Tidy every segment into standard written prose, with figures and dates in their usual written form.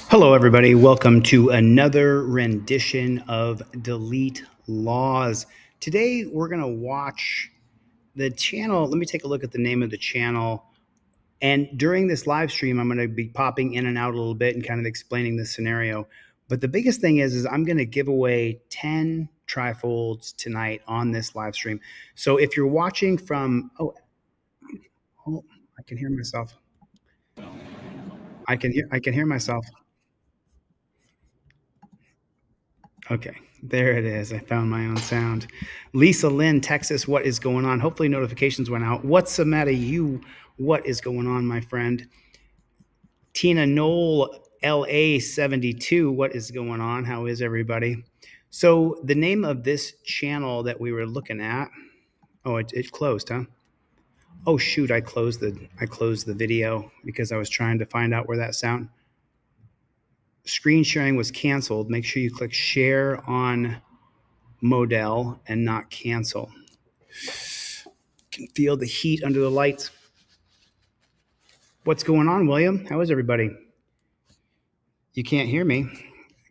Hello, everybody. Welcome to another rendition of Delete Laws. Today, we're going to watch the channel. Let me take a look at the name of the channel. And during this live stream, I'm going to be popping in and out a little bit and kind of explaining the scenario. But the biggest thing is I'm going to give away 10 trifolds tonight on this live stream. So if you're watching from, I can hear myself. I can hear myself. Okay, there it is. I found my own sound. Lisa Lynn, Texas, what is going on? Hopefully notifications went out. What's the matter, you? What is going on, my friend? Tina Knoll, LA 72, what is going on? How is everybody? So the name of this channel that we were looking at, oh, it closed, huh? Oh shoot, I closed the video because I was trying to find out where that sound. Screen sharing was canceled. Make sure you click share on Model and not cancel. Can feel the heat under the lights. What's going on, William? How is everybody? You can't hear me.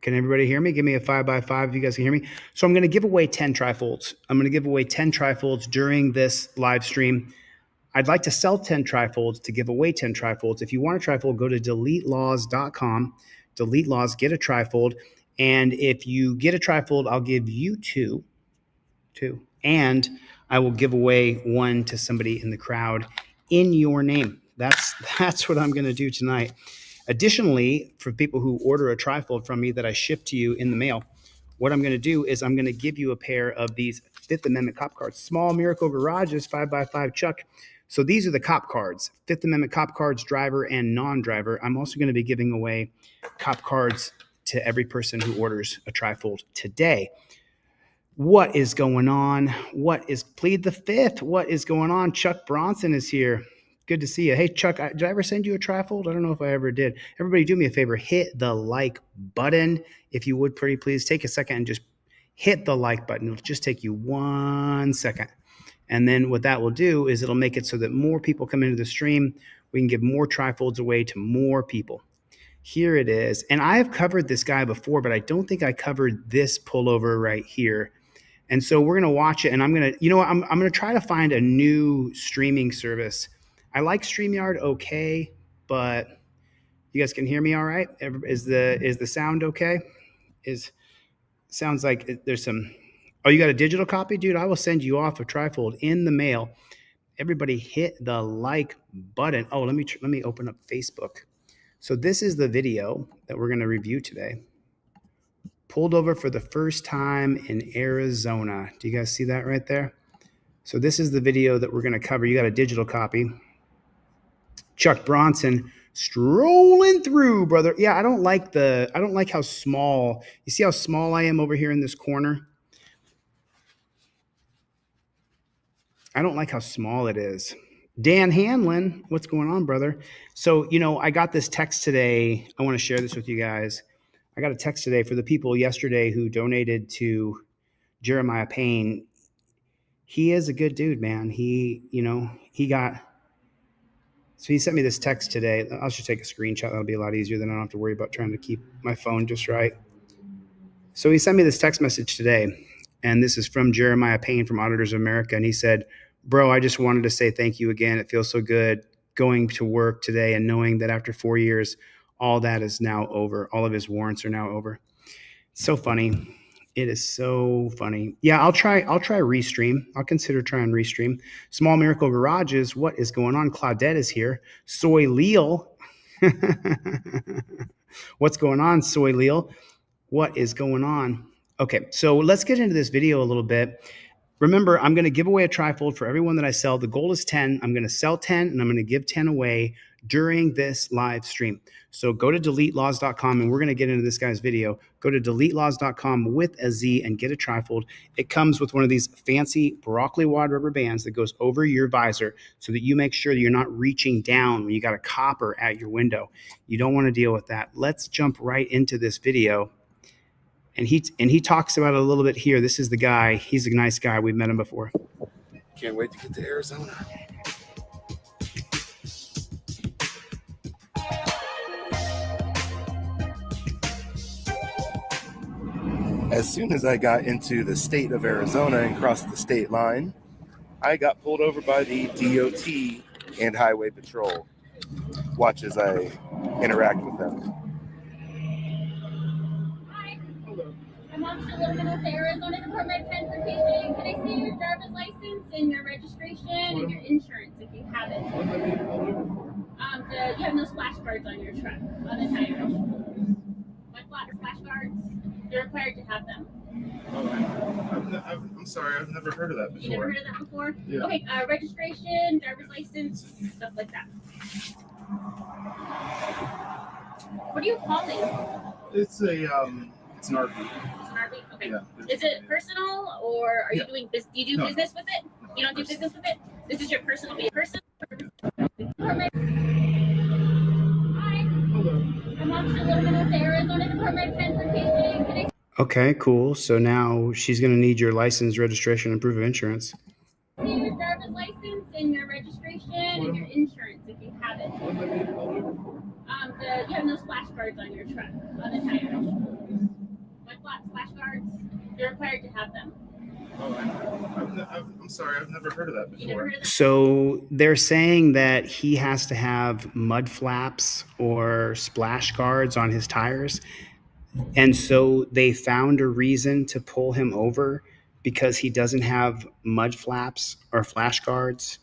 Can everybody hear me? Give me a 5x5 if you guys can hear me. So I'm going to give away 10 trifolds. I'm going to give away 10 trifolds during this live stream. I'd like to sell 10 trifolds to give away 10 trifolds. If you want a trifold, go to deletelaws.com. Delete Laws, get a trifold. And if you get a trifold, I'll give you two. And I will give away one to somebody in the crowd in your name. That's what I'm going to do tonight. Additionally, for people who order a trifold from me that I ship to you in the mail, what I'm going to do is I'm going to give you a pair of these Fifth Amendment cop cards. Small Miracle Garages 5x5 Chuck. So these are the cop cards, Fifth Amendment cop cards, driver and non-driver. I'm also going to be giving away cop cards to every person who orders a trifold today. What is going on? What is Plead the Fifth? What is going on? Chuck Bronson is here. Good to see you. Hey, Chuck, did I ever send you a trifold? I don't know if I ever did. Everybody do me a favor. Hit the like button. If you would, pretty please, take a second and just hit the like button. It'll just take you 1 second. And then what that will do is it'll make it so that more people come into the stream. We can give more trifolds away to more people. Here it is. And I have covered this guy before, but I don't think I covered this pullover right here. And so we're going to watch it, and I'm going to try to find a new streaming service. I like StreamYard okay, but you guys can hear me all right? Is the sound okay? Sounds like there's some. Oh, you got a digital copy, dude? I will send you off a trifold in the mail. Everybody hit the like button. Oh, let me open up Facebook. So this is the video that we're going to review today. Pulled over for the first time in Arizona. Do you guys see that right there? So this is the video that we're going to cover. You got a digital copy. Chuck Bronson strolling through, brother. Yeah, I don't like how small. You see how small I am over here in this corner? I don't like how small it is. Dan Hanlon, what's going on, brother? So, I got this text today. I want to share this with you guys. I got a text today for the people yesterday who donated to Jeremiah Payne. He is a good dude, man. So he sent me this text today. I'll just take a screenshot. That'll be a lot easier. Then I don't have to worry about trying to keep my phone just right. So he sent me this text message today, and this is from Jeremiah Payne from Auditors of America. And he said, bro, I just wanted to say thank you again. It feels so good going to work today and knowing that after 4 years, all that is now over. All of his warrants are now over. It's so funny. It is so funny. Yeah, I'll try Restream. I'll consider trying Restream. Small Miracle Garages, what is going on? Claudette is here. Soy Leal. What's going on, Soy Leal? What is going on? Okay, so let's get into this video a little bit. Remember, I'm going to give away a trifold for everyone that I sell. The goal is 10. I'm going to sell 10, and I'm going to give 10 away during this live stream. So go to deletelaws.com, and we're going to get into this guy's video. Go to deletelaws.com with a Z and get a trifold. It comes with one of these fancy broccoli wad rubber bands that goes over your visor so that you make sure that you're not reaching down when you got a copper at your window. You don't want to deal with that. Let's jump right into this video. And he talks about it a little bit here. This is the guy. He's a nice guy. We've met him before. Can't wait to get to Arizona. As soon as I got into the state of Arizona and crossed the state line, I got pulled over by the DOT and Highway Patrol. Watch as I interact with them. Hi. I'm Officer Logan with the Arizona Department of Transportation. Can I see your driver's license and your registration and your insurance if you have it? You have no splash guards on your truck, on the tires. Like flat splash guards, you're required to have them. I'm sorry, I've never heard of that You never heard of that before? Yeah. Okay, registration, driver's license, stuff like that. What are you calling? It's an RV. It's an RV? Okay. Yeah. Is it personal or are you doing business? Do you do No. business with it? You don't do business with it? This is your personal vehicle. Hi. I'm Officer Logan with the Arizona Department of Transportation. Can I Okay, cool. So now she's going to need your license, registration, and proof of insurance. see your driver's license and your registration and your insurance if you have it? You have no splash guards on your truck, on the tires. Like flat splash guards, you're required to have them. I'm sorry, I've never heard of that You never before. heard of that? So they're saying that he has to have mud flaps or splash guards on his tires. And so they found a reason to pull him over because he doesn't have mud flaps or flash guards.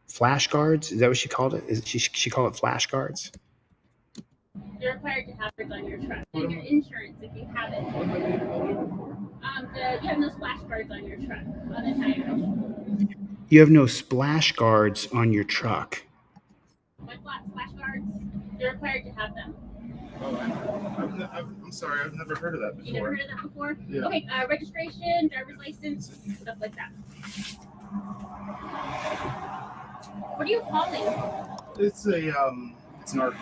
Flash guards? Is that what she called it? She called it flash guards? You're required to have it on your truck and your insurance if you have it. You have no splash guards on your truck, on the tires. You have no splash guards on your truck. Like flat splash guards, you're required to have them. I'm sorry, I've never heard of that You never before. heard of that before? Yeah. Okay, registration, driver's license, stuff like that. What are you calling? It's an RV. It's an RV?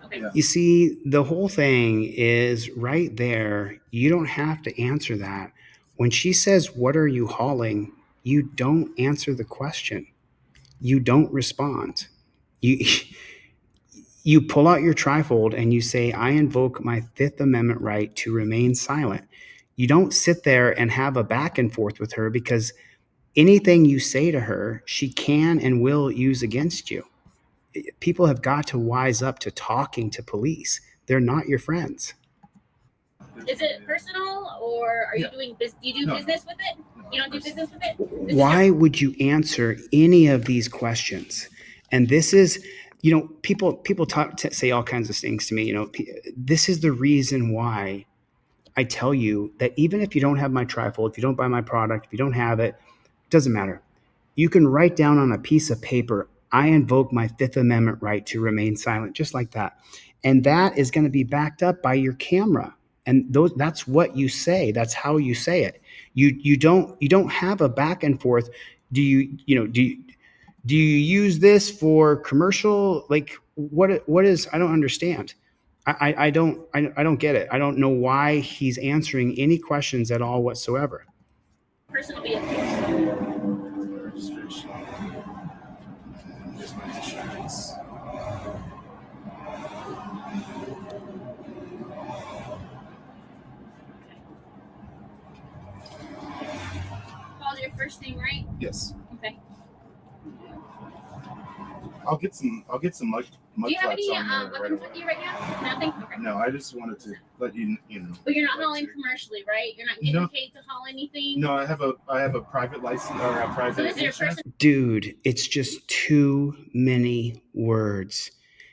Okay. Yeah. You see, the whole thing is right there. You don't have to answer that. When she says, "What are you hauling?" you don't answer the question. You don't respond. You you pull out your trifold and you say, "I invoke my Fifth Amendment right to remain silent." You don't sit there and have a back and forth with her because anything you say to her, she can and will use against you. People have got to wise up to talking to police. They're not your friends. Is it personal or are you Yeah. doing business? Do you do No. business with it? You don't do business with it? This is Why would you answer any of these questions? And this is, people say all kinds of things to me. This is the reason why I tell you that even if you don't have my trifold, if you don't buy my product, if you don't have it, it doesn't matter. You can write down on a piece of paper, "I invoke my Fifth Amendment right to remain silent," just like that. And that is going to be backed up by your camera. And that's what you say. That's how you say it. You don't have a back and forth. Do you use this for commercial? Like what is, I don't understand. I don't get it. I don't know why he's answering any questions at all whatsoever. personal vehicle. Registration. Here's my insurance. Called your first name, right? Yes. Okay. I'll get some mud Do you have flaps any on there right weapons away. with you right now? Nothing? Okay. No, I just wanted to let you know. But you're not like hauling to- commercially, right? You're not getting No. paid to haul anything? No, I have a private license or a So private this is your insurance. first. Dude, it's just too many words.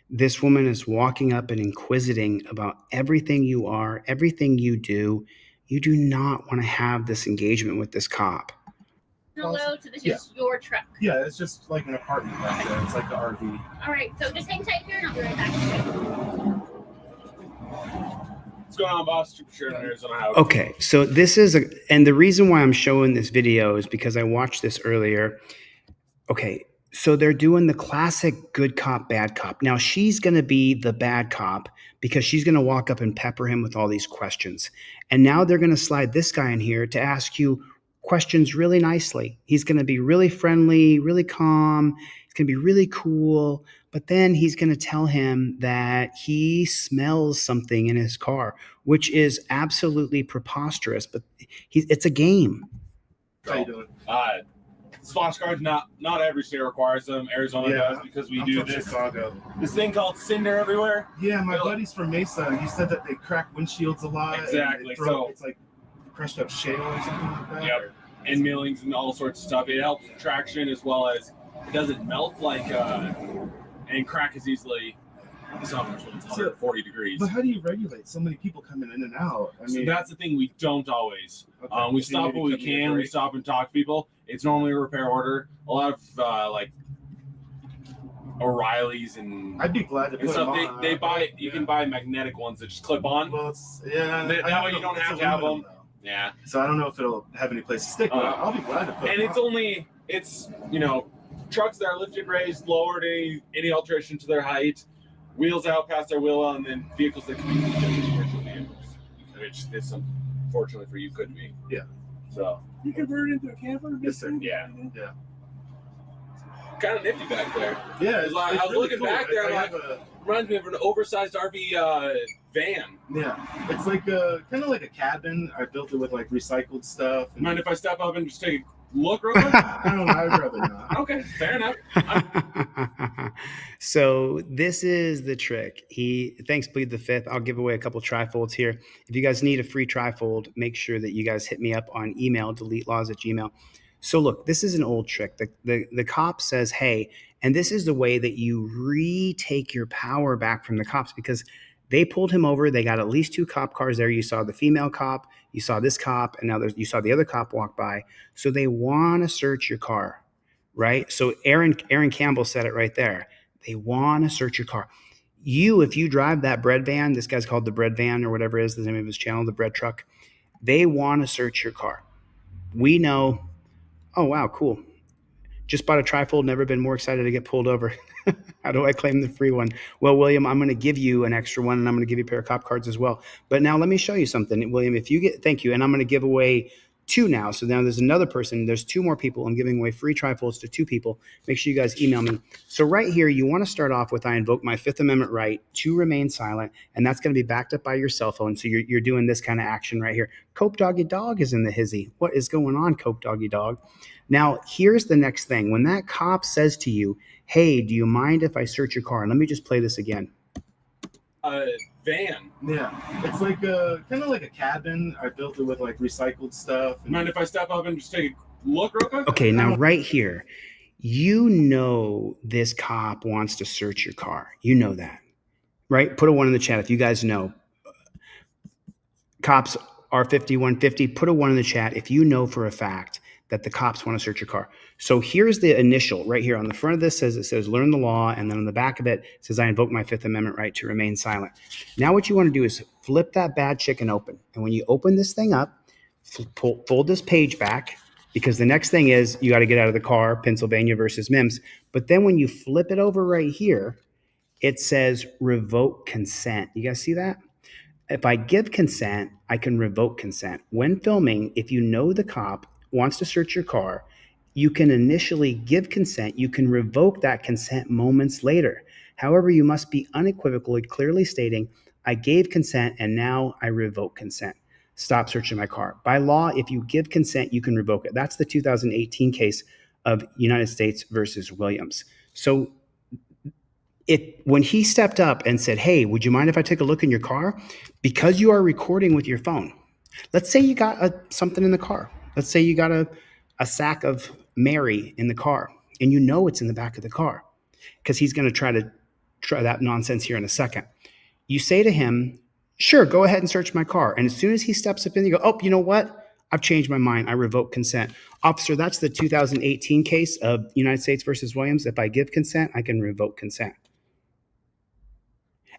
This woman is walking up and inquisiting about everything you are, everything you do. You do not want to have this engagement with this cop. Load, so this Yeah. is your truck. Yeah, it's just like an apartment back there. It's like the RV. All right, so just hang tight here and I'll be right back. What's going on, boss? Super Sheriff in Arizona. How Okay, so this is and the reason why I'm showing this video is because I watched this earlier. Okay, so they're doing the classic good cop, bad cop. Now she's going to be the bad cop because she's going to walk up and pepper him with all these questions. And now they're going to slide this guy in here to ask you questions really nicely. He's going to be really friendly, really calm. He's going to be really cool. But then he's going to tell him that he smells something in his car, which is absolutely preposterous. But it's a game. How you doing? Splash cards, not every state requires them. Arizona does because we I'm do from this Chicago. thing called Cinder everywhere. Yeah, my buddy's from Mesa. He said that they crack windshields a lot. and Exactly, they throw- it's like crushed up shale or something like that. Yep. And millings and all sorts of stuff. It helps traction as well as it doesn't melt like and crack as easily. It's not much when it's 140 degrees. But how do you regulate so many people coming in and out? I So mean, that's the thing we don't always. okay. We So stop maybe what we cut me a can. We break. stop and talk to people. It's normally a repair order. A lot of like O'Reilly's and I'd be glad to put stuff. them on. They buy. You Yeah. can buy magnetic ones that just clip on. Well, it's yeah. That I way you don't it's have to have aluminum, them. though. Yeah. So I don't know if it'll have any place to stick, but Uh, I'll be glad to put And them it's on. only trucks that are lifted, raised, lowered, any alteration to their height, wheels out past their wheel, and then vehicles that can be used as commercial vehicles, which this unfortunately for you could be. Yeah. So You convert it into a camper? Yes, sir. yeah, Yeah. kind of nifty back there. Yeah. It's like- I was really looking cool. back there, I like- have a, Reminds me of an oversized RV van. yeah. It's like kind of like a cabin. I built it with like recycled stuff. And, Mind if I step up and just take a look real quick? I don't know. I'd rather not. Okay, fair enough. So this is the trick. Thanks, Bleed the Fifth. I'll give away a couple trifolds here. If you guys need a free trifold, make sure that you guys hit me up on email, deletelaws@gmail. So look, this is an old trick. The cop says, hey, and this is the way that you retake your power back from the cops, because they pulled him over. They got at least 2 cop cars there. You saw the female cop, you saw this cop, and now you saw the other cop walk by. So they want to search your car, right? So Aaron Campbell said it right there. They want to search your car. If you drive that bread van, this guy's called the bread van or whatever is the name of his channel, the bread truck, they want to search your car. We know, oh, wow, cool. Just bought a trifold, never been more excited to get pulled over. How do I claim the free one? Well, William, I'm going to give you an extra one, and I'm going to give you a pair of cop cards as well. But now let me show you something, William. Thank you. And I'm going to give away 2 now. So now there's another person. There's 2 more people. I'm giving away free trifolds to 2 people. Make sure you guys email me. So right here, you want to start off with, I invoke my 5th Amendment right to remain silent. And that's going to be backed up by your cell phone. So you're doing this kind of action right here. Cope Doggy Dog is in the hizzy. What is going on, Cope Doggy Dog? Now, here's the next thing. When that cop says to you, hey, do you mind if I search your car? And let me just play this again. Van. Yeah. It's like kind of like a cabin. I built it with like recycled stuff. And, Mind if I step up and just take a look real quick? Okay, now right here, you know this cop wants to search your car. You know that, right? Put a 1 in the chat if you guys know. Cops R5150, put a 1 in the chat if you know for a fact that the cops want to search your car. So here's the initial right here on the front of this it says learn the law, and then on the back of it says I invoke my 5th Amendment right to remain silent. Now what you want to do is flip that bad chicken open, and when you open this thing up, fold this page back, because the next thing is you got to get out of the car, Pennsylvania versus Mims. But then when you flip it over right here, it says revoke consent. You guys see that? If I give consent, I can revoke consent. When filming, if you know the cop wants to search your car, you can initially give consent. You can revoke that consent moments later. However, you must be unequivocally clearly stating, I gave consent and now I revoke consent. Stop searching my car. By law, if you give consent, you can revoke it. That's the 2018 case of United States versus Williams. So when he stepped up and said, hey, would you mind if I take a look in your car? Because you are recording with your phone. Let's say you got something in the car. Let's say you got a sack of Mary in the car, and you know it's in the back of the car, because he's going to try that nonsense here in a second. You say to him, sure, go ahead and search my car. And as soon as he steps up in, you go, oh, you know what? I've changed my mind. I revoke consent. Officer, that's the 2018 case of United States versus Williams. If I give consent, I can revoke consent.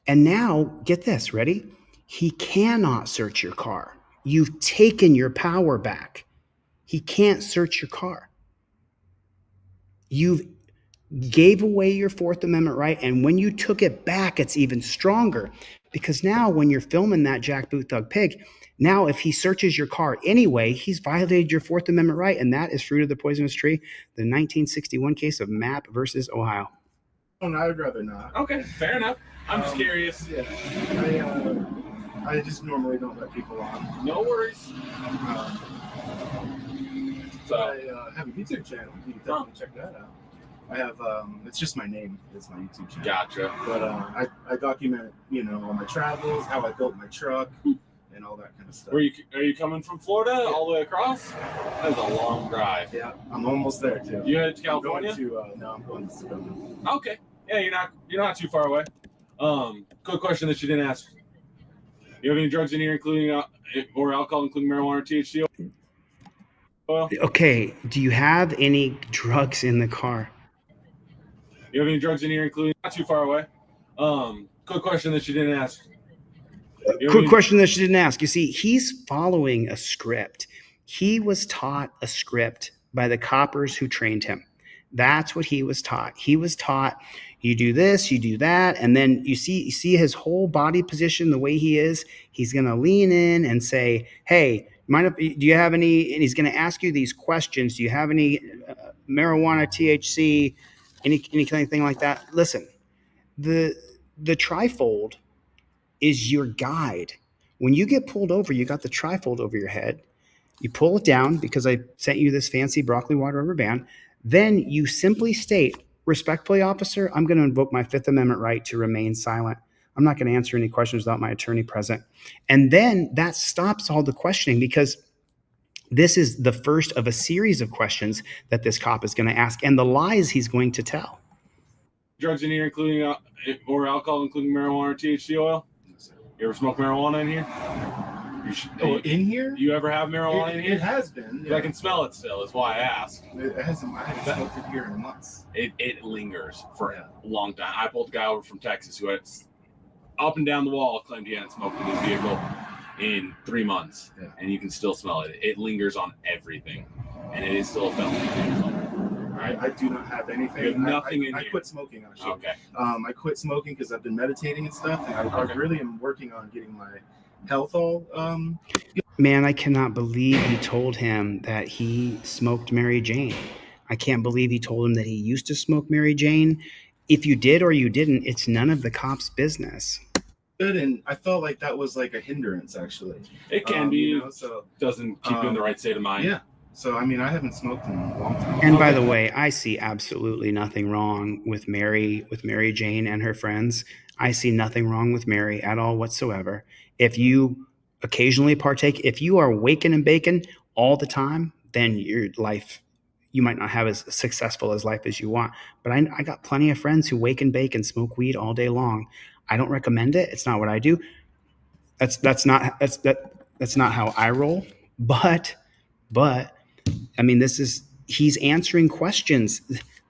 And now, get this, ready? He cannot search your car. You've taken your power back. He can't search your car. You gave away your 4th Amendment right, and when you took it back, it's even stronger, because now when you're filming that Jackboot Thug Pig, now if he searches your car anyway, he's violated your 4th Amendment right, and that is fruit of the poisonous tree, the 1961 case of Mapp versus Ohio. I'd rather not. Okay, fair enough. I'm just curious. Yeah, I just normally don't let people on. No worries. But I have a YouTube channel. You can definitely check that out. I have it's just my name. It's my YouTube channel. Gotcha. But I document, all my travels, how I built my truck, and all that kind of stuff. Are you coming from Florida all the way across? That's a long drive. Yeah, I'm almost there too. You headed to California? I'm going to Sedona. Okay. Yeah, you're not too far away. Quick question that you didn't ask. You have any drugs in here, including or alcohol, including marijuana or THC oil? Okay, do you have any drugs in the car? You have any drugs in here, including not too far away? Quick question that you didn't ask. Quick question that you didn't ask. You see, he's following a script. He was taught a script by the coppers who trained him. That's what he was taught. He was taught, you do this, you do that, and then you see his whole body position, the way he is. He's going to lean in and say, "Hey, do you have any?" And he's going to ask you these questions. Do you have any marijuana, THC, anything like that? Listen, the trifold is your guide. When you get pulled over, you got the trifold over your head. You pull it down because I sent you this fancy broccoli water rubber band. Then you simply state, "Respectfully, officer, I'm going to invoke my Fifth Amendment right to remain silent. I'm not going to answer any questions without my attorney present." And then that stops all the questioning, because this is the first of a series of questions that this cop is going to ask and the lies he's going to tell. Drugs in here, including or alcohol, including marijuana or THC oil? You ever smoke marijuana in here? In here? You ever have marijuana in here? It has been. Yeah. I can smell it still. Is why I asked. It hasn't. I haven't smoked it here in months. It lingers for a long time. I pulled a guy over from Texas who had up and down the wall claimed he hadn't smoked in his vehicle in 3 months, and you can still smell it. It lingers on everything, and it is still a felony. I do not have anything. You have nothing in I here. quit smoking, actually. Okay. I quit smoking because I've been meditating and stuff, and I really am working on getting my health all. Man, I cannot believe he told him that he smoked Mary Jane. I can't believe he told him that he used to smoke Mary Jane. If you did or you didn't, it's none of the cops' business. Good, and I felt like that was like a hindrance, actually. It can be. So doesn't keep you in the right state of mind. Yeah. So, I mean, I haven't smoked in a long time. And by the way, I see absolutely nothing wrong with Mary Jane and her friends. I see nothing wrong with Mary at all whatsoever. If you occasionally partake, if you are waking and baking all the time, then your life, you might not have as successful as life as you want. But I got plenty of friends who wake and bake and smoke weed all day long. I don't recommend it. It's not what I do. That's not how I roll. But I mean, he's answering questions.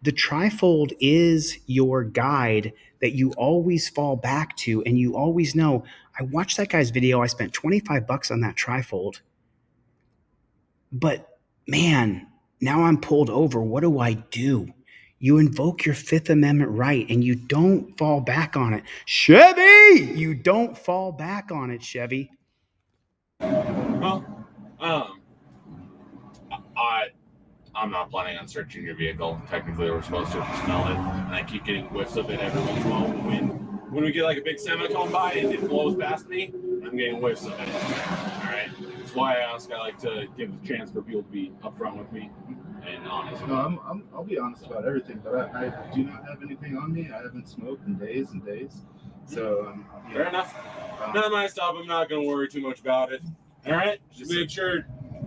The trifold is your guide that you always fall back to, and you always know. I watched that guy's video. I spent $25 on that trifold. But man, now I'm pulled over. What do I do? You invoke your Fifth Amendment right, and you don't fall back on it. Chevy! You don't fall back on it, Chevy. Well, I'm not planning on searching your vehicle. Technically, we're supposed to smell it, and I keep getting whiffs of it every once in a while. When we get like a big semi come by and it blows past me, I'm getting whiffs of it. All right, that's why I like to give the chance for people to be upfront with me and honest. No, I'll be honest about everything, but I do not have anything on me. I haven't smoked in days and days. So fair enough. Not my stuff. I'm not going to worry too much about it. All right, just make sure.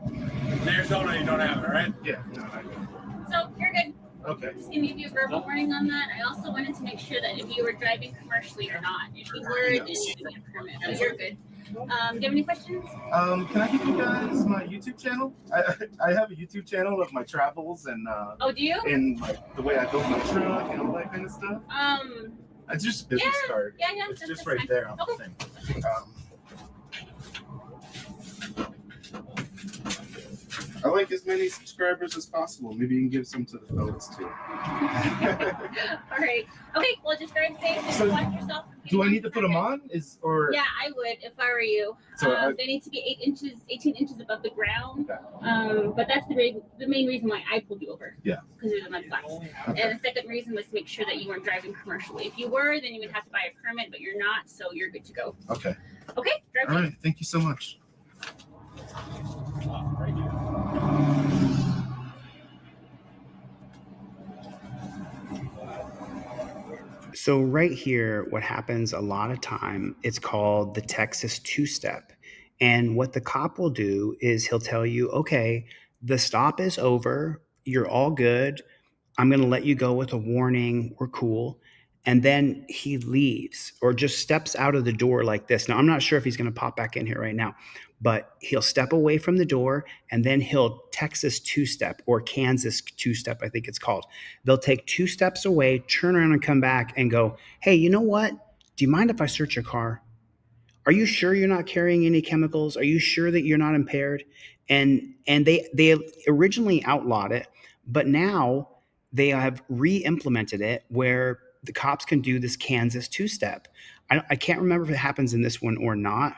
In Arizona, you don't have it, right? Yeah, no, I don't. So you're good. Okay. Just gonna give you a verbal warning on that. I also wanted to make sure that if you were driving commercially or not. If you were, then you didn't get a permit. So you're good. Do you have any questions? Can I give you guys my YouTube channel? I have a YouTube channel of my travels and Oh, do you? and like the way I built my truck and all that kind of stuff. It's just a business card. Yeah, It's that's just right fine. there on the Okay. thing. I like as many subscribers as possible. Maybe you can give some to the fellas too. All right. Okay. Well, just drive safe. Just So, watch yourself. Do I need to put them on? Yeah, I would if I were you. So They need to be 18 inches above the ground. Okay. But that's the main reason why I pulled you over. Yeah. Because there's a mud flats. Okay. And the second reason was to make sure that you weren't driving commercially. If you were, then you would have to buy a permit, but you're not, so you're good to go. Okay. Okay. Drive All safe. right. Thank you so much. So right here, what happens a lot of time, it's called the Texas two-step. And what the cop will do is he'll tell you, okay, the stop is over. You're all good. I'm going to let you go with a warning. We're cool. And then he leaves or just steps out of the door like this. Now, I'm not sure if he's going to pop back in here right now, but he'll step away from the door and then he'll Texas two-step or Kansas two-step, I think it's called. They'll take 2 steps away, turn around and come back and go, hey, you know what? Do you mind if I search your car? Are you sure you're not carrying any chemicals? Are you sure that you're not impaired? And they originally outlawed it, but now they have re-implemented it where the cops can do this Kansas two-step. I can't remember if it happens in this one or not.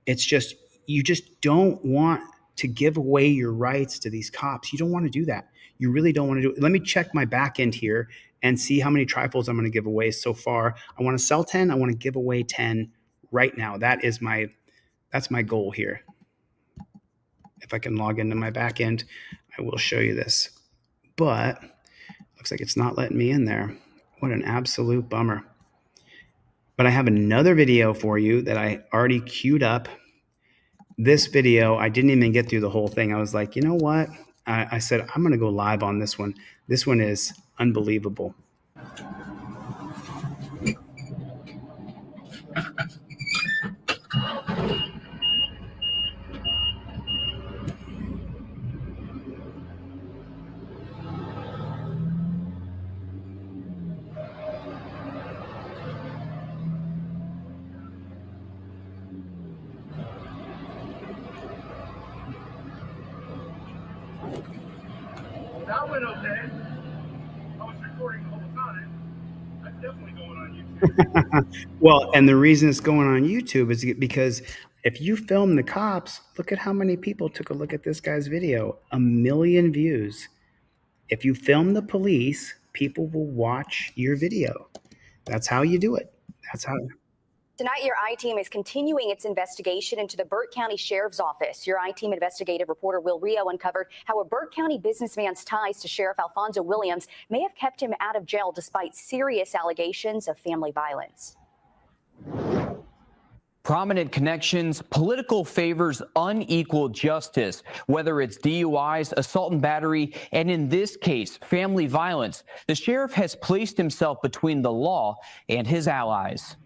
It's just, you just don't want to give away your rights to these cops. You don't want to do that. You really don't want to do it. Let me check my back end here and see how many trifolds I'm going to give away so far. I want to sell 10. I want to give away 10 right now. That's my goal here. If I can log into my back end, I will show you this. But looks like it's not letting me in there. What an absolute bummer. But I have another video for you that I already queued up. This video, I didn't even get through the whole thing. I was like, you know what? I said, I'm going to go live on this one. This one is unbelievable. That went okay. I was recording the whole time. That's definitely going on YouTube. Well, and the reason it's going on YouTube is because if you film the cops, look at how many people took a look at this guy's video. 1 million views. If you film the police, people will watch your video. That's how you do it. That's how. Tonight, your I-Team is continuing its investigation into the Burke County Sheriff's Office. Your I-Team investigative reporter Will Rio uncovered how a Burke County businessman's ties to Sheriff Alfonso Williams may have kept him out of jail despite serious allegations of family violence. Prominent connections, political favors, unequal justice, whether it's DUIs, assault and battery, and in this case, family violence. The sheriff has placed himself between the law and his allies.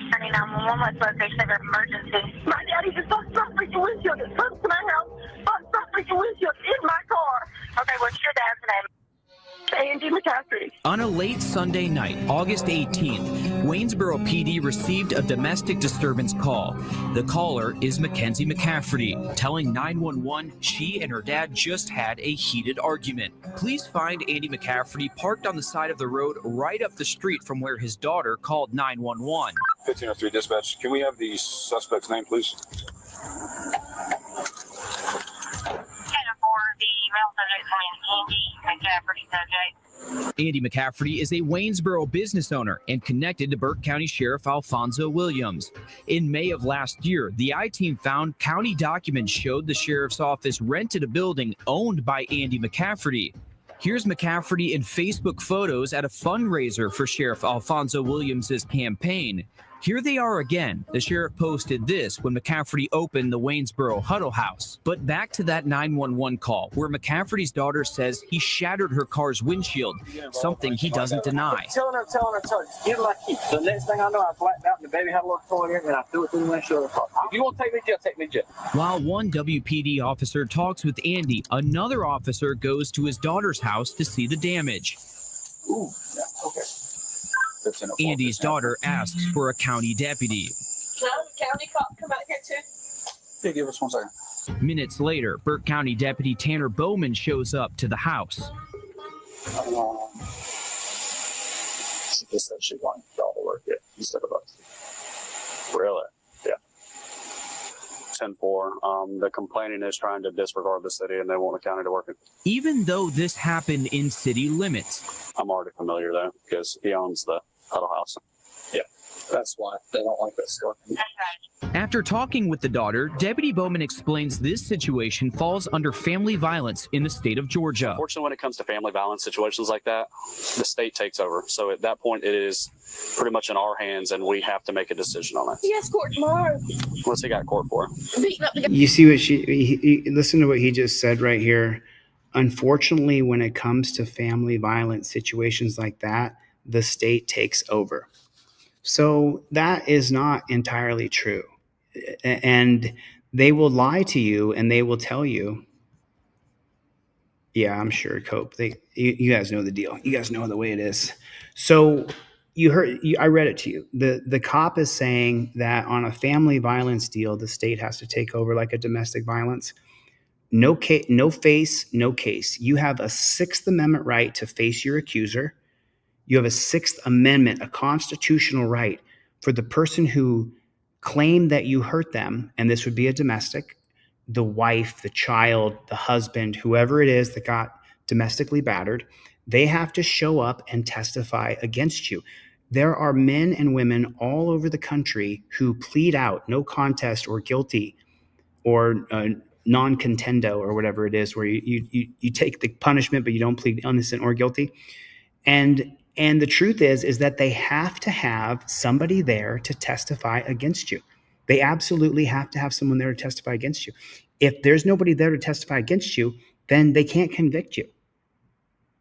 911, what's location of emergency? My daddy just bought some freaking windshield. It's close to my house. Bought some freaking windshield in my car. Okay, what's your dad's name? Andy McCaffrey. On a late Sunday night, August 18th, Waynesboro PD received a domestic disturbance call. The caller is Mackenzie McCaffrey, telling 911 she and her dad just had a heated argument. Police find Andy McCaffrey parked on the side of the road right up the street from where his daughter called 911. 1503 dispatch. Can we have the suspect's name, please? For the male subject, my name is Andy McCaffrey subject. Andy McCaffrey is a Waynesboro business owner and connected to Burke County Sheriff Alfonso Williams. In May of last year, the I-Team found county documents showed the sheriff's office rented a building owned by Andy McCaffrey. Here's McCaffrey in Facebook photos at a fundraiser for Sheriff Alfonso Williams' campaign. Here they are again. The sheriff posted this when McCaffrey opened the Waynesboro Huddle House. But back to that 911 call where McCaffrey's daughter says he shattered her car's windshield, something he doesn't deny. Telling her, give her my key. The next thing I know, I blacked out and the baby had a little toy in it and I threw it through the windshield of the car. If you want to take me to jail, take me to jail. While one WPD officer talks with Andy, another officer goes to his daughter's house to see the damage. Ooh, yeah, okay. Andy's daughter asks for a county deputy. Can the county cop come out here too? Here, give us 1 second. Minutes later, Burke County Deputy Tanner Bowman shows up to the house. She said she wanted y'all to work it instead of us. Really? Yeah. 10-4. The complaining is trying to disregard the city and they want the county to work it. Even though this happened in city limits. I'm already familiar though because he owns the Huddle House. Yeah. That's why they don't like that stuff. After talking with the daughter, Deputy Bowman explains this situation falls under family violence in the state of Georgia. Unfortunately, when it comes to family violence situations like that, the state takes over. So at that point, it is pretty much in our hands, and we have to make a decision on it. He has court tomorrow. What's he got court for? Beating up the guy. You see what listen to what he just said right here. Unfortunately, when it comes to family violence situations like that, the state takes over. So that is not entirely true. And they will lie to you and they will tell you, yeah, I'm sure, Cope. You guys know the deal. You guys know the way it is. So I read it to you. The cop is saying that on a family violence deal, the state has to take over like a domestic violence. No face, no case. You have a Sixth Amendment right to face your accuser. You have a Sixth Amendment, a constitutional right for the person who claimed that you hurt them, and this would be a domestic, the wife, the child, the husband, whoever it is that got domestically battered, they have to show up and testify against you. There are men and women all over the country who plead out no contest or guilty or non-contendo or whatever it is, where you take the punishment but you don't plead innocent or guilty. And the truth is that they have to have somebody there to testify against you. They absolutely have to have someone there to testify against you. If there's nobody there to testify against you, then they can't convict you.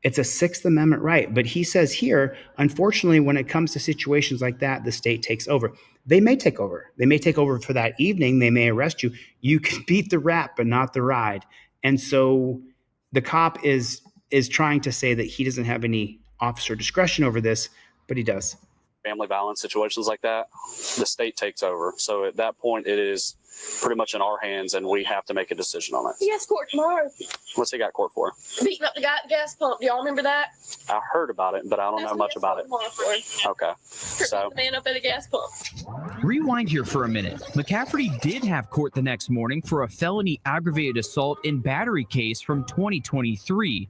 It's a Sixth Amendment right. But he says here, unfortunately, when it comes to situations like that, the state takes over. They may take over. They may take over for that evening. They may arrest you. You can beat the rap, but not the ride. And so the cop is trying to say that he doesn't have any officer discretion over this, but he does. Family violence situations like that, the state takes over. So at that point, it is pretty much in our hands, and we have to make a decision on it. He has court tomorrow. What's he got court for? Beating up the guy at the gas pump. Do y'all remember that? I heard about it, but I don't know much about it. Okay. So the man up at the gas pump. Rewind here for a minute. McCafferty did have court the next morning for a felony aggravated assault and battery case from 2023.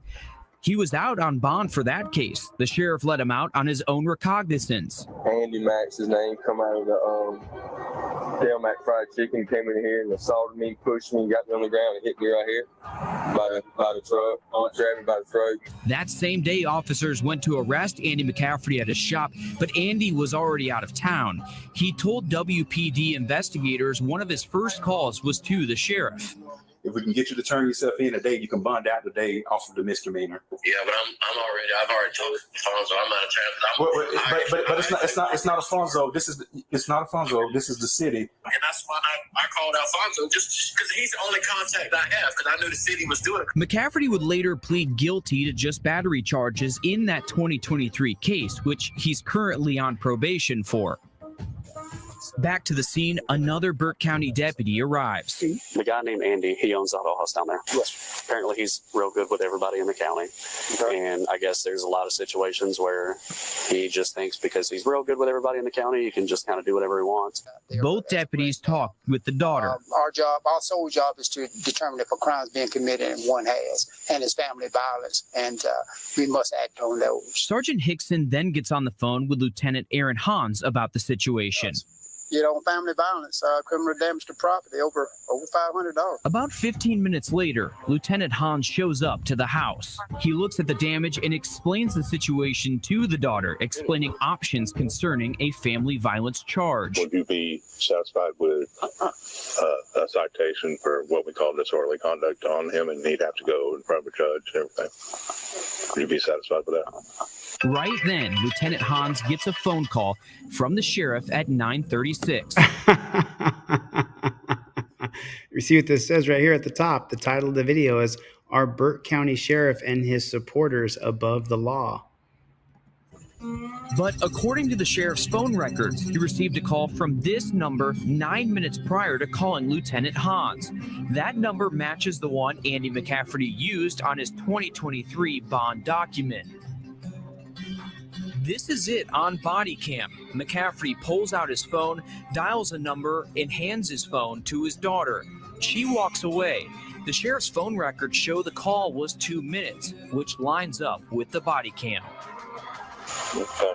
He was out on bond for that case. The sheriff let him out on his own recognizance. Andy Max, his name, come out of the Dale Mac Fried Chicken, came in here and assaulted me, pushed me, got me on the ground and hit me right here by the truck. Grabbed me by the throat. That same day, officers went to arrest Andy McCafferty at his shop, but Andy was already out of town. He told WPD investigators one of his first calls was to the sheriff. If we can get you to turn yourself in today, you can bond out today off of the misdemeanor. Yeah, but I've already told Alfonso I'm out of town. But it's not Alfonso. It's not Alfonso. This is the city. And that's why I called Alfonso, just because he's the only contact I have, because I knew the city was doing it. McCafferty would later plead guilty to just battery charges in that 2023 case, which he's currently on probation for. Back to the scene, another Burke County deputy arrives. the guy named Andy, he owns the Huddle House down there. Yes. Apparently he's real good with everybody in the county. Okay. And I guess there's a lot of situations where he just thinks because he's real good with everybody in the county, he can just kind of do whatever he wants. Both deputies talked with the daughter. Our sole job is to determine if a crime is being committed, and one has, and it's family violence, and we must act on those. Sergeant Hickson then gets on the phone with Lieutenant Aaron Hans about the situation. You know, family violence, criminal damage to property, over $500. About 15 minutes later, Lieutenant Hans shows up to the house. He looks at the damage and explains the situation to the daughter, explaining options concerning a family violence charge. Would you be satisfied with a citation for what we call disorderly conduct on him, and he'd have to go in front of a judge and everything? Would you be satisfied with that? Right then, Lieutenant Hans gets a phone call from the sheriff at 9:36. You see what this says right here at the top? The title of the video is "Are Burke County Sheriff and His Supporters Above the Law?" But according to the sheriff's phone records, he received a call from this number 9 minutes prior to calling Lieutenant Hans. That number matches the one Andy McCafferty used on his 2023 bond document. This is it on body cam. McCafferty pulls out his phone, dials a number, and hands his phone to his daughter. She walks away. The sheriff's phone records show the call was 2 minutes, which lines up with the body cam. Okay.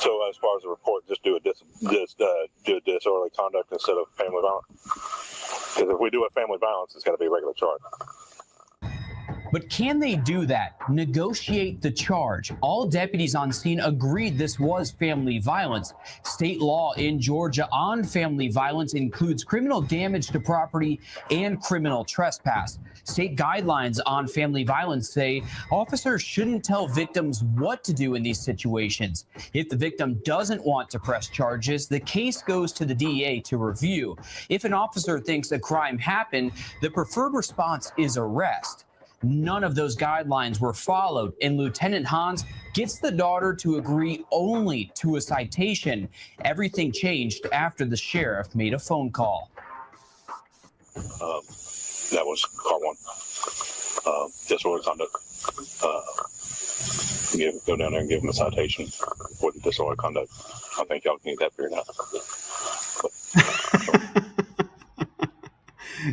So as far as the report, just do a disorderly conduct instead of family violence. Because if we do a family violence, it's got to be a regular charge. But can they do that? Negotiate the charge. All deputies on scene agreed this was family violence. State law in Georgia on family violence includes criminal damage to property and criminal trespass. State guidelines on family violence say officers shouldn't tell victims what to do in these situations. If the victim doesn't want to press charges, the case goes to the DA to review. If an officer thinks a crime happened, the preferred response is arrest. None of those guidelines were followed, and Lieutenant Hans gets the daughter to agree only to a citation. Everything changed after the sheriff made a phone call. That was car one. Disorderly conduct. Go down there and give him a citation for the disorderly conduct. I think y'all need that figured out.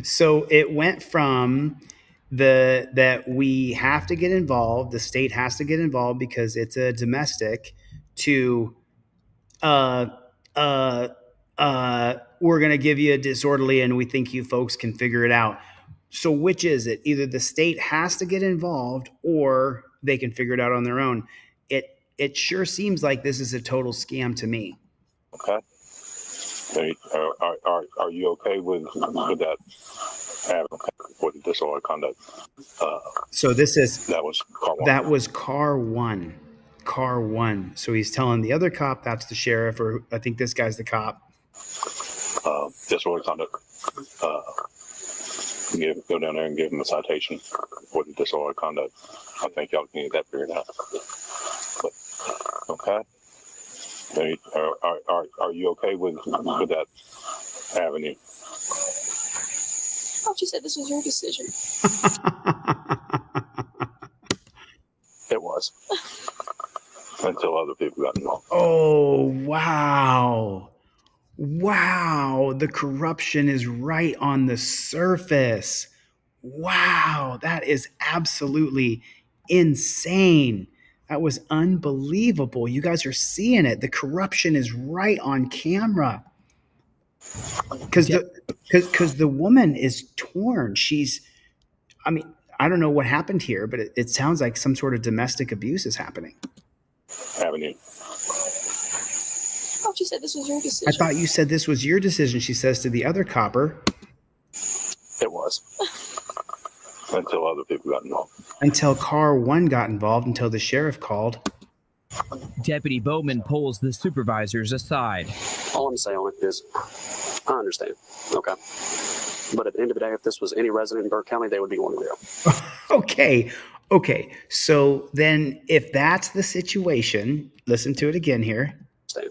So it went from that we have to get involved, the state has to get involved because it's a domestic, to we're going to give you a disorderly and we think you folks can figure it out. So which is it? Either the state has to get involved or they can figure it out on their own. It sure seems like this is a total scam to me. Okay. Are you okay with that? For the disorderly conduct. So that was car one. That was car one. So he's telling the other cop that's the sheriff, or I think this guy's the cop. Disorderly conduct. Go down there and give him a citation for the disorderly conduct. I think y'all need that figured out. But, okay. Are you okay with that avenue? I thought you said this was your decision. It was. Until other people got involved. Oh, wow. Wow. The corruption is right on the surface. Wow. That is absolutely insane. That was unbelievable. You guys are seeing it. The corruption is right on camera. Because the woman is torn. I don't know what happened here, but it sounds like some sort of domestic abuse is happening. Avenue. I thought you said this was your decision. I thought you said this was your decision, she says to the other copper. It was. Until other people got involved. Until car one got involved, until the sheriff called. Deputy Bowman pulls the supervisors aside. All I'm saying is, I understand, okay? But at the end of the day, if this was any resident in Burke County, they would be going to jail. Okay. So then if that's the situation, listen to it again here. Okay.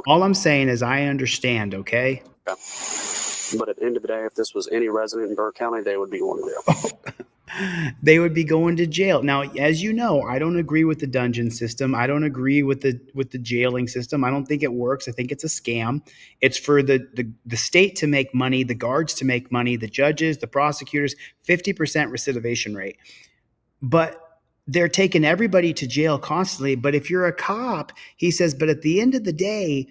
All I'm saying is I understand, okay? But at the end of the day, if this was any resident in Burke County, they would be going to jail. They would be going to jail. Now, as you know, I don't agree with the dungeon system. I don't agree with the jailing system. I don't think it works. I think it's a scam. It's for the state to make money, the guards to make money, the judges, the prosecutors, 50% recidivation rate. But they're taking everybody to jail constantly. But if you're a cop, he says, but at the end of the day,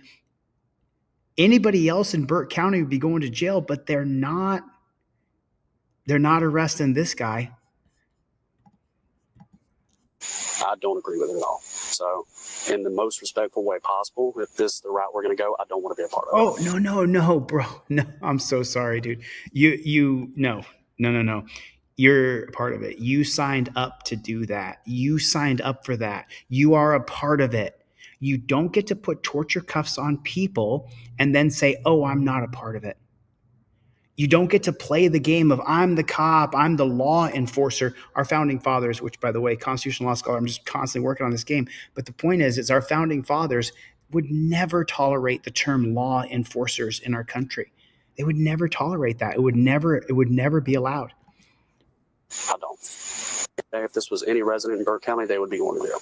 anybody else in Burke County would be going to jail, but they're not arresting this guy. I don't agree with it at all. So, in the most respectful way possible, if this is the route we're going to go, I don't want to be a part of it. Oh, no, bro. No, I'm so sorry, dude. No. You're a part of it. You signed up to do that. You signed up for that. You are a part of it. You don't get to put torture cuffs on people and then say, oh, I'm not a part of it. You don't get to play the game of I'm the cop, I'm the law enforcer. Our founding fathers, which by the way, constitutional law scholar, I'm just constantly working on this game. But the point is our founding fathers would never tolerate the term law enforcers in our country. They would never tolerate that. It would never be allowed. I don't. If this was any resident in Burke County, they would be going to jail.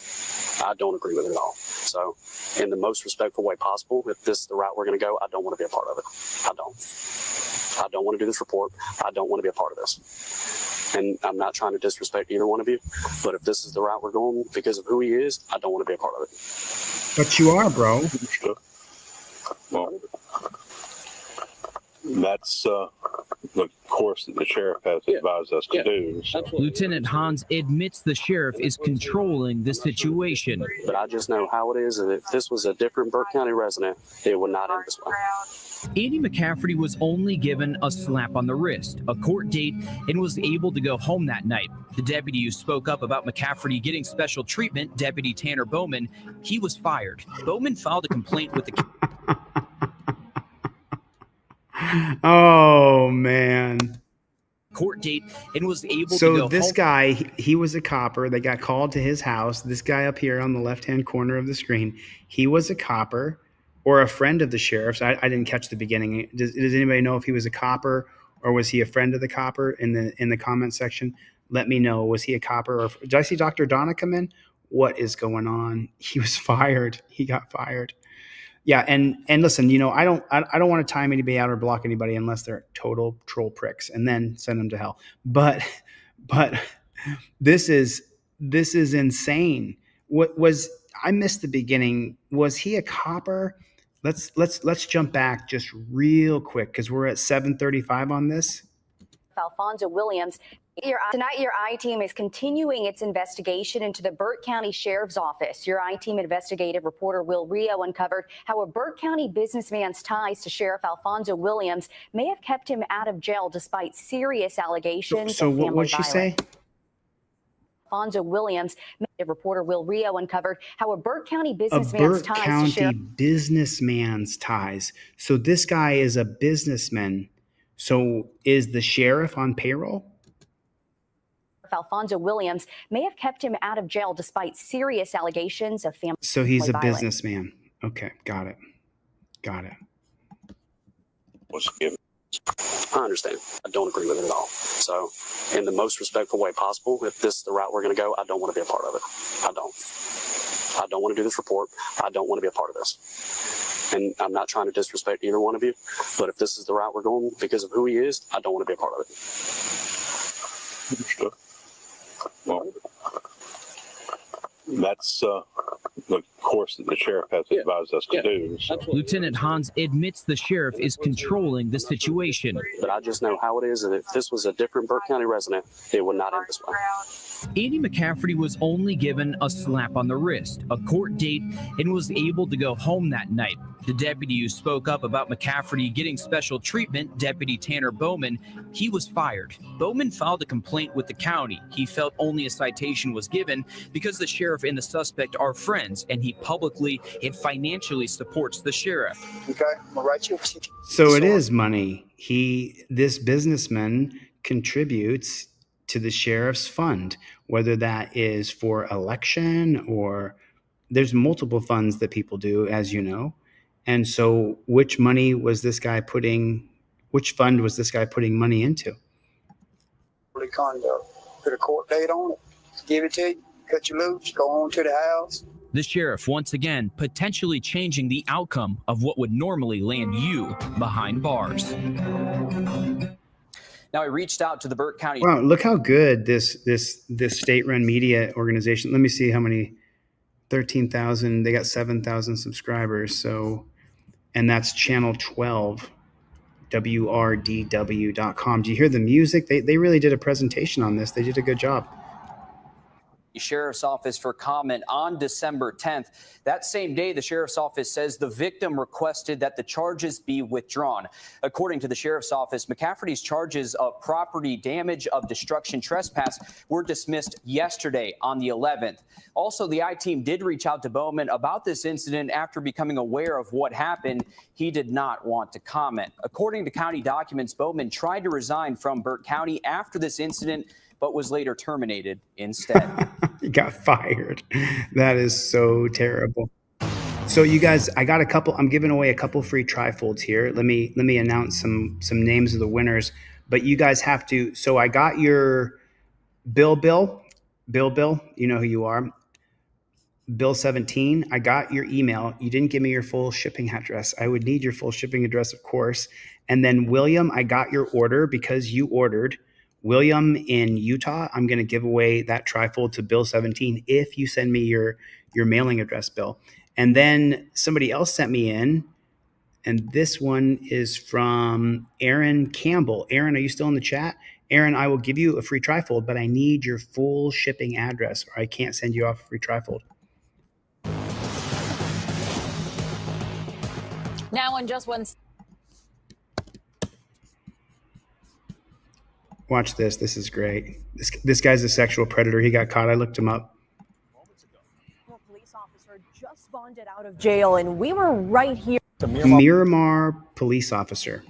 I don't agree with it at all. So, in the most respectful way possible, if this is the route we're going to go, I don't want to be a part of it. I don't want to do this report. I don't want to be a part of this. And I'm not trying to disrespect either one of you, but if this is the route we're going because of who he is, I don't want to be a part of it. But you are, bro. Well, that's the course that the sheriff has advised us to do. So. Lieutenant Hans admits the sheriff is controlling the situation. But I just know how it is, and if this was a different Burke County resident, it would not end this way. Andy McCafferty was only given a slap on the wrist, a court date, and was able to go home that night. The deputy who spoke up about McCafferty getting special treatment, Deputy Tanner Bowman, he was fired. Bowman filed a complaint with the... Oh, man. Court date and was able to So go this home. guy, he was a copper. They got called to his house. This guy up here on the left-hand corner of the screen, he was a copper or a friend of the sheriff's. I didn't catch the beginning. Does anybody know if he was a copper or was he a friend of the copper? In the comment section, let me know. Was he a copper? Or did I see Dr. Donna come in? What is going on? He was fired. He got fired. Yeah, and listen, you know, I don't want to time anybody out or block anybody unless they're total troll pricks, and then send them to hell. But this is insane. What was, I missed the beginning. Was he a copper? Let's jump back just real quick because we're at 7:35 on this. Alfonso Williams. Tonight, your I-Team is continuing its investigation into the Burke County Sheriff's Office. Your I-Team investigative reporter Will Rio uncovered how a Burke County businessman's ties to Sheriff Alfonso Williams may have kept him out of jail despite serious allegations So of family what did she say? Alfonso Williams, reporter Will Rio uncovered how a Burke County A businessman's Burke ties to County Sheriff businessman's ties. So this guy is a businessman. So is the sheriff on payroll? Alfonso Williams may have kept him out of jail despite serious allegations of family So he's a violence. businessman. Okay, got it. I understand. I don't agree with it at all. So, in the most respectful way possible, if this is the route we're going to go, I don't want to be a part of it. I don't want to do this report. I don't want to be a part of this. And I'm not trying to disrespect either one of you, but if this is the route we're going because of who he is, I don't want to be a part of it. Well, that's the course that the sheriff has advised us to do. So. Lieutenant Hans admits the sheriff is controlling the situation. But I just know how it is, and if this was a different Burke County resident, it would not end this way. Andy McCafferty was only given a slap on the wrist, a court date, and was able to go home that night. The deputy who spoke up about McCafferty getting special treatment, Deputy Tanner Bowman, he was fired. Bowman filed a complaint with the county. He felt only a citation was given because the sheriff and the suspect are friends, and he publicly and financially supports the sheriff. Okay, I'm gonna write you a ticket. So it is money. This businessman contributes to the sheriff's fund, whether that is for election or there's multiple funds that people do, as you know. And so which fund was this guy putting money into? Conduct. Put a court date on it, give it to you, cut you loose, go on to the house. The sheriff, once again, potentially changing the outcome of what would normally land you behind bars. Now, he reached out to the Burke County. Wow, look how good this state-run media organization. Let me see how many. 13,000. They got 7,000 subscribers. So, and that's channel 12, WRDW.com. Do you hear the music? They really did a presentation on this. They did a good job. Sheriff's Office for comment on December 10th. That same day, the Sheriff's Office says the victim requested that the charges be withdrawn. According to the Sheriff's Office, McCafferty's charges of property damage, of destruction, trespass were dismissed yesterday on the 11th. Also, the I-Team did reach out to Bowman about this incident after becoming aware of what happened. He did not want to comment. According to county documents, Bowman tried to resign from Burke County after this incident, but was later terminated instead. He got fired. That is so terrible. So you guys, I'm giving away a couple free trifolds here. Let me announce some names of the winners, but you guys have to. So I got your Bill, you know who you are. Bill 17, I got your email. You didn't give me your full shipping address. I would need your full shipping address, of course. And then William, I got your order because you ordered. William in Utah, I'm going to give away that trifold to Bill 17 if you send me your mailing address, Bill. And then somebody else sent me in, and this one is from Aaron Campbell. Aaron, are you still in the chat? Aaron, I will give you a free trifold, but I need your full shipping address or I can't send you off a free trifold. Now in just one. Watch this. This is great. This guy's a sexual predator. He got caught. I looked him up. A police officer just bonded out of jail, and we were right here. Miramar police officer.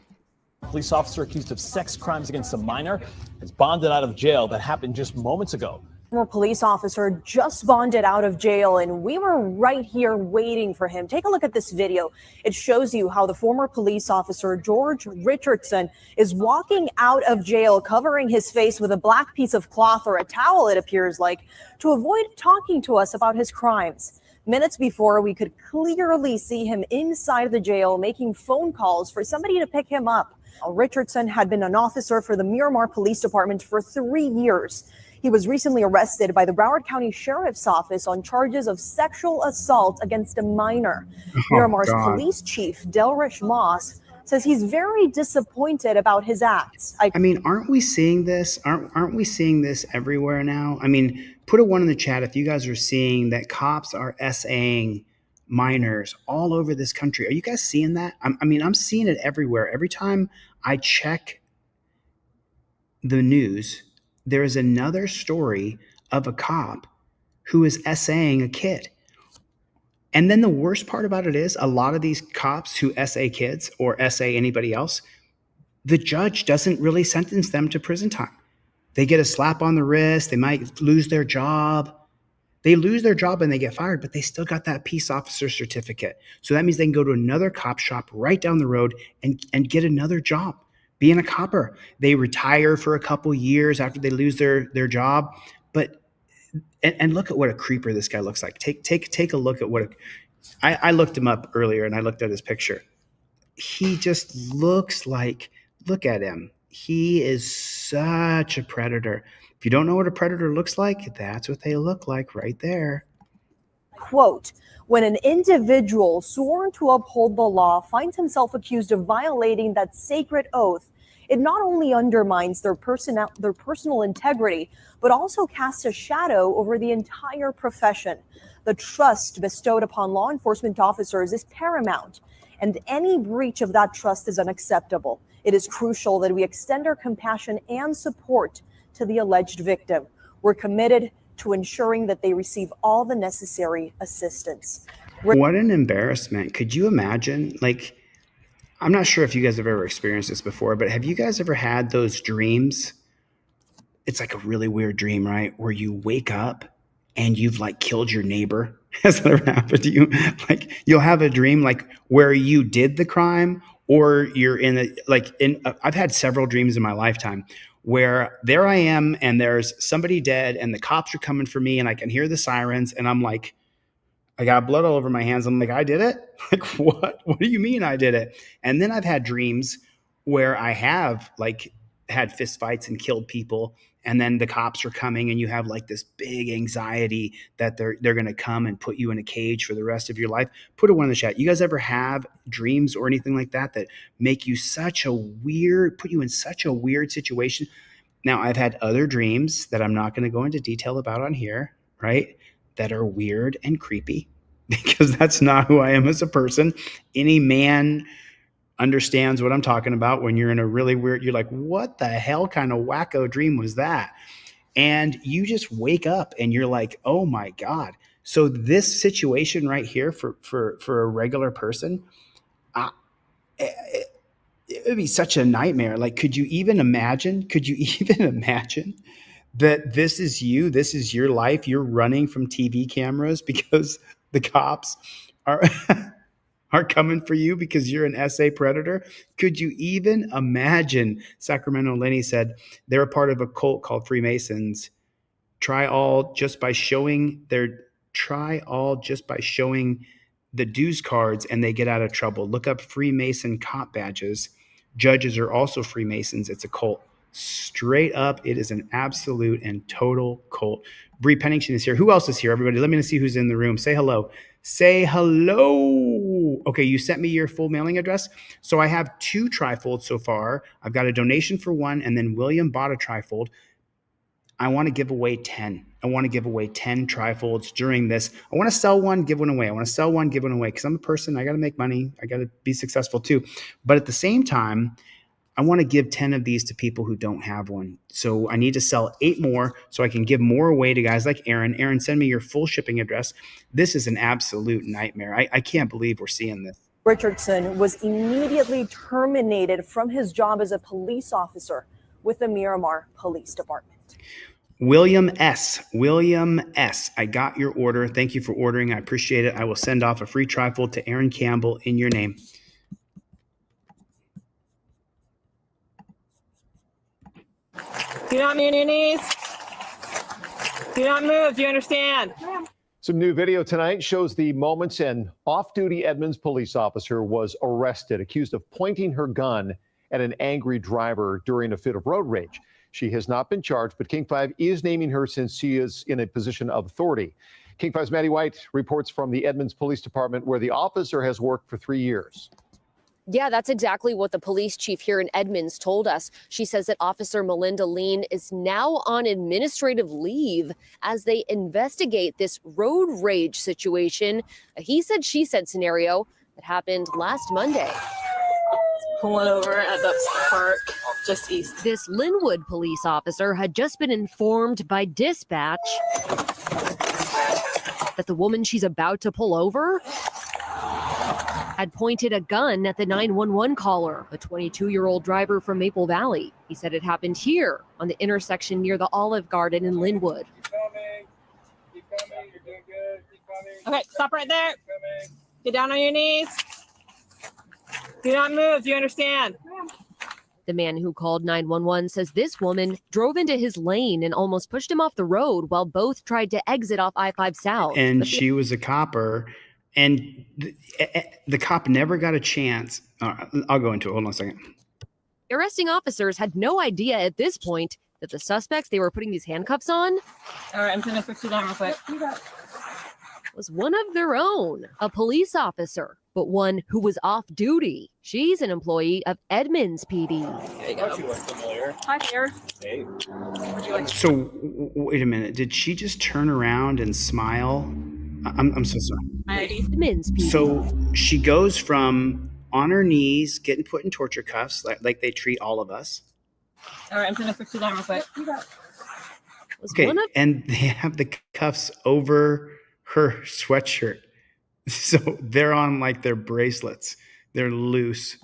Police officer accused of sex crimes against a minor is bonded out of jail. That happened just moments ago. A police officer just bonded out of jail, and we were right here waiting for him. Take a look at this video. It shows you how the former police officer, George Richardson, is walking out of jail, covering his face with a black piece of cloth or a towel, it appears like, to avoid talking to us about his crimes. Minutes before, we could clearly see him inside the jail making phone calls for somebody to pick him up. Richardson had been an officer for the Miramar Police Department for 3 years. He was recently arrested by the Broward County Sheriff's Office on charges of sexual assault against a minor. Miramar's police chief, Delrish Moss, says he's very disappointed about his acts. I mean, aren't we seeing this? Aren't we seeing this everywhere now? I mean, put a 1 in the chat if you guys are seeing that cops are SAing minors all over this country. Are you guys seeing that? I'm seeing it everywhere. Every time I check the news, there is another story of a cop who is SAing a kid. And then the worst part about it is a lot of these cops who SA kids or SA anybody else, the judge doesn't really sentence them to prison time. They get a slap on the wrist. They might lose their job. They lose their job and they get fired, but they still got that peace officer certificate. So that means they can go to another cop shop right down the road and get another job, being a copper. They retire for a couple years after they lose their job. But and look at what a creeper this guy looks like. Take a look at what I looked him up earlier and I looked at his picture. He just looks like, look at him. He is such a predator. If you don't know what a predator looks like, that's what they look like right there. Quote, when an individual sworn to uphold the law finds himself accused of violating that sacred oath, it not only undermines their personal integrity, but also casts a shadow over the entire profession. The trust bestowed upon law enforcement officers is paramount, and any breach of that trust is unacceptable. It is crucial that we extend our compassion and support to the alleged victim. We're committed to ensuring that they receive all the necessary assistance. What an embarrassment. Could you imagine? Like, I'm not sure if you guys have ever experienced this before, but have you guys ever had those dreams? It's like a really weird dream, right? Where you wake up and you've like killed your neighbor. Has that ever happened to you? Like you'll have a dream like where you did the crime or you're I've had several dreams in my lifetime where there I am and there's somebody dead and the cops are coming for me and I can hear the sirens and I'm like, I got blood all over my hands. I'm like, I did it? Like, what? What do you mean I did it? And then I've had dreams where I have like had fist fights and killed people. And then the cops are coming and you have like this big anxiety that they're going to come and put you in a cage for the rest of your life. Put a 1 in the chat. You guys ever have dreams or anything like that that make you put you in such a weird situation? Now, I've had other dreams that I'm not going to go into detail about on here, right, that are weird and creepy, because that's not who I am as a person. Any man understands what I'm talking about. When you're in a really weird, you're like, what the hell kind of wacko dream was that? And you just wake up and you're like, oh my God. So this situation right here for a regular person, it would be such a nightmare. Like, could you even imagine that this is you, this is your life, you're running from TV cameras because the cops are are coming for you because you're an SA predator? Could you even imagine? Sacramento Lenny said they're a part of a cult called Freemasons. Try all just by showing the dues cards and they get out of trouble. Look up Freemason cop badges. Judges are also Freemasons. It's a cult. Straight up, it is an absolute and total cult. Bree Pennington is here. Who else is here? Everybody, let me see who's in the room. Say hello. Say hello. Okay, you sent me your full mailing address. So I have 2 trifolds so far. I've got a donation for 1, and then William bought a trifold. I want to give away 10. I want to give away 10 trifolds during this. I want to sell one, give one away. I want to sell one, give one away, because I'm a person. I got to make money. I got to be successful too. But at the same time, I want to give 10 of these to people who don't have one. So I need to sell 8 more so I can give more away to guys like Aaron. Aaron, send me your full shipping address. This is an absolute nightmare. I can't believe we're seeing this. Richardson was immediately terminated from his job as a police officer with the Miramar Police Department. William S. I got your order. Thank you for ordering. I appreciate it. I will send off a free trifold to Aaron Campbell in your name. Do not move on your knees. Do not move. Do you understand? Some new video tonight shows the moments an off-duty Edmonds police officer was arrested, accused of pointing her gun at an angry driver during a fit of road rage. She has not been charged, but King 5 is naming her since she is in a position of authority. King 5's Maddie White reports from the Edmonds Police Department, where the officer has worked for 3 years. Yeah, that's exactly what the police chief here in Edmonds told us. She says that Officer Melinda Lean is now on administrative leave as they investigate this road rage situation, a he said, she said scenario that happened last Monday. Pulling over at the park just east. This Linwood police officer had just been informed by dispatch that the woman she's about to pull over had pointed a gun at the 911 caller, a 22-year-old driver from Maple Valley. He said it happened here on the intersection near the Olive Garden in Linwood. Keep coming. You're doing good. Keep coming. Okay, stop right there. Get down on your knees. Do not move. Do you understand? The man who called 911 says this woman drove into his lane and almost pushed him off the road while both tried to exit off I-5 South. And she was a copper, and the cop never got a chance. I'll go into it. Hold on a second. Arresting officers had no idea at this point that the suspects they were putting these handcuffs on All right, I'm going to fix you down real quick. was one of their own, a police officer, but one who was off duty. She's an employee of Edmonds PD. There you go. You look familiar. Hi there. Hey. Would you like to So wait a minute. Did she just turn around and smile? I'm so sorry. my ID? Edmonds PD. So she goes from on her knees, getting put in torture cuffs, like they treat all of us. All right, I'm going to fix you down real quick. Okay, and they have the cuffs over her sweatshirt. So they're on like their bracelets. They're loose.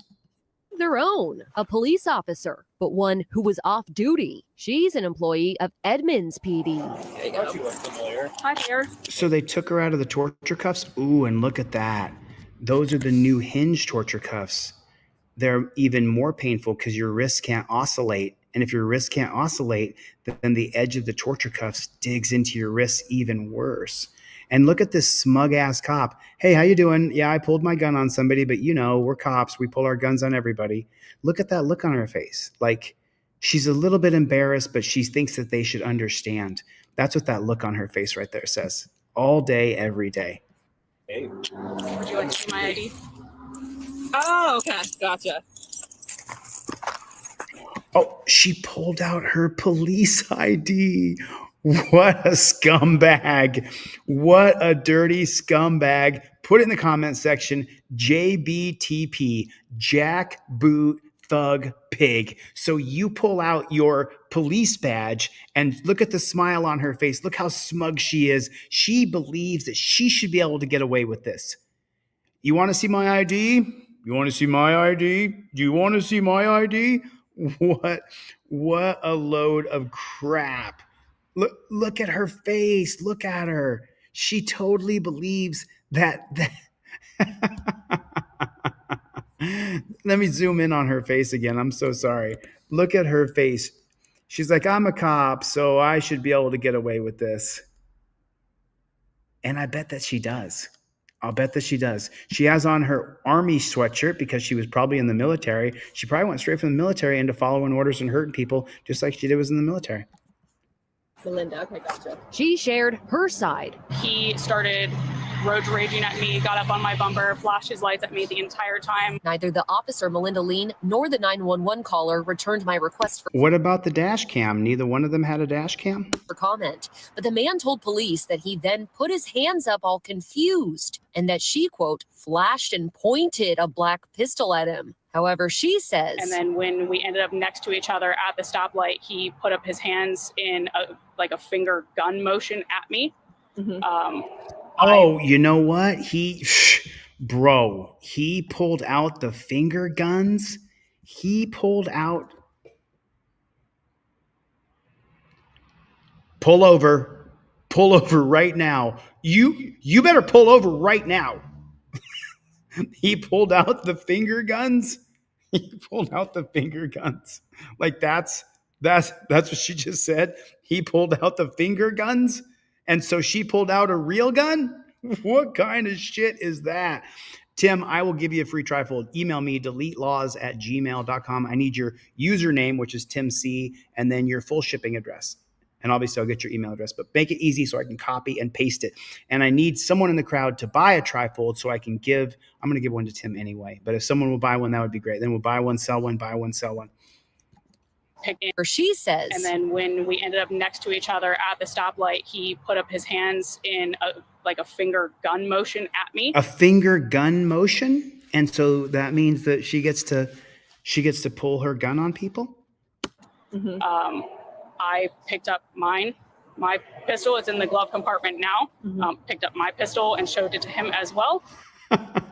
Their own, a police officer, but one who was off duty. She's an employee of Edmonds PD. There you go. You look familiar. Hi there. So they took her out of the torture cuffs. Ooh, and look at that. Those are the new hinge torture cuffs. They're even more painful because your wrists can't oscillate. And if your wrists can't oscillate, then the edge of the torture cuffs digs into your wrists even worse. And look at this smug ass cop. Hey, how you doing? Yeah, I pulled my gun on somebody, but you know, we're cops. We pull our guns on everybody. Look at that look on her face. Like she's a little bit embarrassed, but she thinks that they should understand. That's what that look on her face right there says. All day, every day. Hey. Would you like to see my ID? Oh, okay. Gotcha. Oh, she pulled out her police ID. What a scumbag. What a dirty scumbag. Put it in the comment section. JBTP, jackboot thug pig. So you pull out your police badge and look at the smile on her face. Look how smug she is. She believes that she should be able to get away with this. You want to see my ID? You want to see my ID? Do you want to see my ID? What a load of crap. Look at her face. Look at her. She totally believes that Let me zoom in on her face again. I'm so sorry. Look at her face. She's like, I'm a cop, so I should be able to get away with this. And I bet that she does. I'll bet that she does. She has on her army sweatshirt because she was probably in the military. She probably went straight from the military into following orders and hurting people just like she did was in the military. Melinda, okay, gotcha. She shared her side. He started road raging at me, got up on my bumper, flashed his lights at me the entire time. Neither the officer, Melinda Lean, nor the 911 caller returned my request What about the dash cam? Neither one of them had a dash cam? for comment. But the man told police that he then put his hands up all confused and that she, quote, flashed and pointed a black pistol at him. However, she says. And then when we ended up next to each other at the stoplight, he put up his hands in a finger gun motion at me. Oh, you know what? He pulled out the finger guns. He pulled out. Pull over right now. You better pull over right now. He pulled out the finger guns. He pulled out the finger guns. Like that's what she just said. He pulled out the finger guns. And so she pulled out a real gun? What kind of shit is that? Tim, I will give you a free trifold. Email me, deletelaws@gmail.com. I need your username, which is Tim C, and then your full shipping address. And obviously I'll get your email address, but make it easy so I can copy and paste it. And I need someone in the crowd to buy a trifold so I can I'm going to give one to Tim anyway. But if someone will buy one, that would be great. Then we'll buy one, sell one, buy one, sell one. Or she says. And then when we ended up next to each other at the stoplight, he put up his hands in a finger gun motion at me. A finger gun motion? And so that means that she gets to pull her gun on people? I picked up my pistol. It's in the glove compartment now. Picked up my pistol and showed it to him as well.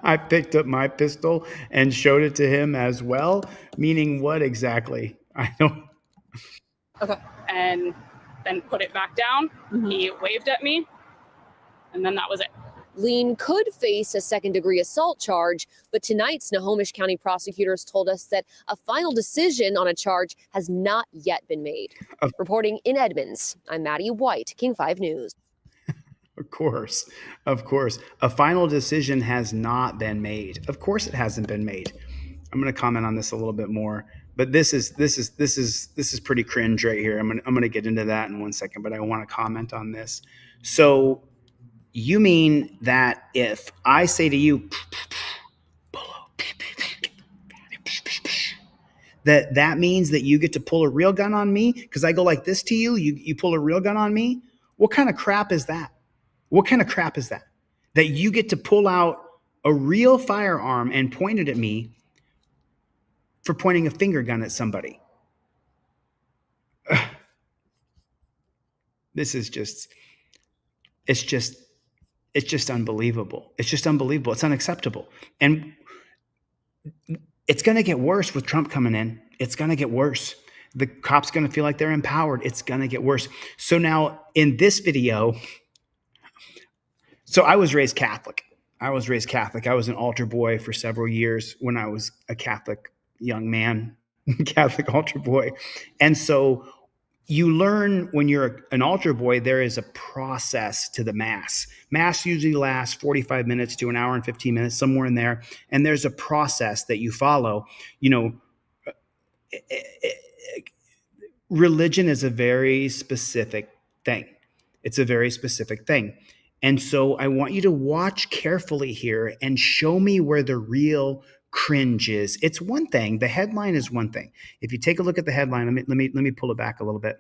I picked up my pistol and showed it to him as well. Meaning what exactly? I don't. Okay. And then put it back down. He waved at me. And then that was it. Lean could face a second-degree assault charge, but tonight's Snohomish County prosecutors told us that a final decision on a charge has not yet been made. Reporting in Edmonds, I'm Maddie White, King 5 News. Of course. A final decision has not been made. Of course it hasn't been made. I'm going to comment on this a little bit more, but this is pretty cringe right here. I'm going to get into that in 1 second, but I want to comment on this. So you mean that if I say to you, that means that you get to pull a real gun on me? Because I go like this to you, you pull a real gun on me? What kind of crap is that? What kind of crap is that? That you get to pull out a real firearm and point it at me for pointing a finger gun at somebody? This is it's just unbelievable. It's just unbelievable. It's unacceptable. And it's going to get worse with Trump coming in. It's going to get worse. The cops going to feel like they're empowered. It's going to get worse. So now in this video, so I was raised Catholic. I was an altar boy for several years when I was a Catholic young man, Catholic altar boy. And so you learn when you're an altar boy, there is a process to the Mass. Mass usually lasts 45 minutes to an hour and 15 minutes, somewhere in there. And there's a process that you follow. You know, religion is a very specific thing. It's a very specific thing. And so I want you to watch carefully here and show me where the real cringe is. It's one thing. The headline is one thing. If you take a look at the headline, let me pull it back a little bit.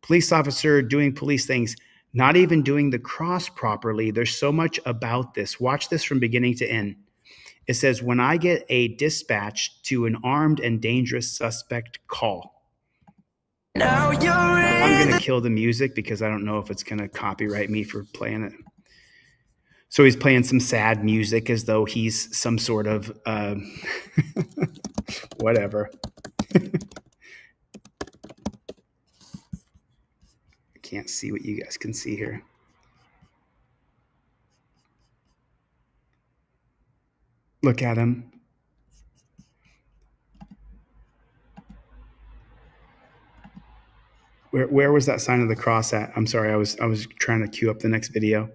Police officer doing police things, not even doing the cross properly. There's so much about this. Watch this from beginning to end. It says, when I get a dispatch to an armed and dangerous suspect call. Now I'm going to kill the music because I don't know if it's going to copyright me for playing it. So he's playing some sad music as though he's some sort of whatever. I can't see what you guys can see here. Look at him. Where was that sign of the cross at? I'm sorry, I was trying to queue up the next video.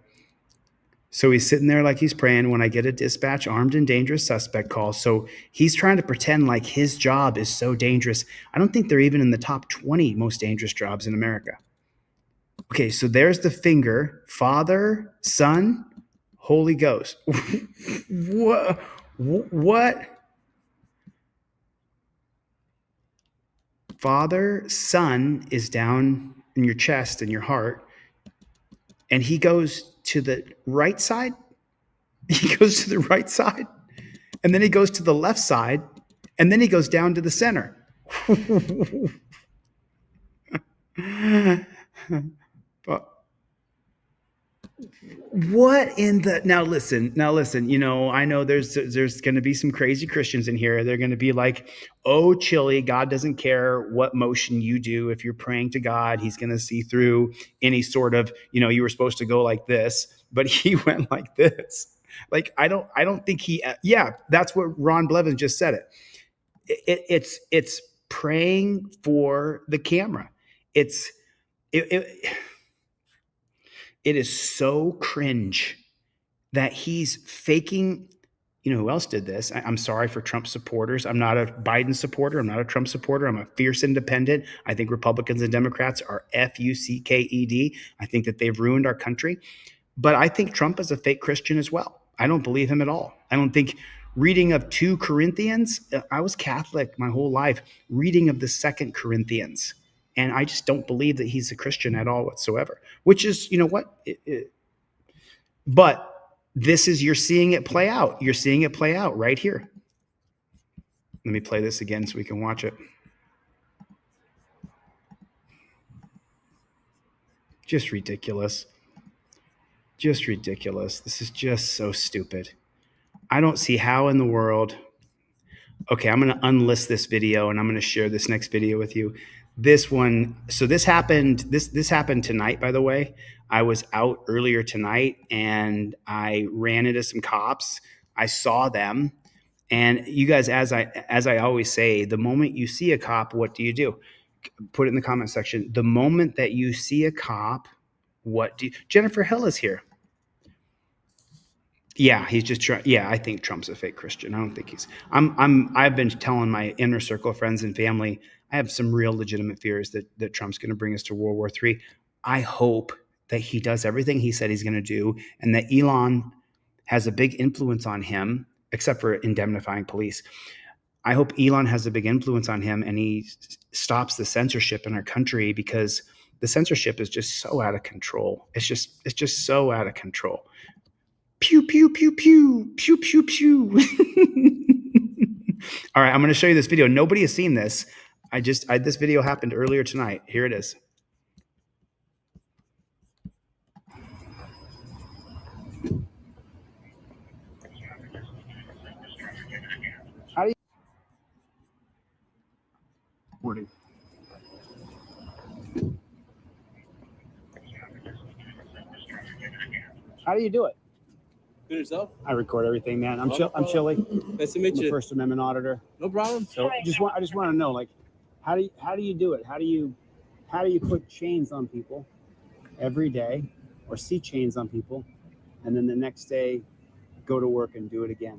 So he's sitting there like he's praying. When I get a dispatch, armed and dangerous suspect call. So he's trying to pretend like his job is so dangerous. I don't think they're even in the top 20 most dangerous jobs in America. Okay, so there's the finger. Father, Son, Holy Ghost. What? Father, Son is down in your chest and your heart, and he goes to the right side. He goes to the right side, and then he goes to the left side, and then he goes down to the center. What in the now listen, you know, I know there's going to be some crazy Christians in here. They're going to be like, oh, Chili, God doesn't care what motion you do. If you're praying to God, he's going to see through any sort of, you know, you were supposed to go like this, but he went like this. Like, I don't think he, yeah, that's what Ron Blevins just said it's praying for the camera. It is so cringe that he's faking. You know who else did this? I'm sorry for Trump supporters. I'm not a Biden supporter. I'm not a Trump supporter. I'm a fierce independent. I think Republicans and Democrats are fucked. I think that they've ruined our country. But I think Trump is a fake Christian as well. I don't believe him at all. I don't think reading of 2 Corinthians, I was Catholic my whole life, reading of the 2 Corinthians. And I just don't believe that he's a Christian at all whatsoever, which is, you know what? But this is, you're seeing it play out. You're seeing it play out right here. Let me play this again so we can watch it. Just ridiculous. Just ridiculous. This is just so stupid. I don't see how in the world. Okay, I'm going to unlist this video and I'm going to share this next video with you. This one, so this happened tonight, by the way. I was out earlier tonight and I ran into some cops. I saw them. And you guys, as I always say, the moment you see a cop, what do? Put it in the comment section. The moment that you see a cop, what do you? Jennifer Hill is here. Yeah, he's just trying. Yeah, I think Trump's a fake Christian. I don't think he's. I've been telling my inner circle of friends and family, I have some real legitimate fears that Trump's going to bring us to World War III. I hope that he does everything he said he's going to do, and that Elon has a big influence on him, except for indemnifying police. I hope Elon has a big influence on him, and he stops the censorship in our country, because the censorship is just so out of control. It's just so out of control. Pew, pew, pew, pew, pew, pew, pew. All right, I'm going to show you this video. Nobody has seen this. This video happened earlier tonight. Here it is. How do you do it? Good yourself? I record everything, man. I'm Chili. Nice to meet I'm you. a First Amendment auditor. No problem. So I just want to know, like, how do you do it? How do you put chains on people every day, or see chains on people, and then the next day go to work and do it again?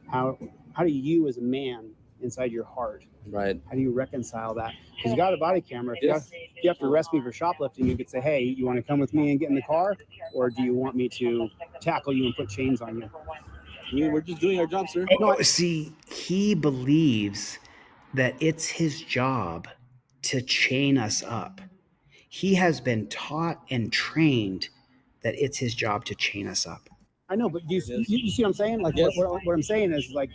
How do you, as a man, inside your heart, right? How do you reconcile that? Because you got a body camera. If you have to arrest me for shoplifting, you could say, "Hey, you want to come with me and get in the car, or do you want me to tackle you and put chains on you?" We're just doing our job, sir. No, see, he believes that it's his job to chain us up. He has been taught and trained that it's his job to chain us up. I know, but you see what I'm saying? Like, what I'm saying is, like,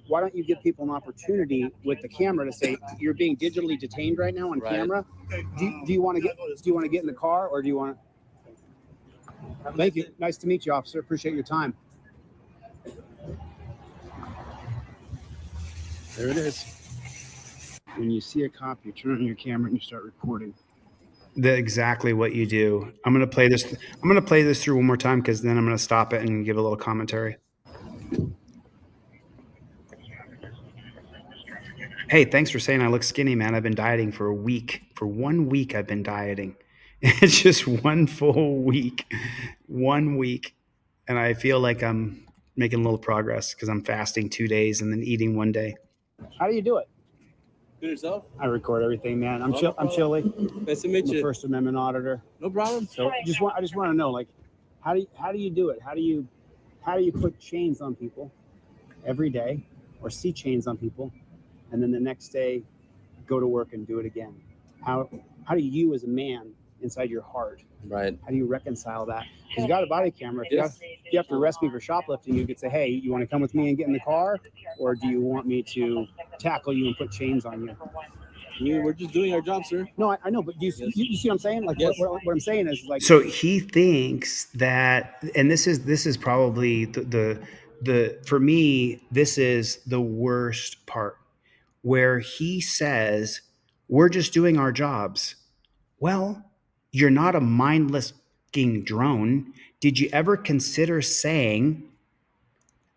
why don't you give people an opportunity with the camera to say, you're being digitally detained right now on camera? Do you want to get in the car, or do you want to? Thank you. Nice to meet you, officer. Appreciate your time. There it is. When you see a cop, you turn on your camera and you start recording. Exactly what you do. I'm going to play this. I'm going to play this through one more time, because then I'm going to stop it and give a little commentary. Hey, thanks for saying I look skinny, man. I've been dieting for a week. For 1 week, I've been dieting. It's just one full week. 1 week. And I feel like I'm making a little progress, because I'm fasting 2 days and then eating 1 day. How do you do it? Do yourself? I record everything, man. I'm Chili. Nice to meet you. I'm the First Amendment auditor. No problem. So I just want to know, like, how do you do it? How do you put chains on people every day, or see chains on people, and then the next day go to work and do it again? How do you, as a man, inside your heart, right? How do you reconcile that? Because you got a body camera. If you have to arrest me for shoplifting, you could say, hey, you want to come with me and get in the car, or do you want me to tackle you and put chains on you? We're just doing our job, sir. No, I know, but you see what I'm saying? Like, what I'm saying is, like, So he thinks that, and this is probably the for me, this is the worst part, where he says we're just doing our jobs. Well, you're not a mindless drone. Did you ever consider saying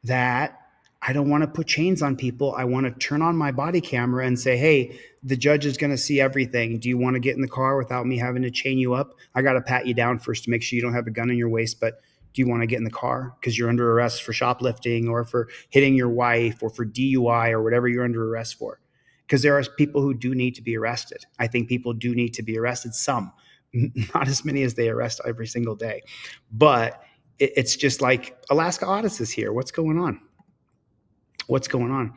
that I don't want to put chains on people? I want to turn on my body camera and say, hey, the judge is going to see everything. Do you want to get in the car without me having to chain you up? I got to pat you down first to make sure you don't have a gun in your waist, but do you want to get in the car because you're under arrest for shoplifting, or for hitting your wife, or for DUI, or whatever you're under arrest for? Because there are people who do need to be arrested. I think people do need to be arrested. Some, not as many as they arrest every single day. But it's just like Alaska Audis is here. What's going on? What's going on?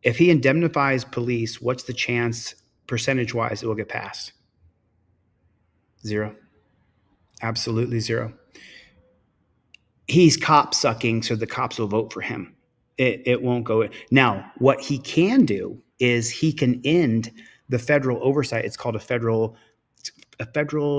If he indemnifies police, what's the chance, percentage-wise, it will get passed? 0. Absolutely 0. He's cop sucking, so the cops will vote for him. It won't go. Now, what he can do is he can end the federal oversight. It's called a federal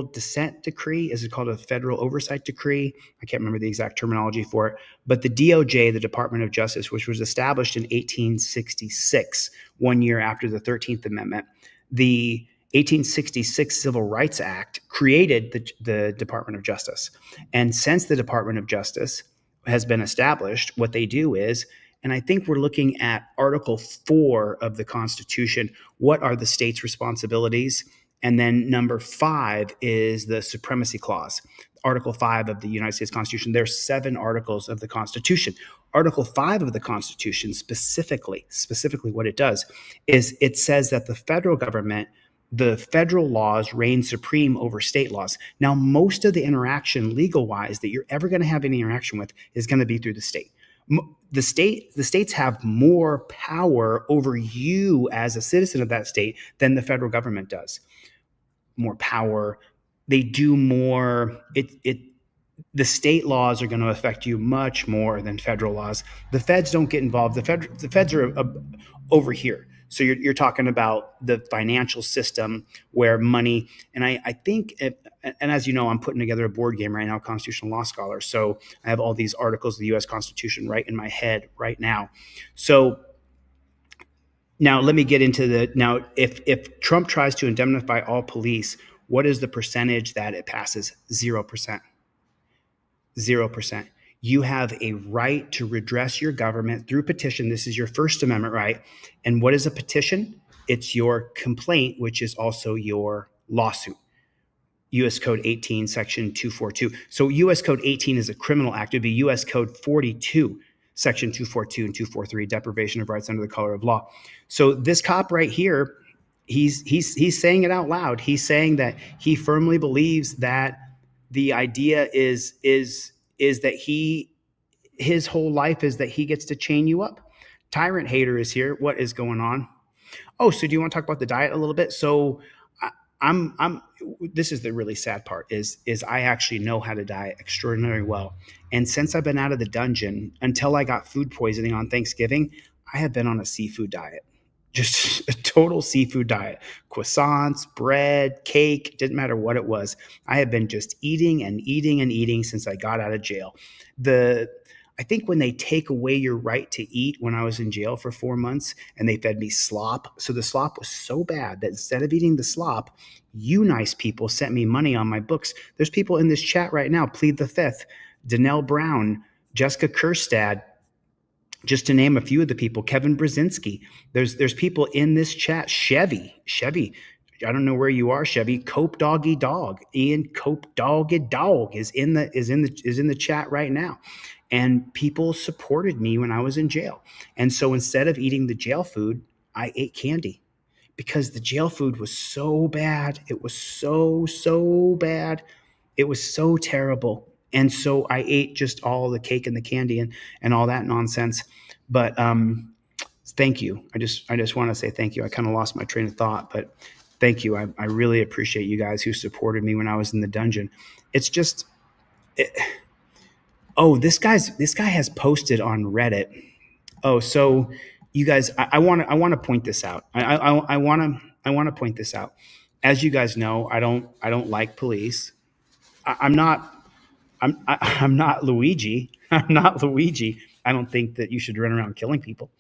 dissent decree. Is it called a federal oversight decree? I can't remember the exact terminology for it. But the DOJ, the Department of Justice, which was established in 1866, 1 year after the 13th Amendment, the 1866 Civil Rights Act created the Department of Justice. And since the Department of Justice has been established, what they do is, and I think we're looking at Article 4 of the Constitution, what are the state's responsibilities? And then number 5 is the Supremacy Clause, Article 5 of the United States Constitution. There's 7 articles of the Constitution. Article 5 of the Constitution, specifically what it does is it says that the federal government, the federal laws reign supreme over state laws. Now, most of the interaction legal-wise that you're ever going to have any interaction with is going to be through the state. The states have more power over you as a citizen of that state than the federal government does. More power. They do more. The state laws are going to affect you much more than federal laws. The feds don't get involved. The feds are over here. So you're talking about the financial system where money, and I think, and as you know, I'm putting together a board game right now, Constitutional Law Scholar. So I have all these articles of the U.S. Constitution right in my head right now. So now let me get into now if Trump tries to indemnify all police, what is the percentage that it passes? 0%. 0%. You have a right to redress your government through petition. This is your First Amendment right. And what is a petition? It's your complaint, which is also your lawsuit. U.S. Code 18, Section 242. So U.S. Code 18 is a criminal act. It would be U.S. Code 42, Section 242 and 243, deprivation of rights under the color of law. So this cop right here, he's saying it out loud. He's saying that he firmly believes that the idea is that his whole life is that he gets to chain you up. Tyrant Hater is here. What is going on? Oh, so do you want to talk about the diet a little bit? So this is the really sad part is I actually know how to diet extraordinarily well. And since I've been out of the dungeon, until I got food poisoning on Thanksgiving, I have been on a seafood diet, just a total seafood diet, croissants, bread, cake, didn't matter what it was. I have been just eating and eating and eating since I got out of jail. I think when they take away your right to eat, when I was in jail for 4 months and they fed me slop. So the slop was so bad that instead of eating the slop, you nice people sent me money on my books. There's people in this chat right now, Plead the Fifth, Danelle Brown, Jessica Kerstad, just to name a few of the people, Kevin Brzezinski. There's people in this chat, Chevy, I don't know where you are, Chevy. Cope Doggy Dog, Ian Cope Doggy Dog is in the chat right now. And people supported me when I was in jail. And so instead of eating the jail food, I ate candy because the jail food was so bad. It was so bad. It was so terrible. And so I ate just all the cake and the candy and all that nonsense. But thank you. I just want to say thank you. I kind of lost my train of thought, but thank you. I really appreciate you guys who supported me when I was in the dungeon. It's just... Oh, this guy has posted on Reddit. Oh, so you guys, I want to point this out. I want to point this out. As you guys know, I don't like police. I'm not Luigi. I'm not Luigi. I don't think that you should run around killing people.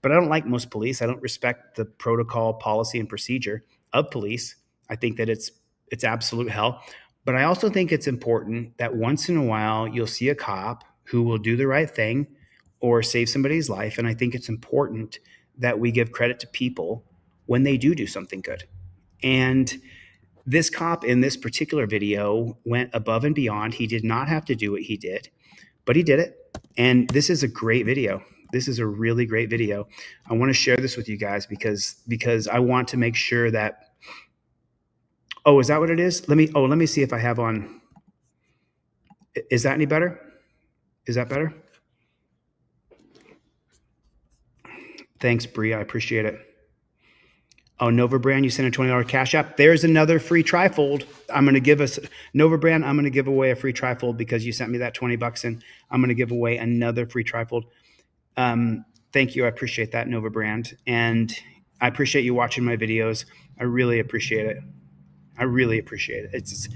But I don't like most police. I don't respect the protocol, policy, and procedure of police. I think that it's absolute hell. But I also think it's important that once in a while you'll see a cop who will do the right thing or save somebody's life. And I think it's important that we give credit to people when they do something good. And this cop in this particular video went above and beyond. He did not have to do what he did, but he did it. And this is a great video. This is a really great video. I want to share this with you guys because I want to make sure that... Oh, is that what it is? Let me see if I have on. Is that any better? Is that better? Thanks, Bree. I appreciate it. Oh, Nova Brand, you sent a $20 cash app. There's another free trifold. I'm going to give us Nova Brand. I'm going to give away a free trifold because you sent me that $20 and I'm going to give away another free trifold. Thank you. I appreciate that, Nova Brand. And I appreciate you watching my videos. I really appreciate it. I really appreciate it. It's,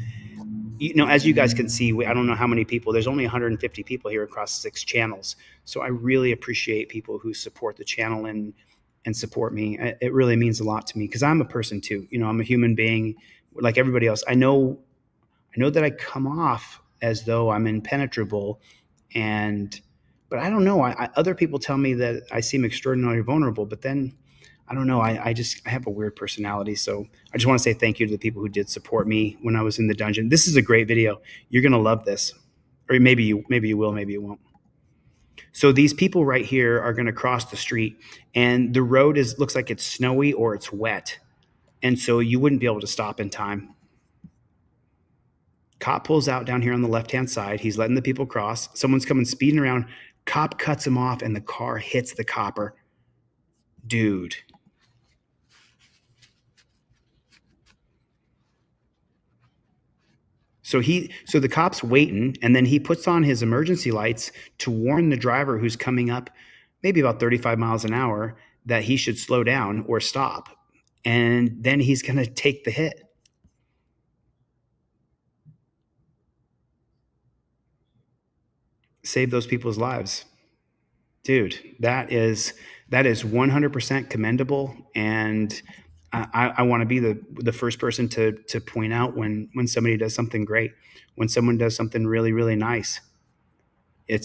as you guys can see, I don't know how many people, there's only 150 people here across 6 channels. So I really appreciate people who support the channel and support me. It really means a lot to me because I'm a person too. I'm a human being like everybody else. I know that I come off as though I'm impenetrable but I don't know. Other people tell me that I seem extraordinarily vulnerable, but then I don't know. I have a weird personality. So I just want to say thank you to the people who did support me when I was in the dungeon. This is a great video. You're going to love this. Or maybe you will, maybe you won't. So these people right here are going to cross the street and the road looks like it's snowy or it's wet. And so you wouldn't be able to stop in time. Cop pulls out down here on the left-hand side. He's letting the people cross. Someone's coming speeding around. Cop cuts him off and the car hits the copper. Dude. So the cop's waiting, and then he puts on his emergency lights to warn the driver who's coming up maybe about 35 miles an hour that he should slow down or stop. And then he's going to take the hit. Save those people's lives. Dude, that is 100% commendable. And I want to be the first person to point out when somebody does something great, when someone does something really, really nice. I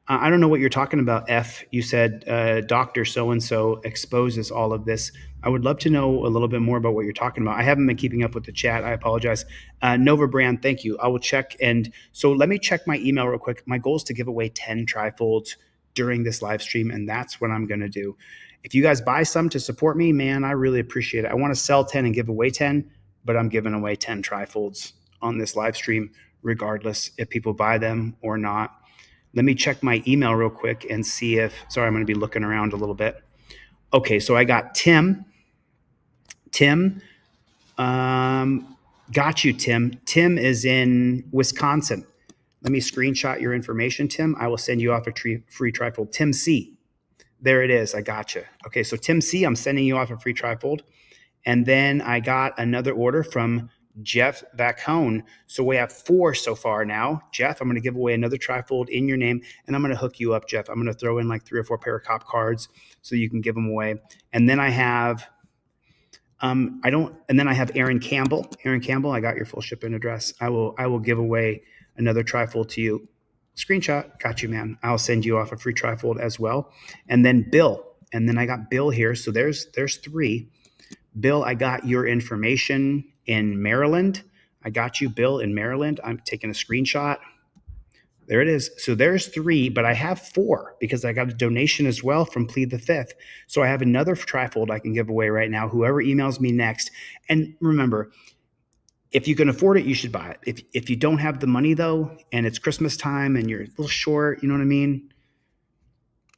don't know what you're talking about, F. You said Dr. So-and-so exposes all of this. I would love to know a little bit more about what you're talking about. I haven't been keeping up with the chat. I apologize. Nova Brand, thank you. I will check. And so let me check my email real quick. My goal is to give away 10 trifolds during this live stream, and that's what I'm going to do. If you guys buy some to support me, man, I really appreciate it. I want to sell 10 and give away 10, but I'm giving away 10 trifolds on this live stream, regardless if people buy them or not. Let me check my email real quick and see if, sorry, I'm going to be looking around a little bit. Okay, so I got Tim Tim. Got you, Tim. Tim is in Wisconsin. Let me screenshot your information, Tim. I will send you off a free trifold. Tim C. There it is. I got you. Okay, so Tim C, I'm sending you off a free trifold. And then I got another order from Jeff Vacone. So we have 4 so far now. Jeff, I'm going to give away another trifold in your name, and I'm going to hook you up, Jeff. I'm going to throw in like 3 or 4 pair of cop cards so you can give them away. And then I have and then I have Aaron Campbell. Aaron Campbell, I got your full shipping address. I will give away another trifold to you. Screenshot, got you, man. I'll send you off a free trifold as well. And then Bill, and then I got Bill here. So there's 3. Bill, I got your information in Maryland. I got you, Bill, in Maryland. I'm taking a screenshot. There it is. So there's 3, but I have 4 because I got a donation as well from Plead the Fifth. So I have another trifold I can give away right now. Whoever emails me next. And remember, if you can afford it, you should buy it. If you don't have the money though, and it's Christmas time and you're a little short, you know what I mean?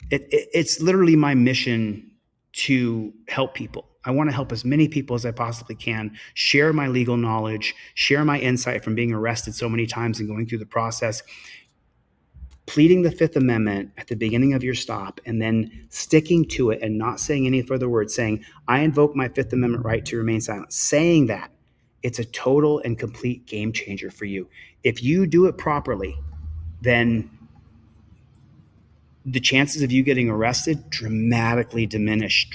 It's literally my mission to help people. I want to help as many people as I possibly can, share my legal knowledge, share my insight from being arrested so many times and going through the process. Pleading the Fifth Amendment at the beginning of your stop and then sticking to it and not saying any further words, saying, I invoke my Fifth Amendment right to remain silent. Saying that, it's a total and complete game changer for you. If you do it properly, then the chances of you getting arrested dramatically diminish.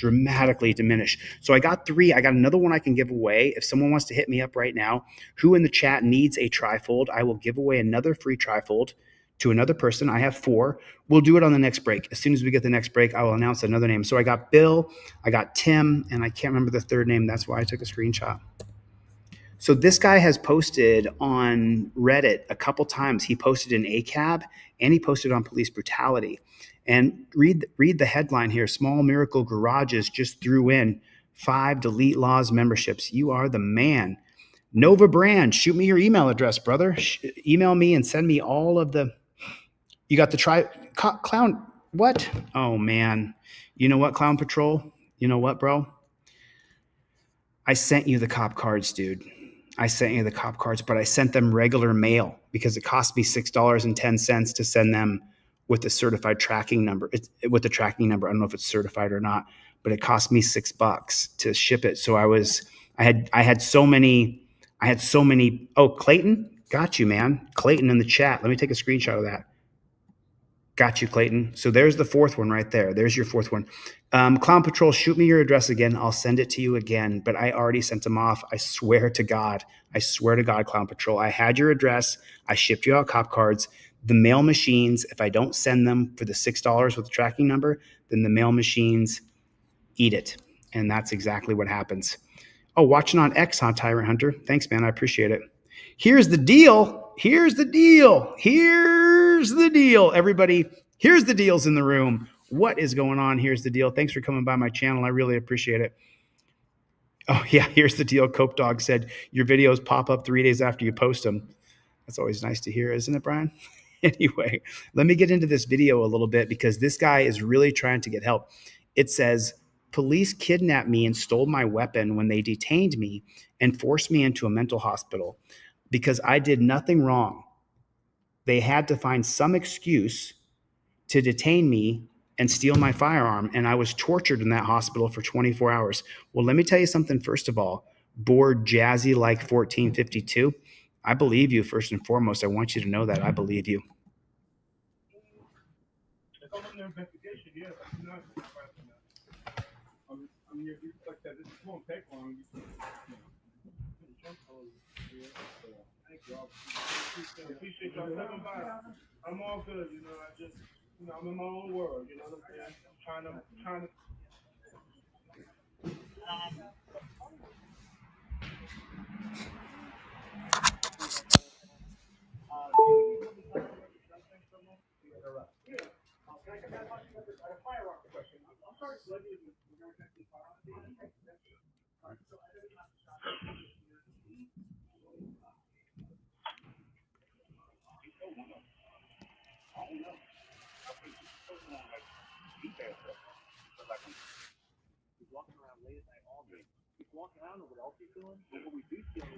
So I got 3. I got another one I can give away. If someone wants to hit me up right now, who in the chat needs a trifold, I will give away another free trifold to another person. I have 4. We'll do it on the next break. As soon as we get the next break, I will announce another name. So I got Bill, I got Tim, and I can't remember the third name. That's why I took a screenshot. So this guy has posted on Reddit a couple times. He posted in ACAB and he posted on police brutality. And read the headline here. Small Miracle Garages just threw in 5 Delete Laws memberships. You are the man. Nova Brand, shoot me your email address, brother. Email me and send me all of the. You got the Clown. What? Oh, man. You know what, Clown Patrol? You know what, bro? I sent you the cop cards, dude. I sent you the cop cards, but I sent them regular mail because it cost me $6.10 to send them with the certified tracking number. With the tracking number, I don't know if it's certified or not, but it cost me $6 to ship it. So I had so many. Oh, Clayton, got you, man. Clayton in the chat. Let me take a screenshot of that. Got you, Clayton. So there's the 4th one right there. There's your 4th one. Clown Patrol, shoot me your address again. I'll send it to you again, but I already sent them off. I swear to God, Clown Patrol. I had your address. I shipped you out cop cards. The mail machines, if I don't send them for the $6 with the tracking number, then the mail machines eat it. And that's exactly what happens. Oh, watching on X, huh, Tyrant Hunter? Thanks, man. I appreciate it. Here's the deal. Everybody, here's the deals in the room. What is going on? Here's the deal. Thanks for coming by my channel. I really appreciate it. Oh, yeah, here's the deal. Cope Dog said, your videos pop up 3 days after you post them. That's always nice to hear, isn't it, Brian? Anyway, let me get into this video a little bit because this guy is really trying to get help. It says, police kidnapped me and stole my weapon when they detained me and forced me into a mental hospital because I did nothing wrong. They had to find some excuse to detain me and steal my firearm, and I was tortured in that hospital for 24 hours. Well, let me tell you something first of all. Bored Jazzy like 1452. I believe you first and foremost. I want you to know that. I believe you. I'm all good, you know. I'm in my own world, you know what I'm saying? Trying to.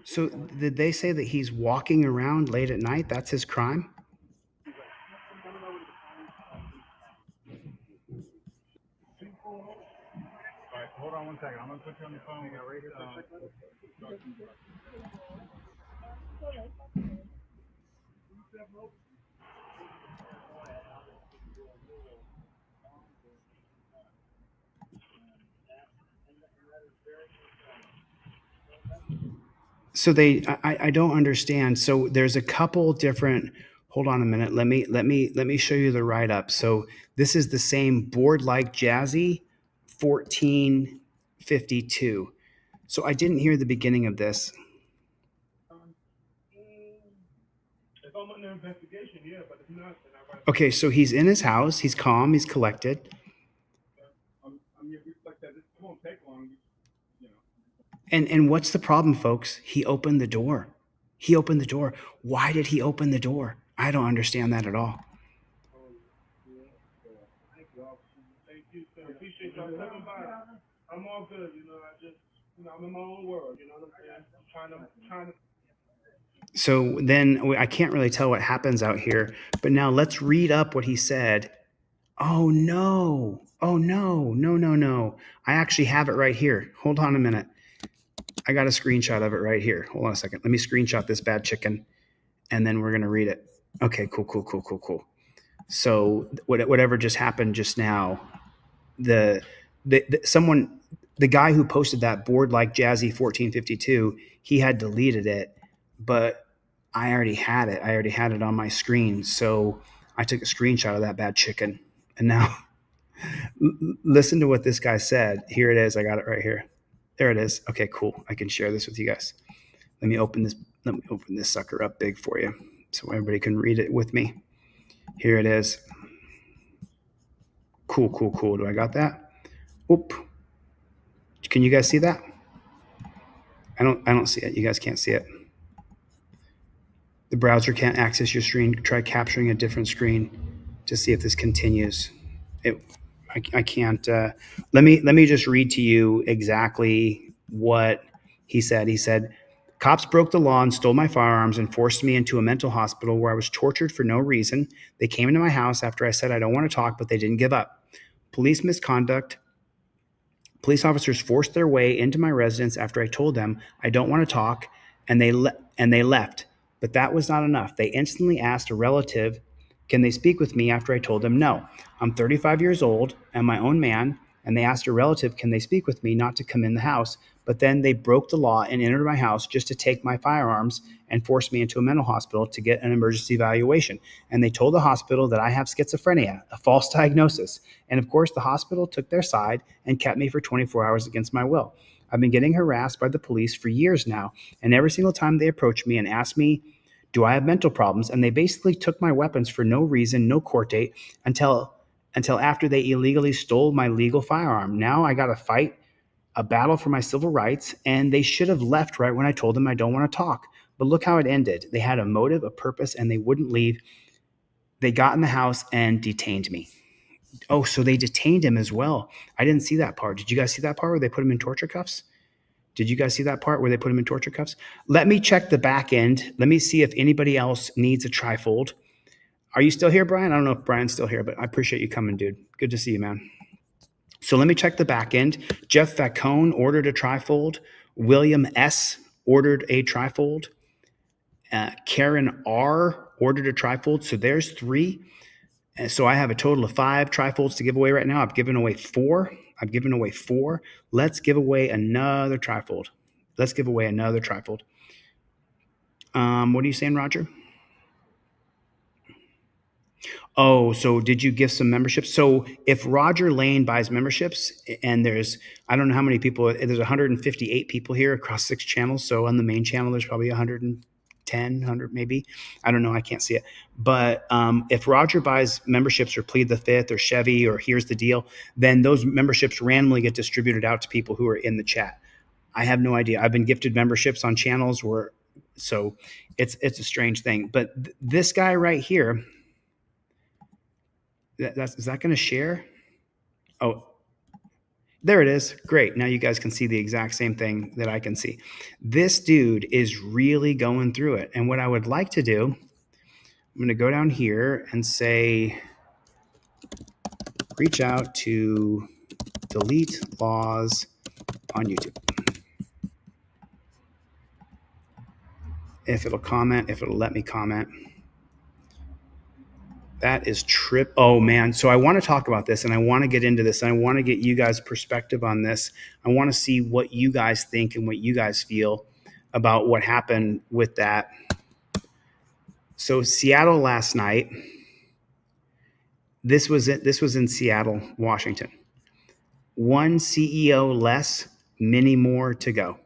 So did they say that he's walking around late at night? That's his crime? Hold on one second. I'm gonna put you on the phone. Right here. So I don't understand. So there's a couple different, hold on a minute. Let me show you the write-up. So this is the same board like Jazzy 1452. So I didn't hear the beginning of this. If I'm under investigation, yeah, but if not, then I write. Okay, so he's in his house, he's calm, he's collected. I mean, if we like that, it won't take long. And what's the problem, folks? He opened the door. He opened the door. Why did he open the door? I don't understand that at all. Thank you, sir. Appreciate y'all coming by. I'm all good, you know. I'm in my own world, you know what I'm saying? I'm trying to. So then I can't really tell what happens out here, but now let's read up what he said. Oh no. Oh no. No, no, no. I actually have it right here. Hold on a minute. I got a screenshot of it right here. Hold on a second. Let me screenshot this bad chicken and then we're going to read it. Okay, cool. So whatever just happened just now, the guy who posted that board like Jazzy 1452, he had deleted it, but I already had it. I already had it on my screen. So I took a screenshot of that bad chicken. And now listen to what this guy said. Here it is. I got it right here. There it is. Okay, cool. I can share this with you guys. Let me open this sucker up big for you so everybody can read it with me. Here it is. Cool. Do I got that? Oop. Can you guys see that? I don't see it. You guys can't see it. The browser can't access your screen. Try capturing a different screen to see if this continues. I can't. Let me just read to you exactly what he said. He said, cops broke the law and stole my firearms and forced me into a mental hospital where I was tortured for no reason. They came into my house after I said I don't want to talk, but they didn't give up. Police misconduct. Police officers forced their way into my residence after I told them I don't want to talk, and they left. But that was not enough. They instantly asked a relative, can they speak with me after I told them no? I'm 35 years old and my own man, and they asked a relative, can they speak with me, not to come in the house? But then they broke the law and entered my house just to take my firearms and force me into a mental hospital to get an emergency evaluation. And they told the hospital that I have schizophrenia, a false diagnosis. And of course, the hospital took their side and kept me for 24 hours against my will. I've been getting harassed by the police for years now, and every single time they approach me and ask me, do I have mental problems? And they basically took my weapons for no reason, no court date, until after they illegally stole my legal firearm. Now I got to fight a battle for my civil rights, and they should have left right when I told them I don't want to talk. But look how it ended. They had a motive, a purpose, and they wouldn't leave. They got in the house and detained me. Oh, so they detained him as well. I didn't see that part. Did you guys see that part where they put him in torture cuffs? Did you guys see that part where they put him in torture cuffs? Let me check the back end. Let me see if anybody else needs a trifold. Are you still here, Brian? I don't know if Brian's still here, but I appreciate you coming, dude. Good to see you, man. So let me check the back end. Jeff Vacone ordered a trifold. William S. ordered a trifold. Karen R. ordered a trifold. So there's 3. And so I have a total of 5 trifolds to give away right now. I've given away 4. Let's give away another trifold. What are you saying, Roger? Oh, so did you give some memberships? So if Roger Lane buys memberships, and I don't know how many people, there's 158 people here across 6 channels. So on the main channel, there's probably 100 maybe. I don't know. I can't see it. But if Roger buys memberships or Plead the Fifth or Chevy or Here's the Deal, then those memberships randomly get distributed out to people who are in the chat. I have no idea. I've been gifted memberships on channels so it's a strange thing. But this guy right here, is that going to share? Oh, There it is. Great. Now you guys can see the exact same thing that I can see. This dude is really going through it. And what I would like to do, I'm going to go down here and say, reach out to Delete Laws on YouTube. If it'll comment, if it'll let me comment. That is trip. Oh man. So I want to talk about this and I want to get into this. And I want to get you guys' perspective on this. I want to see what you guys think and what you guys feel about what happened with that. So Seattle last night, this was in Seattle, Washington. One CEO less, many more to go.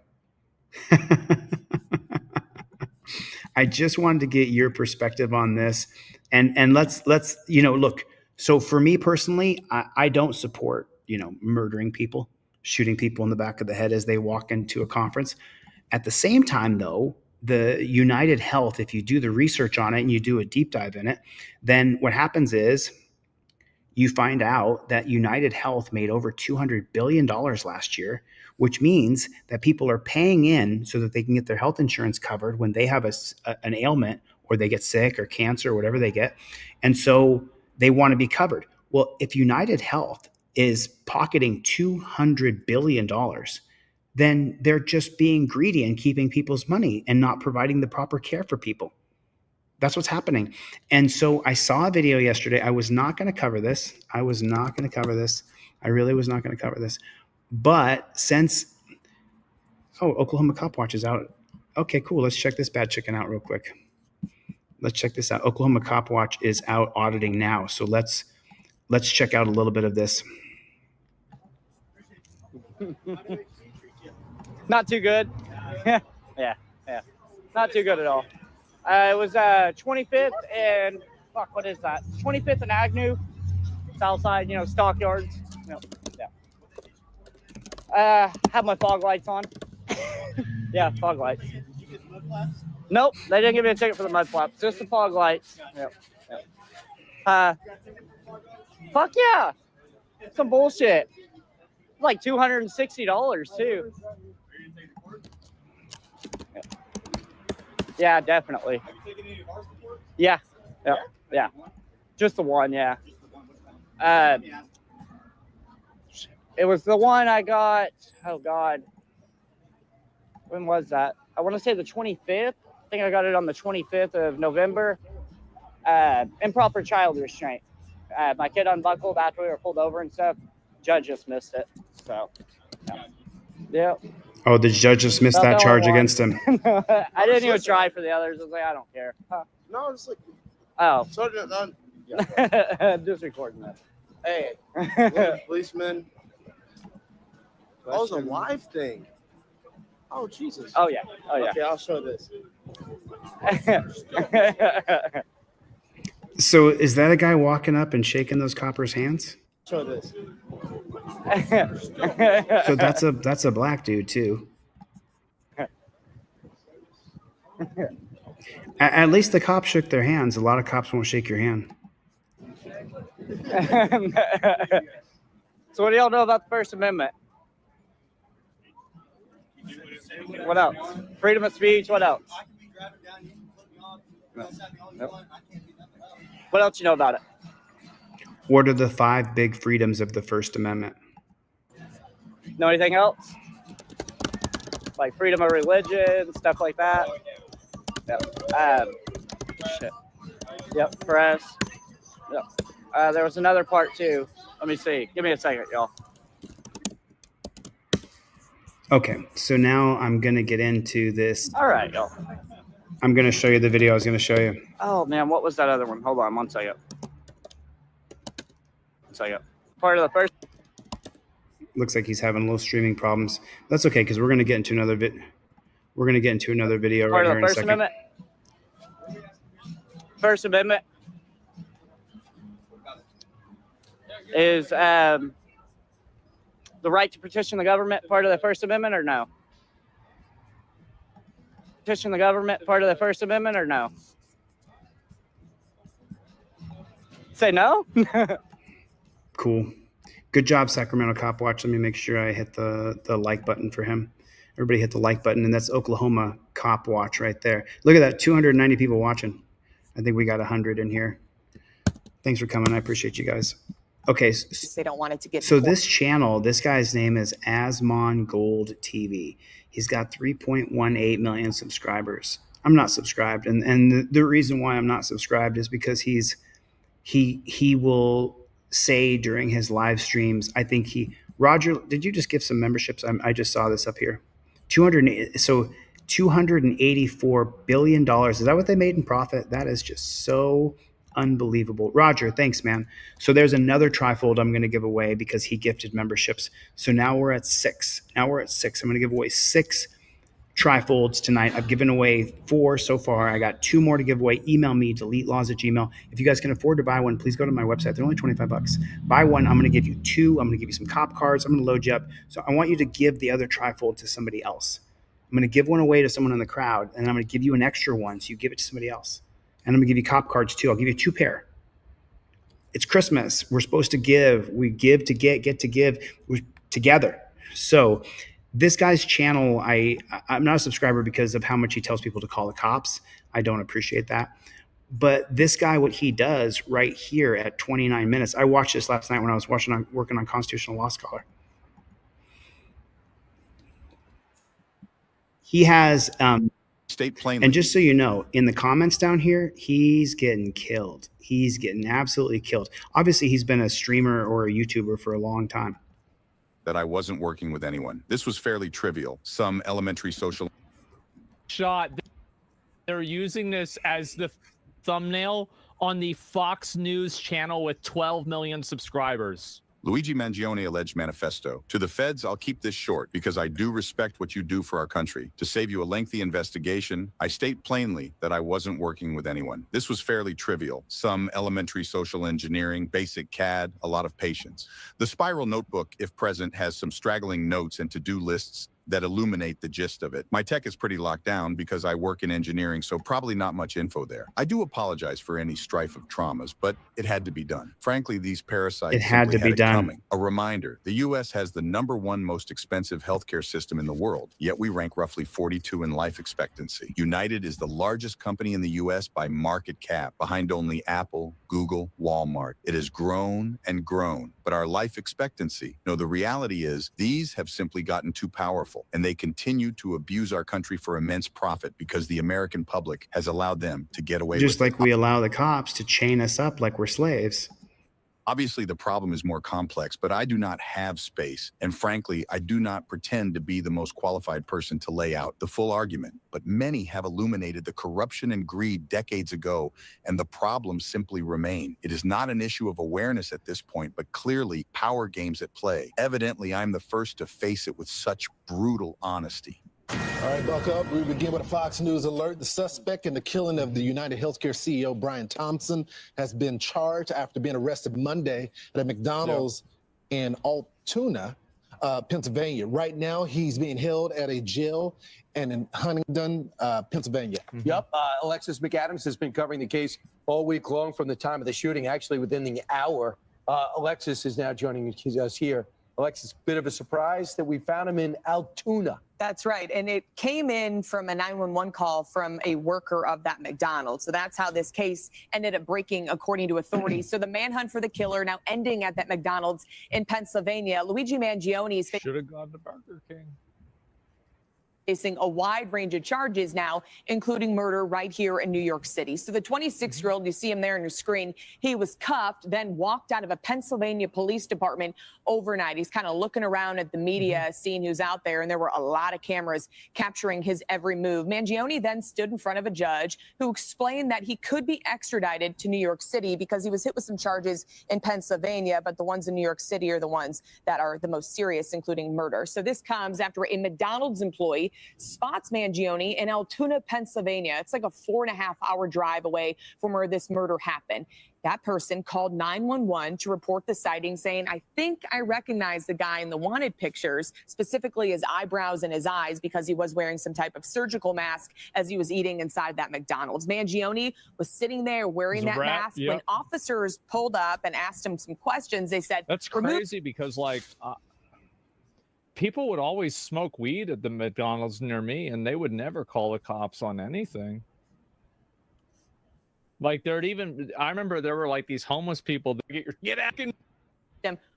I just wanted to get your perspective on this. And let's look. So for me personally, I don't support, murdering people, shooting people in the back of the head as they walk into a conference. At the same time, though, the United Health, if you do the research on it and you do a deep dive in it, then what happens is you find out that United Health made over $200 billion last year, which means that people are paying in so that they can get their health insurance covered when they have an ailment or they get sick or cancer or whatever they get. And so they want to be covered. Well, if United Health is pocketing $200 billion, then they're just being greedy and keeping people's money and not providing the proper care for people. That's what's happening. And so I saw a video yesterday. I was not going to cover this. I really was not going to cover this. But since, Oklahoma Cop Watch is out. Okay, cool. Let's check this bad chicken out real quick. Let's check this out. Oklahoma Cop Watch is out auditing now. So let's check out a little bit of this. Not too good. Yeah. Not too good at all. It was 25th and what is that? 25th and Agnew, south side, stockyards. Yeah. Have my fog lights on. Yeah, fog lights. Nope, they didn't give me a ticket for the mud flaps. Just the fog lights. Yep. Fuck yeah. Some bullshit. Like $260 too. Yeah, definitely. Yeah. Just the one, yeah. It was the one I got. Oh God. When was that? I want to say the 25th. I think I got it on the 25th of November. Improper child restraint. My kid unbuckled after we were pulled over and stuff. Judge just missed it. So, yeah. Oh, the judge just missed that charge against him. I didn't even try for the others. I was like, I don't care. No, it's like. Oh. Sergeant, Just recording that. Hey, policeman. That was a live thing. Oh, Jesus. Oh, yeah. Okay, I'll show this. So is that a guy walking up and shaking those coppers' hands? Show this. So that's a black dude too. At least the cops shook their hands. A lot of cops won't shake your hand. So what do y'all know about the First Amendment? What else? Freedom of speech. What else? Nope. What else you know about it? What are the 5 big freedoms of the First Amendment? Know anything else? Like freedom of religion, stuff like that. Yep. Shit. Yep. Press. Yep. There was another part too. Let me see. Give me a second, y'all. Okay, so now I'm going to get into this. All right, y'all. I'm going to show you the video I was going to show you. Oh, man, what was that other one? Hold on one second. Part of the first. Looks like he's having a little streaming problems. That's okay, because we're going to get into another video right here in a second. Amendment. First Amendment is the right to petition the government part of the First Amendment or no? Petition the government part of the First Amendment or no? Say no? Cool. Good job, Sacramento Cop Watch. Let me make sure I hit the like button for him. Everybody hit the like button, and that's Oklahoma Cop Watch right there. Look at that, 290 people watching. I think we got 100 in here. Thanks for coming. I appreciate you guys. Okay. They don't want it to get. So this channel, this guy's name is Asmon Gold TV. He's got 3.18 million subscribers. I'm not subscribed, and the reason why I'm not subscribed is because he will say during his live streams, I think Roger, did you just give some memberships? I just saw this up here. $284 billion. Is that what they made in profit? That is just so unbelievable. Roger, thanks, man. So there's another trifold I'm going to give away because he gifted memberships. So now we're at 6. I'm going to give away 6 trifolds tonight. I've given away 4 so far. I got 2 more to give away. Email me, deletelaws@gmail.com. If you guys can afford to buy one, please go to my website. They're only $25. Buy one. I'm going to give you 2. I'm going to give you some cop cards. I'm going to load you up. So I want you to give the other trifold to somebody else. I'm going to give one away to someone in the crowd, and I'm going to give you an extra one, so you give it to somebody else. And I'm going to give you cop cards too. I'll give you 2 pair. It's Christmas. We're supposed to give. We give to get to give. We're together. So this guy's channel, I'm not a subscriber because of how much he tells people to call the cops. I don't appreciate that. But this guy, what he does right here at 29 minutes, I watched this last night when I was working on Constitutional Law Scholar. He has, state plainly. And just so you know, in the comments down here, he's getting killed. He's getting absolutely killed. Obviously, he's been a streamer or a YouTuber for a long time. That I wasn't working with anyone. This was fairly trivial. Some elementary social shot. They're using this as the thumbnail on the Fox News channel with 12 million subscribers. Luigi Mangione alleged manifesto. To the feds, I'll keep this short because I do respect what you do for our country. To save you a lengthy investigation, I state plainly that I wasn't working with anyone. This was fairly trivial. Some elementary social engineering, basic CAD, a lot of patience. The spiral notebook, if present, has some straggling notes and to-do lists that illuminate the gist of it. My tech is pretty locked down because I work in engineering, so probably not much info there. I do apologize for any strife of traumas, but it had to be done. Frankly, these parasites simply had it coming. A reminder, the U.S. has the #1 most expensive healthcare system in the world, yet we rank roughly 42 in life expectancy. United is the largest company in the U.S. by market cap, behind only Apple, Google, Walmart. It has grown and grown, but our life expectancy, no, the reality is these have simply gotten too powerful. And they continue to abuse our country for immense profit because the American public has allowed them to get away with it. Just like we allow the cops to chain us up like we're slaves. Obviously, the problem is more complex, but I do not have space. And frankly, I do not pretend to be the most qualified person to lay out the full argument. But many have illuminated the corruption and greed decades ago, and the problems simply remain. It is not an issue of awareness at this point, but clearly power games at play. Evidently, I'm the first to face it with such brutal honesty. All right, buck up. We begin with a Fox News alert. The suspect in the killing of the United Healthcare CEO, Brian Thompson, has been charged after being arrested Monday at a McDonald's in Altoona, Pennsylvania. Right now, he's being held at a jail in Huntingdon, Pennsylvania. Yep. Alexis McAdams has been covering the case all week long from the time of the shooting, actually within the hour. Alexis is now joining us here. Alexis, bit of a surprise that we found him in Altoona. That's right. And it came in from a 911 call from a worker of that McDonald's. So that's how this case ended up breaking, according to authorities. So the manhunt for the killer now ending at that McDonald's in Pennsylvania. Luigi Mangione is should have gone to Burger King. Facing a wide range of charges now, including murder right here in New York City. So the 26-year-old, you see him there on your screen, he was cuffed, then walked out of a Pennsylvania police department overnight. He's kind of looking around at the media, seeing who's out there, and there were a lot of cameras capturing his every move. Mangione then stood in front of a judge who explained that he could be extradited to New York City because he was hit with some charges in Pennsylvania, but the ones in New York City are the ones that are the most serious, including murder. So this comes after a McDonald's employee spots Mangione in Altoona, Pennsylvania. It's like a 4.5-hour drive away from where this murder happened. That person called 911 to report the sighting, saying, I think I recognize the guy in the wanted pictures, specifically his eyebrows and his eyes, because he was wearing some type of surgical mask as he was eating inside that McDonald's. Mangione was sitting there wearing that mask. When officers pulled up and asked him some questions, they said, that's crazy because, like, people would always smoke weed at the McDonald's near me, and they would never call the cops on anything. Like, I remember there were like these homeless people that get acting.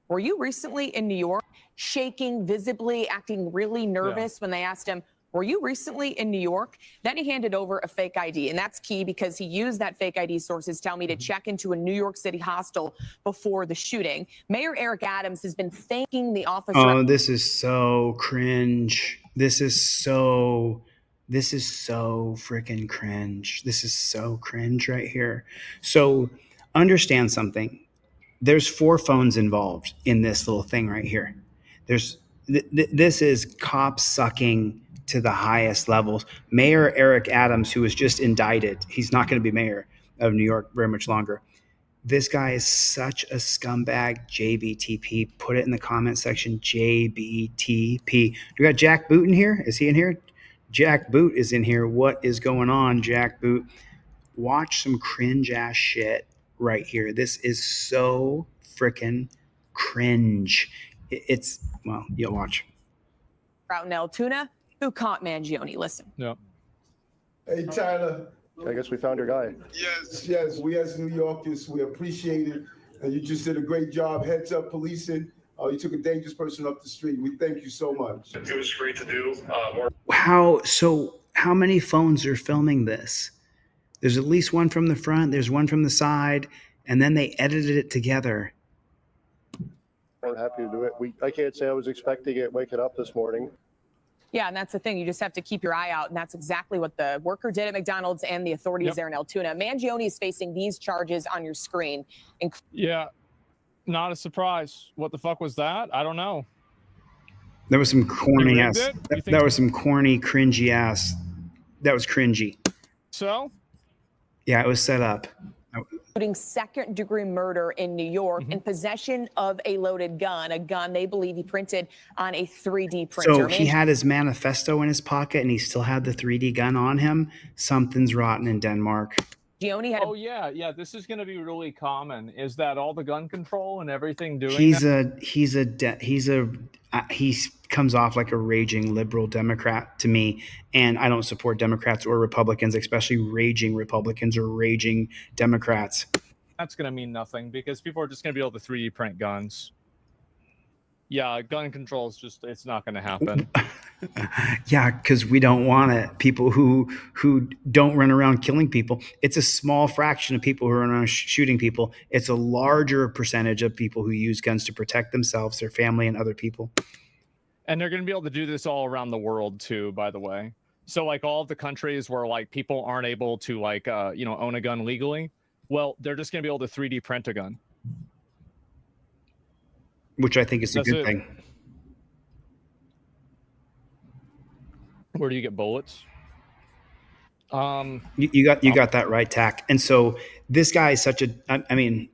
Were you recently in New York, shaking visibly, acting really nervous when they asked him, were you recently in New York? Then he handed over a fake ID. And that's key because he used that fake ID, sources tell me, to check into a New York City hostel before the shooting. Mayor Eric Adams has been thanking the officer. Oh, this is so cringe. This is so freaking cringe. This is so cringe right here. So understand something. There's 4 phones involved in this little thing right here. This is cop sucking to the highest levels. Mayor Eric Adams, who was just indicted, he's not going to be mayor of New York very much longer. This guy is such a scumbag. JBTP. Put it in the comment section. JBTP. We got Jack Boot in here. Is he in here? Jack Boot is in here. What is going on, Jack Boot? Watch some cringe ass shit right here. This is so freaking cringe. It's, well, you'll watch. Out in Altoona, who caught Mangione. Listen. Yeah. Hey, Tyler. I guess we found your guy. Yes. We as New Yorkers, we appreciate it. And you just did a great job. Heads up policing. You took a dangerous person off the street. We thank you so much. It was great to do. How many phones are filming this? There's at least one from the front. There's one from the side. And then they edited it together. I'm happy to do it. I can't say I was expecting it waking up this morning. Yeah, and that's the thing. You just have to keep your eye out. And that's exactly what the worker did at McDonald's and the authorities there in Altoona. Mangione is facing these charges on your screen. Yeah, not a surprise. What the fuck was that? I don't know. There was some corny ass. That was some corny, cringy ass. That was cringy. So? Yeah, it was set up. Including second-degree murder in New York in possession of a loaded gun, a gun they believe he printed on a 3D printer. So he had his manifesto in his pocket and he still had the 3D gun on him. Something's rotten in Denmark. Oh yeah. This is going to be really common. Is that all the gun control and everything doing? He comes off like a raging liberal Democrat to me, and I don't support Democrats or Republicans, especially raging Republicans or raging Democrats. That's going to mean nothing because people are just going to be able to 3D print guns. Yeah, gun control is it's not going to happen. Yeah, because we don't want it. People who don't run around killing people. It's a small fraction of people who run around shooting people. It's a larger percentage of people who use guns to protect themselves, their family, and other people. And they're going to be able to do this all around the world too, by the way. So like all of the countries where like people aren't able to like own a gun legally, well, they're just going to be able to 3D print a gun. Which I think is a good thing. Where do you get bullets? You got that right, Tack. And so this guy is such a, I mean,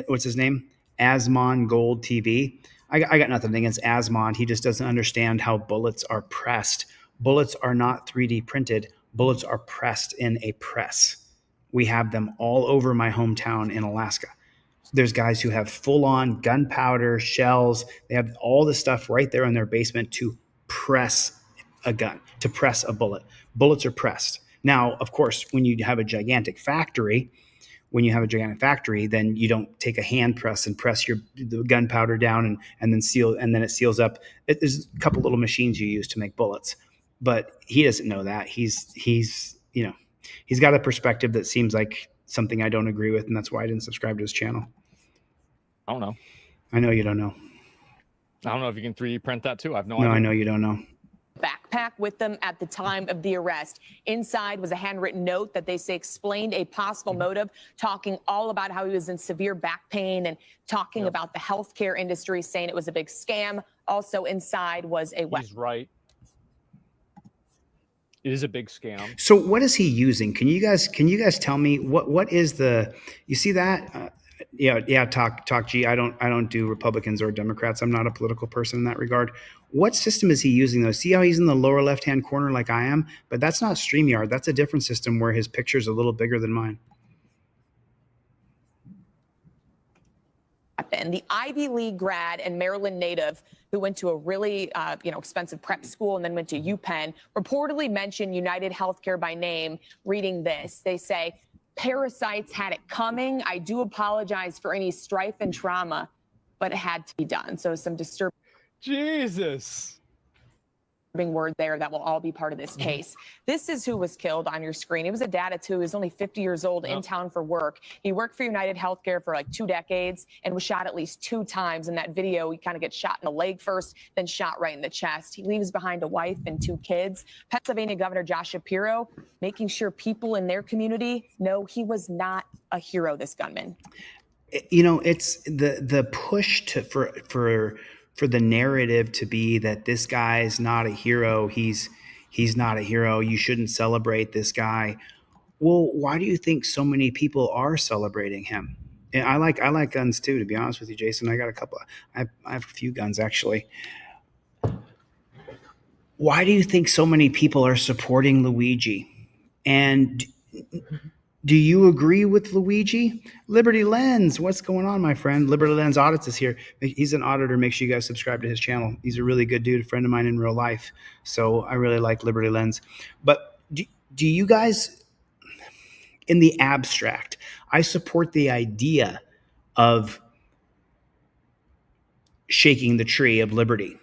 what's his name? Asmon Gold TV. I got nothing against Asmon. He just doesn't understand how bullets are pressed. Bullets are not 3D printed. Bullets are pressed in a press. We have them all over my hometown in Alaska. There's guys who have full-on gunpowder, shells. They have all this stuff right there in their basement to press a gun, to press a bullet. Bullets are pressed. Now, of course, when you have a gigantic factory, then you don't take a hand press and press the gunpowder down and then seal, and then it seals up. There's a couple little machines you use to make bullets, but he doesn't know that. He's got a perspective that seems like something I don't agree with, and that's why I didn't subscribe to his channel. I don't know. I know you don't know. I don't know if you can 3D print that too. I have no idea. No, I know you don't know. Backpack with them at the time of the arrest. Inside was a handwritten note that they say explained a possible motive, talking all about how he was in severe back pain and talking about the healthcare industry, saying it was a big scam. Also inside was a weapon. He's right. It is a big scam. So what is he using? Can you guys tell me what is the, you see that? Talk G. I don't do Republicans or Democrats. I'm not a political person in that regard. What system is he using though? See how he's in the lower left-hand corner like I am? But that's not StreamYard. That's a different system where his picture's a little bigger than mine. And the Ivy League grad and Maryland native who went to a really expensive prep school and then went to UPenn reportedly mentioned United Healthcare by name. Reading this, they say, "Parasites had it coming. I do apologize for any strife and trauma, but it had to be done." So some disturbing word there that will all be part of this case. This is who was killed on your screen. He was a dad of two. He was only 50 years old, in town for work. He worked for United Healthcare for like 2 decades and was shot at least 2 times. In that video, he kind of gets shot in the leg first, then shot right in the chest. He leaves behind a wife and 2 kids. Pennsylvania Governor Josh Shapiro making sure people in their community know he was not a hero, this gunman. You know, it's the push for the narrative to be that this guy is not a hero. He's not a hero. You shouldn't celebrate this guy. Well, why do you think so many people are celebrating him? And I like guns too, to be honest with you, Jason. I got a couple. I have a few guns actually. Why do you think so many people are supporting Luigi? And do you agree with Luigi? Liberty Lens, what's going on, my friend? Liberty Lens Audits is here. He's an auditor. Make sure you guys subscribe to his channel. He's a really good dude, a friend of mine in real life. So I really like Liberty Lens. But do you guys, in the abstract, I support the idea of shaking the tree of liberty.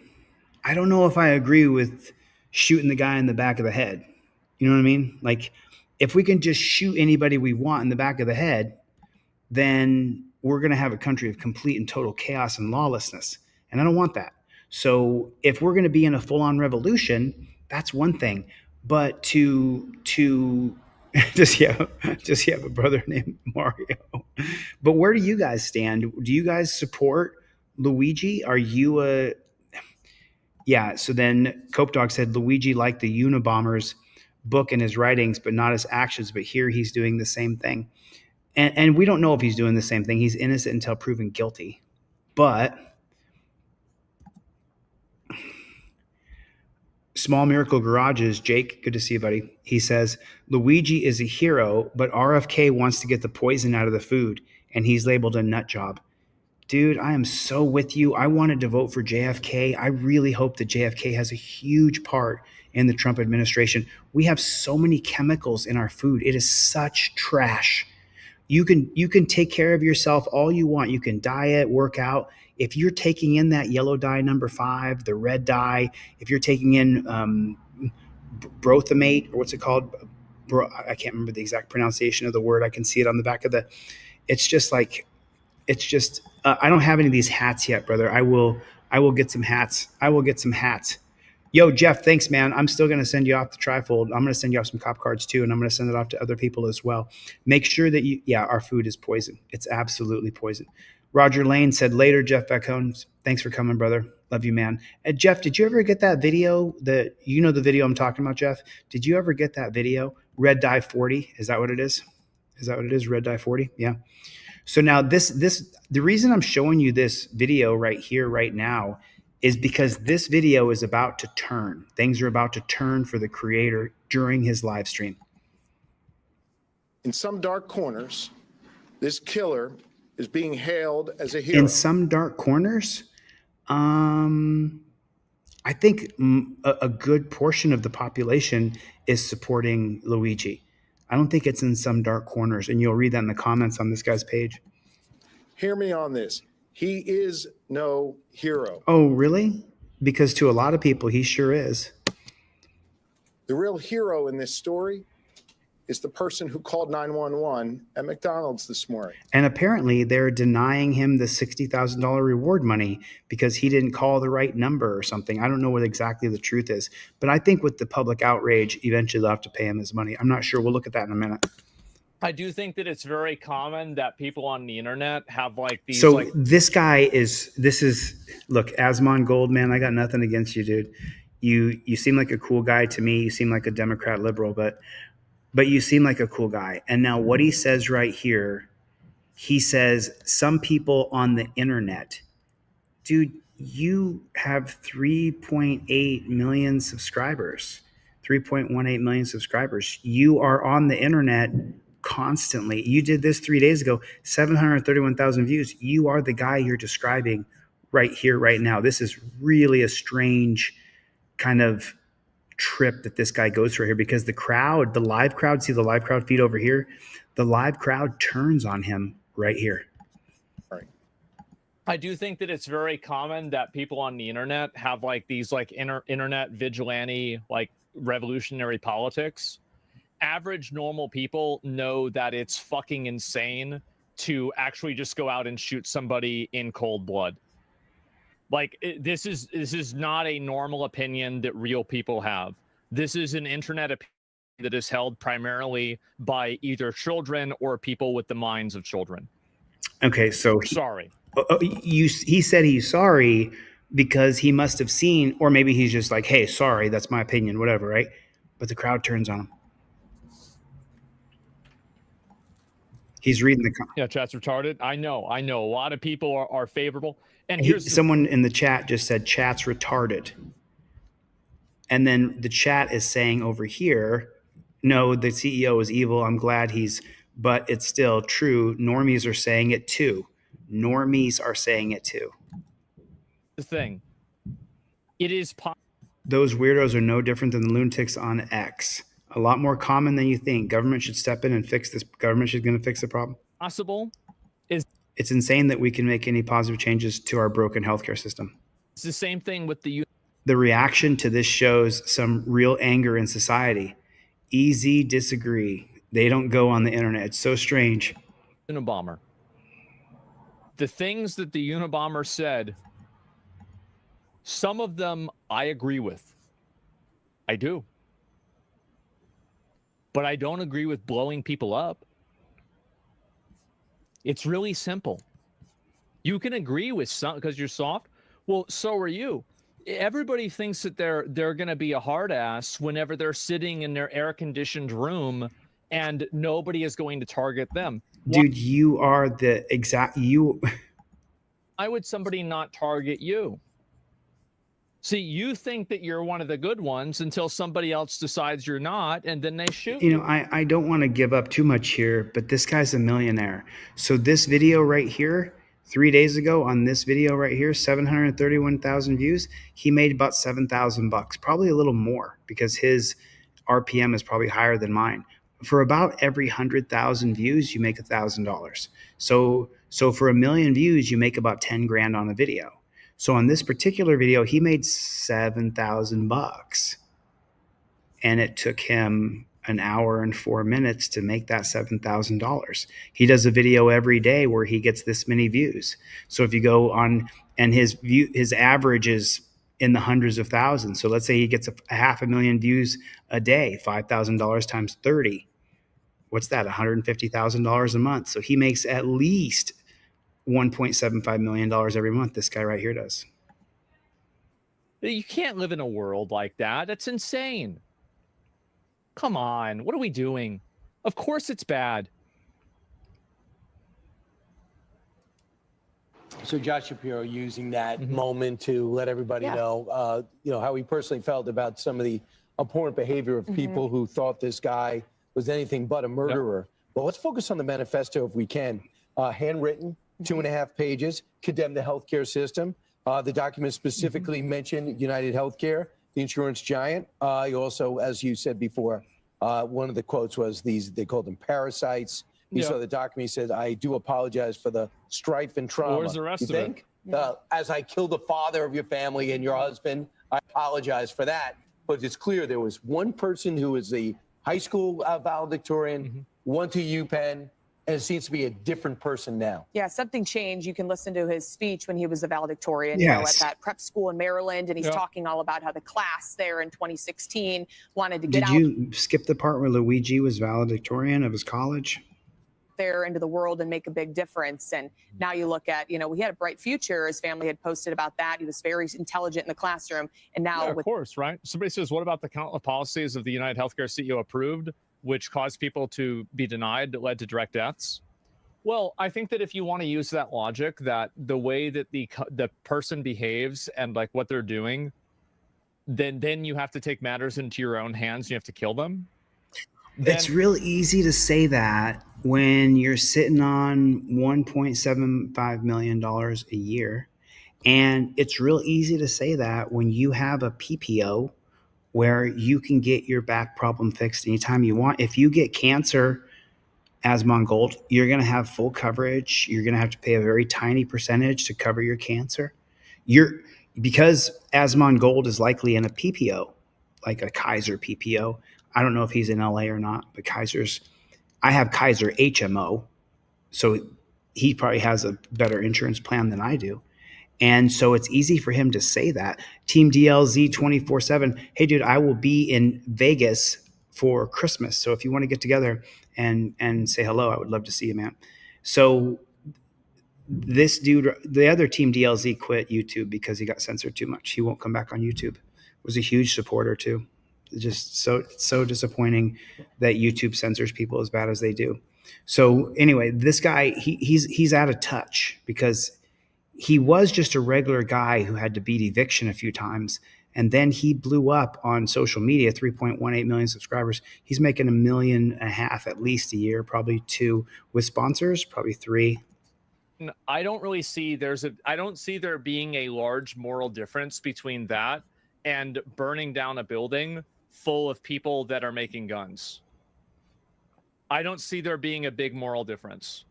I don't know if I agree with shooting the guy in the back of the head. You know what I mean? Like, if we can just shoot anybody we want in the back of the head, then we're going to have a country of complete and total chaos and lawlessness. And I don't want that. So if we're going to be in a full-on revolution, that's one thing. But to does he have a brother named Mario? But where do you guys stand? Do you guys support Luigi? Are you a... Yeah, so then Cope Dog said Luigi liked the Unabombers book in his writings, but not his actions. But here he's doing the same thing. And we don't know if he's doing the same thing. He's innocent until proven guilty. But Small Miracle Garages, Jake, good to see you, buddy. He says, Luigi is a hero, but RFK wants to get the poison out of the food, and he's labeled a nut job. Dude, I am so with you. I wanted to vote for JFK. I really hope that JFK has a huge part in the Trump administration. We have so many chemicals in our food. It is such trash. You can take care of yourself all you want. You can diet, work out. If you're taking in that yellow dye number 5, the red dye, if you're taking in brothamate, or what's it called? I can't remember the exact pronunciation of the word. I can see it on the back of the, it's just like, I don't have any of these hats yet, brother. I will get some hats. Yo, Jeff, thanks, man. I'm still going to send you off the trifold. I'm going to send you off some cop cards too, and I'm going to send it off to other people as well. Make sure that our food is poison. It's absolutely poison. Roger Lane said, later, Jeff Beckhones. Thanks for coming, brother. Love you, man. Jeff, did you ever get that video? The video I'm talking about, Jeff? Did you ever get that video? Red Dye 40. Is that what it is? Is that what it is? Red Dye 40? Yeah. So now the reason I'm showing you this video right here, right now, is because this video is about to turn. Things are about to turn for the creator during his live stream. In some dark corners, this killer is being hailed as a hero. In some dark corners? I think a good portion of the population is supporting Luigi. I don't think it's in some dark corners, and you'll read that in the comments on this guy's page. Hear me on this. He is no hero. Oh, really? Because to a lot of people, he sure is. The real hero in this story is the person who called 911 at McDonald's this morning. And apparently they're denying him the $60,000 reward money because he didn't call the right number or something. I don't know what exactly the truth is, but I think with the public outrage, eventually they'll have to pay him his money. I'm not sure. We'll look at that in a minute. I do think that it's very common that people on the internet have like these. So like, look, Asmon Gold, man, I got nothing against you, dude. You seem like a cool guy to me. You seem like a Democrat liberal, but you seem like a cool guy. And now what he says right here, he says some people on the internet, dude, you have 3.8 million subscribers, 3.18 million subscribers. You are on the internet constantly. You did this 3 days ago, 731,000 views. You are the guy you're describing right here, right now. This is really a strange kind of trip that this guy goes through here, because the crowd, the live crowd, see the live crowd feed over here? The live crowd turns on him right here. I do think that it's very common that people on the internet have like these like internet vigilante, like revolutionary politics. Average normal people know that it's fucking insane to actually just go out and shoot somebody in cold blood. Like this is not a normal opinion that real people have. This is an internet opinion that is held primarily by either children or people with the minds of children. Okay, so Sorry. He said he's sorry because he must have seen, or maybe he's just like, hey, sorry, that's my opinion, whatever, right? But the crowd turns on him. He's reading the comments. Yeah, chat's retarded. I know. A lot of people are favorable. And here's someone in the chat just said chat's retarded. And then the chat is saying over here, no, the CEO is evil. I'm glad but it's still true. Normies are saying it too. Normies are saying it too. the thing. It is Those weirdos are no different than the lunatics on X. A lot more common than you think. Government should step in and fix this. Government is going to fix the problem. possible. It's insane that we can make any positive changes to our broken healthcare system. It's the same thing with the The reaction to this shows some real anger in society. Easy disagree. They don't go on the internet. It's so strange. Unabomber. The things that the Unabomber said, some of them I agree with. I do. But I don't agree with blowing people up. It's really simple. You can agree with some because you're soft. Well, so are you. Everybody thinks that they're going to be a hard ass whenever they're sitting in their air-conditioned room and nobody is going to target them. Dude, you are the exact you. Why would somebody not target you? See, you think that you're one of the good ones until somebody else decides you're not, and then they shoot You know, I don't want to give up too much here, but this guy's a millionaire. So this video right here, 3 days ago on this video right here, 731,000 views, he made about $7,000, probably a little more because his RPM is probably higher than mine. For about every 100,000 views, you make $1,000. So for 1 million views, you make about 10 grand on a video. So on this particular video, he made $7,000, and it took him an hour and 4 minutes to make that $7,000. He does a video every day where he gets this many views. So if you go on, and his average is in the hundreds of thousands. So let's say he gets a 500,000 views a day, $5,000 times 30. What's that? $150,000 a month. So he makes at least $1.75 million every month. This guy right here does. You can't live in a world like that. That's insane. Come on. What are we doing? Of course it's bad. So Josh Shapiro using that moment to let everybody know, how he personally felt about some of the abhorrent behavior of people who thought this guy was anything but a murderer. But let's focus on the manifesto if we can. Handwritten, 2.5 pages, condemn the healthcare system. The document specifically mentioned United Healthcare, the insurance giant. You also, as you said before, one of the quotes was they called them parasites. You saw the document, he said, I do apologize for the strife and trauma. Where's the rest you of it? think? As I killed the father of your family and your husband, I apologize for that. But it's clear there was one person who was the high school valedictorian, went to UPenn, and it seems to be a different person now. Yeah, something changed. You can listen to his speech when he was a valedictorian, Yes. at that prep school in Maryland, and he's talking all about how the class there in 2016 wanted to get Did out. you skip the part where Luigi was valedictorian of his college? there into the world and make a big difference. And now you look at, we had a bright future. His family had posted about that. He was very intelligent in the classroom. And now, Yeah, of course, right? Somebody says, what about the countless policies of the United Healthcare CEO approved, which caused people to be denied that led to direct deaths? Well, I think that if you want to use that logic, that the way that the person behaves and like what they're doing, then you have to take matters into your own hands. You have to kill them. It's real easy to say that when you're sitting on $1.75 million a year. And it's real easy to say that when you have a PPO where you can get your back problem fixed anytime you want. If you get cancer, asthma and gold, you're going to have full coverage. You're going to have to pay a very tiny percentage to cover your cancer. Because asthma and gold is likely in a PPO, like a Kaiser PPO. I don't know if he's in LA or not, but I have Kaiser HMO. So he probably has a better insurance plan than I do. And so it's easy for him to say that. Team DLZ 24/7. Hey, dude, I will be in Vegas for Christmas. So if you want to get together and say hello, I would love to see you, man. So this dude, the other Team DLZ quit YouTube because he got censored too much. He won't come back on YouTube. Was a huge supporter too. Just so disappointing that YouTube censors people as bad as they do. So anyway, this guy, he's out of touch because he was just a regular guy who had to beat eviction a few times. And then he blew up on social media, 3.18 million subscribers. He's making $1.5 million at least a year, probably 2 with sponsors, probably 3. I don't really see I don't see there being a large moral difference between that and burning down a building full of people that are making guns. I don't see there being a big moral difference.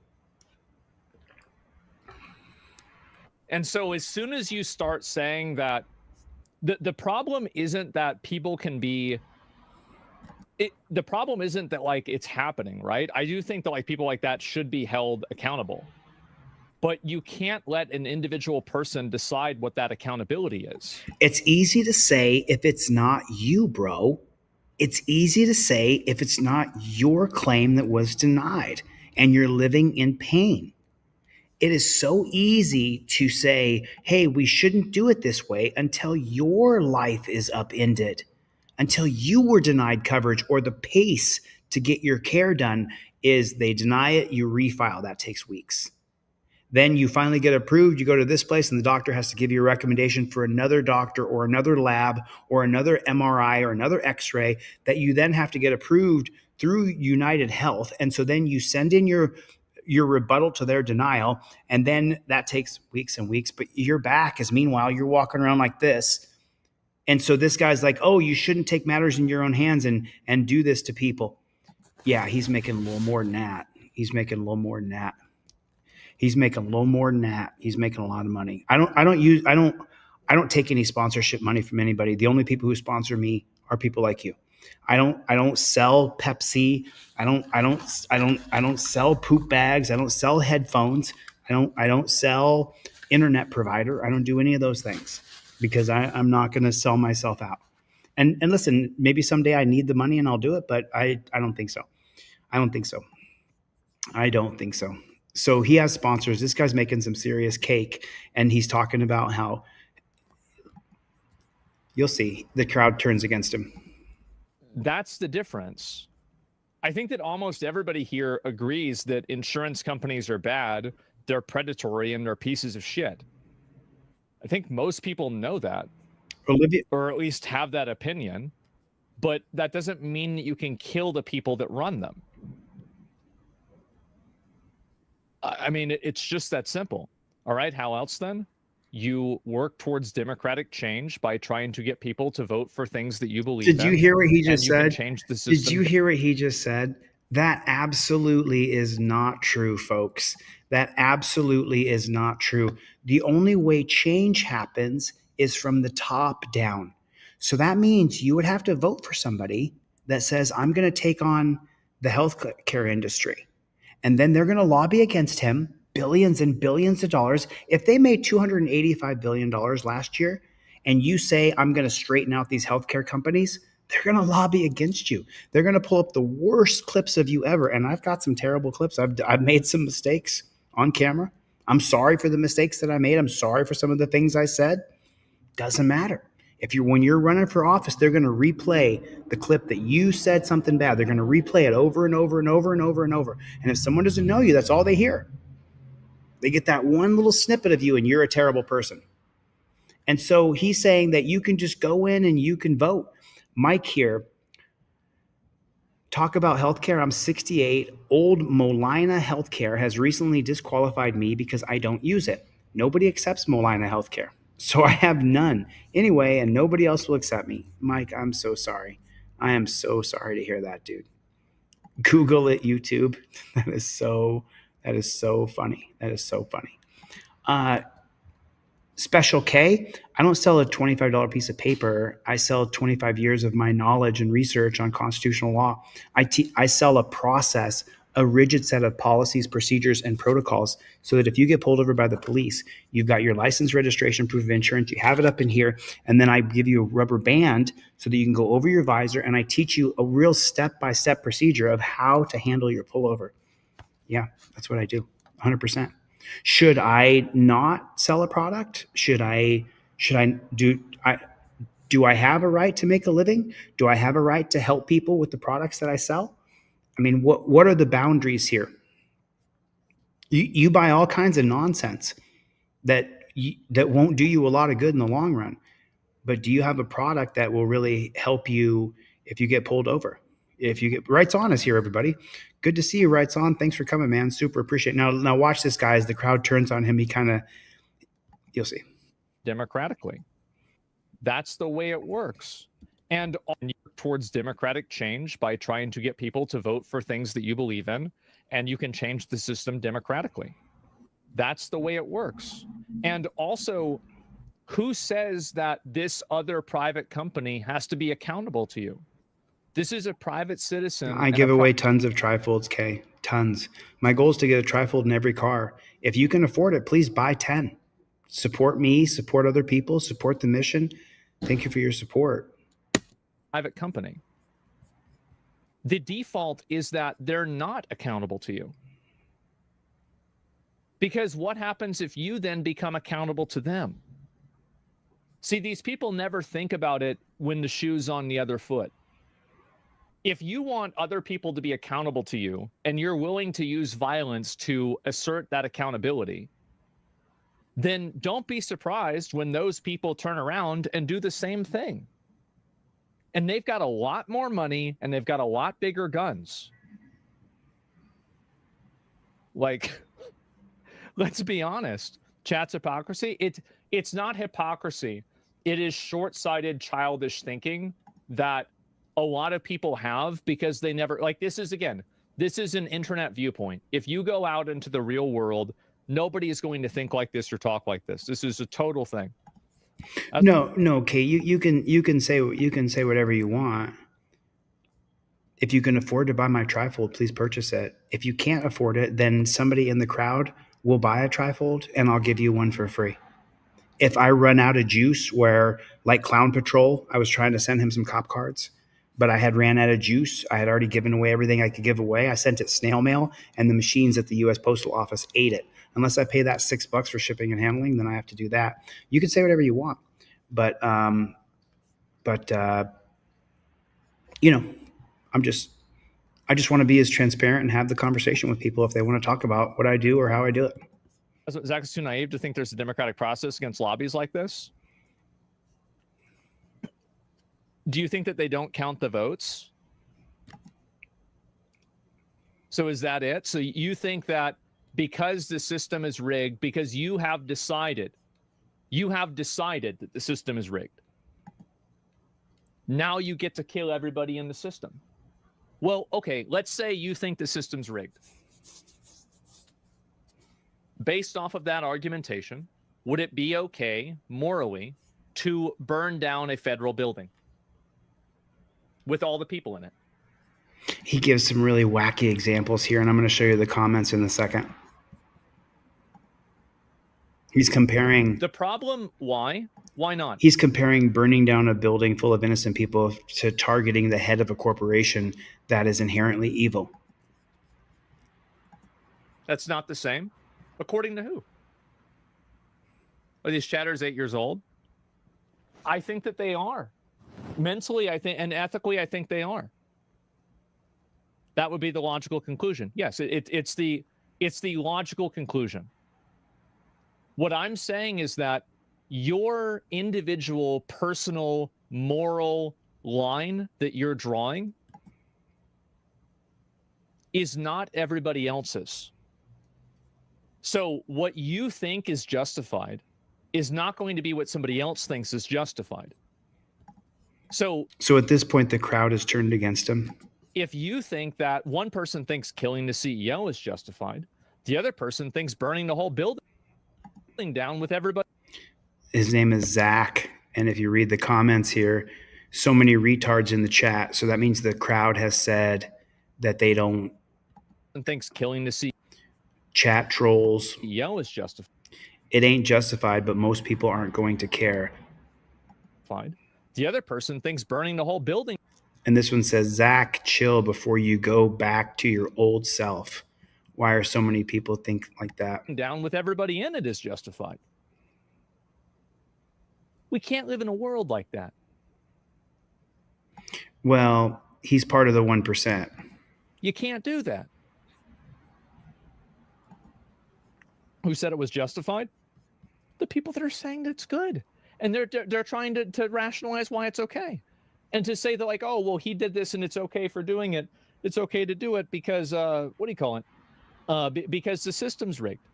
And so as soon as you start saying that the problem isn't that people can be the problem isn't that like it's happening, right? I do think that like people like that should be held accountable. But you can't let an individual person decide what that accountability is. It's easy to say if it's not you, bro. It's easy to say if it's not your claim that was denied and you're living in pain. It is so easy to say, hey, we shouldn't do it this way until your life is upended, until you were denied coverage or the pace to get your care done is they deny it, you refile. That takes weeks. Then you finally get approved, you go to this place and the doctor has to give you a recommendation for another doctor or another lab or another MRI or another x-ray that you then have to get approved through United Health. And so then you send in your rebuttal to their denial, and then that takes weeks and weeks, but your back is meanwhile, you're walking around like this. And so this guy's like, oh, you shouldn't take matters in your own hands and do this to people. Yeah, he's making a little more than that. He's making a little more than that. He's making a little more than that. He's making a lot of money. I don't take any sponsorship money from anybody. The only people who sponsor me are people like you. I don't sell Pepsi. I don't sell poop bags. I don't sell headphones. I don't sell internet provider. I don't do any of those things because I'm not going to sell myself out. And listen, maybe someday I need the money and I'll do it, but I don't think so. I don't think so. So he has sponsors. This guy's making some serious cake, and he's talking about how you'll see the crowd turns against him. That's the difference. I think that almost everybody here agrees that insurance companies are bad, they're predatory, and they're pieces of shit. I think most people know that, or at least have that opinion, but that doesn't mean that you can kill the people that run them. I mean, it's just that simple. All right, how else then? You work towards democratic change by trying to get people to vote for things that you believe in. Did you hear what he just said? Change the system. Did you hear what he just said? That absolutely is not true, folks. That absolutely is not true. The only way change happens is from the top down. So that means you would have to vote for somebody that says, I'm going to take on the healthcare industry. And then they're going to lobby against him, billions and billions of dollars. If they made $285 billion last year, and you say, I'm going to straighten out these healthcare companies, they're going to lobby against you. They're going to pull up the worst clips of you ever. And I've got some terrible clips. I've made some mistakes on camera. I'm sorry for the mistakes that I made. I'm sorry for some of the things I said. Doesn't matter. When you're running for office, they're going to replay the clip that you said something bad. They're going to replay it over and over and over and over and over. And if someone doesn't know you, that's all they hear. They get that one little snippet of you and you're a terrible person. And so he's saying that you can just go in and you can vote. Mike here, talk about healthcare. I'm 68. Old Molina Healthcare has recently disqualified me because I don't use it. Nobody accepts Molina Healthcare. So I have none anyway, and nobody else will accept me. Mike, I'm so sorry. I am so sorry to hear that, dude. Google it, YouTube. That is so funny. That is so funny. Special K, I don't sell a $25 piece of paper. I sell 25 years of my knowledge and research on constitutional law. I sell a process, a rigid set of policies, procedures, and protocols so that if you get pulled over by the police, you've got your license, registration, proof of insurance, you have it up in here, and then I give you a rubber band so that you can go over your visor, and I teach you a real step-by-step procedure of how to handle your pullover. Yeah, that's what I do, 100%. Should I not sell a product? Do I have a right to make a living? Do I have a right to help people with the products that I sell? I mean, what are the boundaries here? You buy all kinds of nonsense that won't do you a lot of good in the long run. But do you have a product that will really help you if you get pulled over? If you get Rights On is here, everybody. Good to see you, Rights On. Thanks for coming, man. Super appreciate it. Now watch this, guy. As the crowd turns on him, you'll see. Democratically. That's the way it works. And towards democratic change by trying to get people to vote for things that you believe in, and you can change the system democratically. That's the way it works. And also, who says that this other private company has to be accountable to you? This is a private citizen. I give away tons of trifolds, Kay. Tons. My goal is to get a trifold in every car. If you can afford it, please buy 10. Support me, support other people, support the mission. Thank you for your support. Private company. The default is that they're not accountable to you. Because what happens if you then become accountable to them? See, these people never think about it when the shoe's on the other foot. If you want other people to be accountable to you and you're willing to use violence to assert that accountability, then don't be surprised when those people turn around and do the same thing. And they've got a lot more money and they've got a lot bigger guns. Like, let's be honest. Chat's hypocrisy. It's not hypocrisy. It is short-sighted, childish thinking that a lot of people have because they never, like, this is an internet viewpoint. If you go out into the real world, nobody is going to think like this or talk like this. This is a total thing. No, Kay, you can say whatever you want. If you can afford to buy my trifold, please purchase it. If you can't afford it, then somebody in the crowd will buy a trifold and I'll give you one for free. If I run out of juice where, like Clown Patrol, I was trying to send him some cop cards, but I had ran out of juice. I had already given away everything I could give away. I sent it snail mail and the machines at the U.S. Postal Office ate it. Unless I pay that $6 for shipping and handling, then I have to do that. You can say whatever you want, but you know, I just want to be as transparent and have the conversation with people if they want to talk about what I do or how I do it. Zach is too naive to think there's a democratic process against lobbies like this. Do you think that they don't count the votes? So is that it? So you think that because the system is rigged, because you have decided that the system is rigged, now you get to kill everybody in the system. Well, okay, let's say you think the system's rigged. Based off of that argumentation, would it be okay morally to burn down a federal building with all the people in it? He gives some really wacky examples here, and I'm going to show you the comments in a second. He's comparing. The problem, why? Why not? He's comparing burning down a building full of innocent people to targeting the head of a corporation that is inherently evil. That's not the same. According to who? Are these chatters 8 years old? I think that they are. Mentally, I think, and ethically, I think they are. That would be the logical conclusion. Yes, it's the logical conclusion. What I'm saying is that your individual, personal, moral line that you're drawing is not everybody else's. So what you think is justified is not going to be what somebody else thinks is justified. So at this point, the crowd is turned against him. If you think that one person thinks killing the CEO is justified, the other person thinks burning the whole building down with everybody. His name is Zach. And if you read the comments here, so many retards in the chat. So that means the crowd has said that they don't. And thinks killing the CEO. Chat trolls. CEO is justified. It ain't justified, but most people aren't going to care. Fine. The other person thinks burning the whole building. And this one says, Zach, chill before you go back to your old self. Why are so many people think like that? Down with everybody in it is justified. We can't live in a world like that. Well, he's part of the 1%. You can't do that. Who said it was justified? The people that are saying that it's good. And they're trying to rationalize why it's okay. And to say that, like, oh, well, he did this and it's okay for doing it. It's okay to do it because, what do you call it? Because the system's rigged.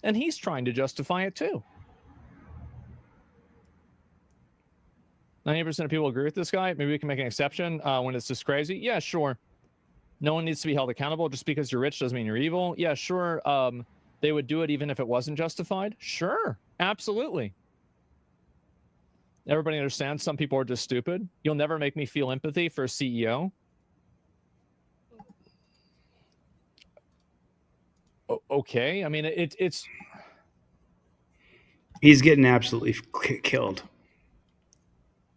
And he's trying to justify it too. 90% of people agree with this guy. Maybe we can make an exception when it's just crazy. Yeah, sure. No one needs to be held accountable. Just because you're rich doesn't mean you're evil. Yeah, sure. They would do it even if it wasn't justified. Sure. Absolutely. Everybody understands some people are just stupid. You'll never make me feel empathy for a CEO. Okay. I mean, it's... He's getting absolutely killed.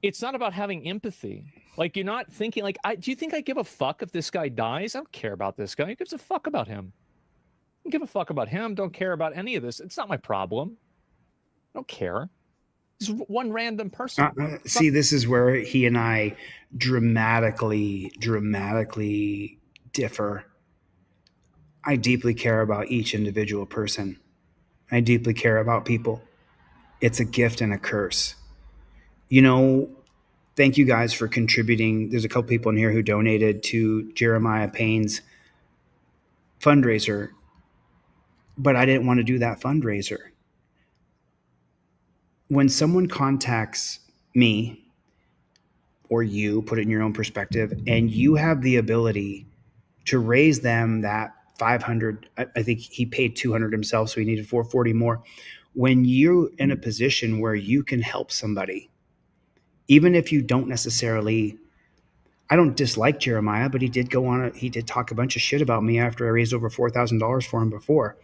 It's not about having empathy. Like, you're not thinking, like, do you think I give a fuck if this guy dies? I don't care about this guy. Who gives a fuck about him? I don't give a fuck about him. Don't care about any of this. It's not my problem. I don't care. It's one random person. See, this is where he and I dramatically differ. I deeply care about each individual person. I deeply care about people. It's a gift and a curse. You know, thank you guys for contributing. There's a couple people in here who donated to Jeremiah Payne's fundraiser, but I didn't want to do that fundraiser. When someone contacts me or you, put it in your own perspective, and you have the ability to raise them that 500, I think he paid 200 himself, so he needed 440 more. When you're in a position where you can help somebody, even if you don't necessarily, I don't dislike Jeremiah, but he did talk a bunch of shit about me after I raised over $4,000 for him before.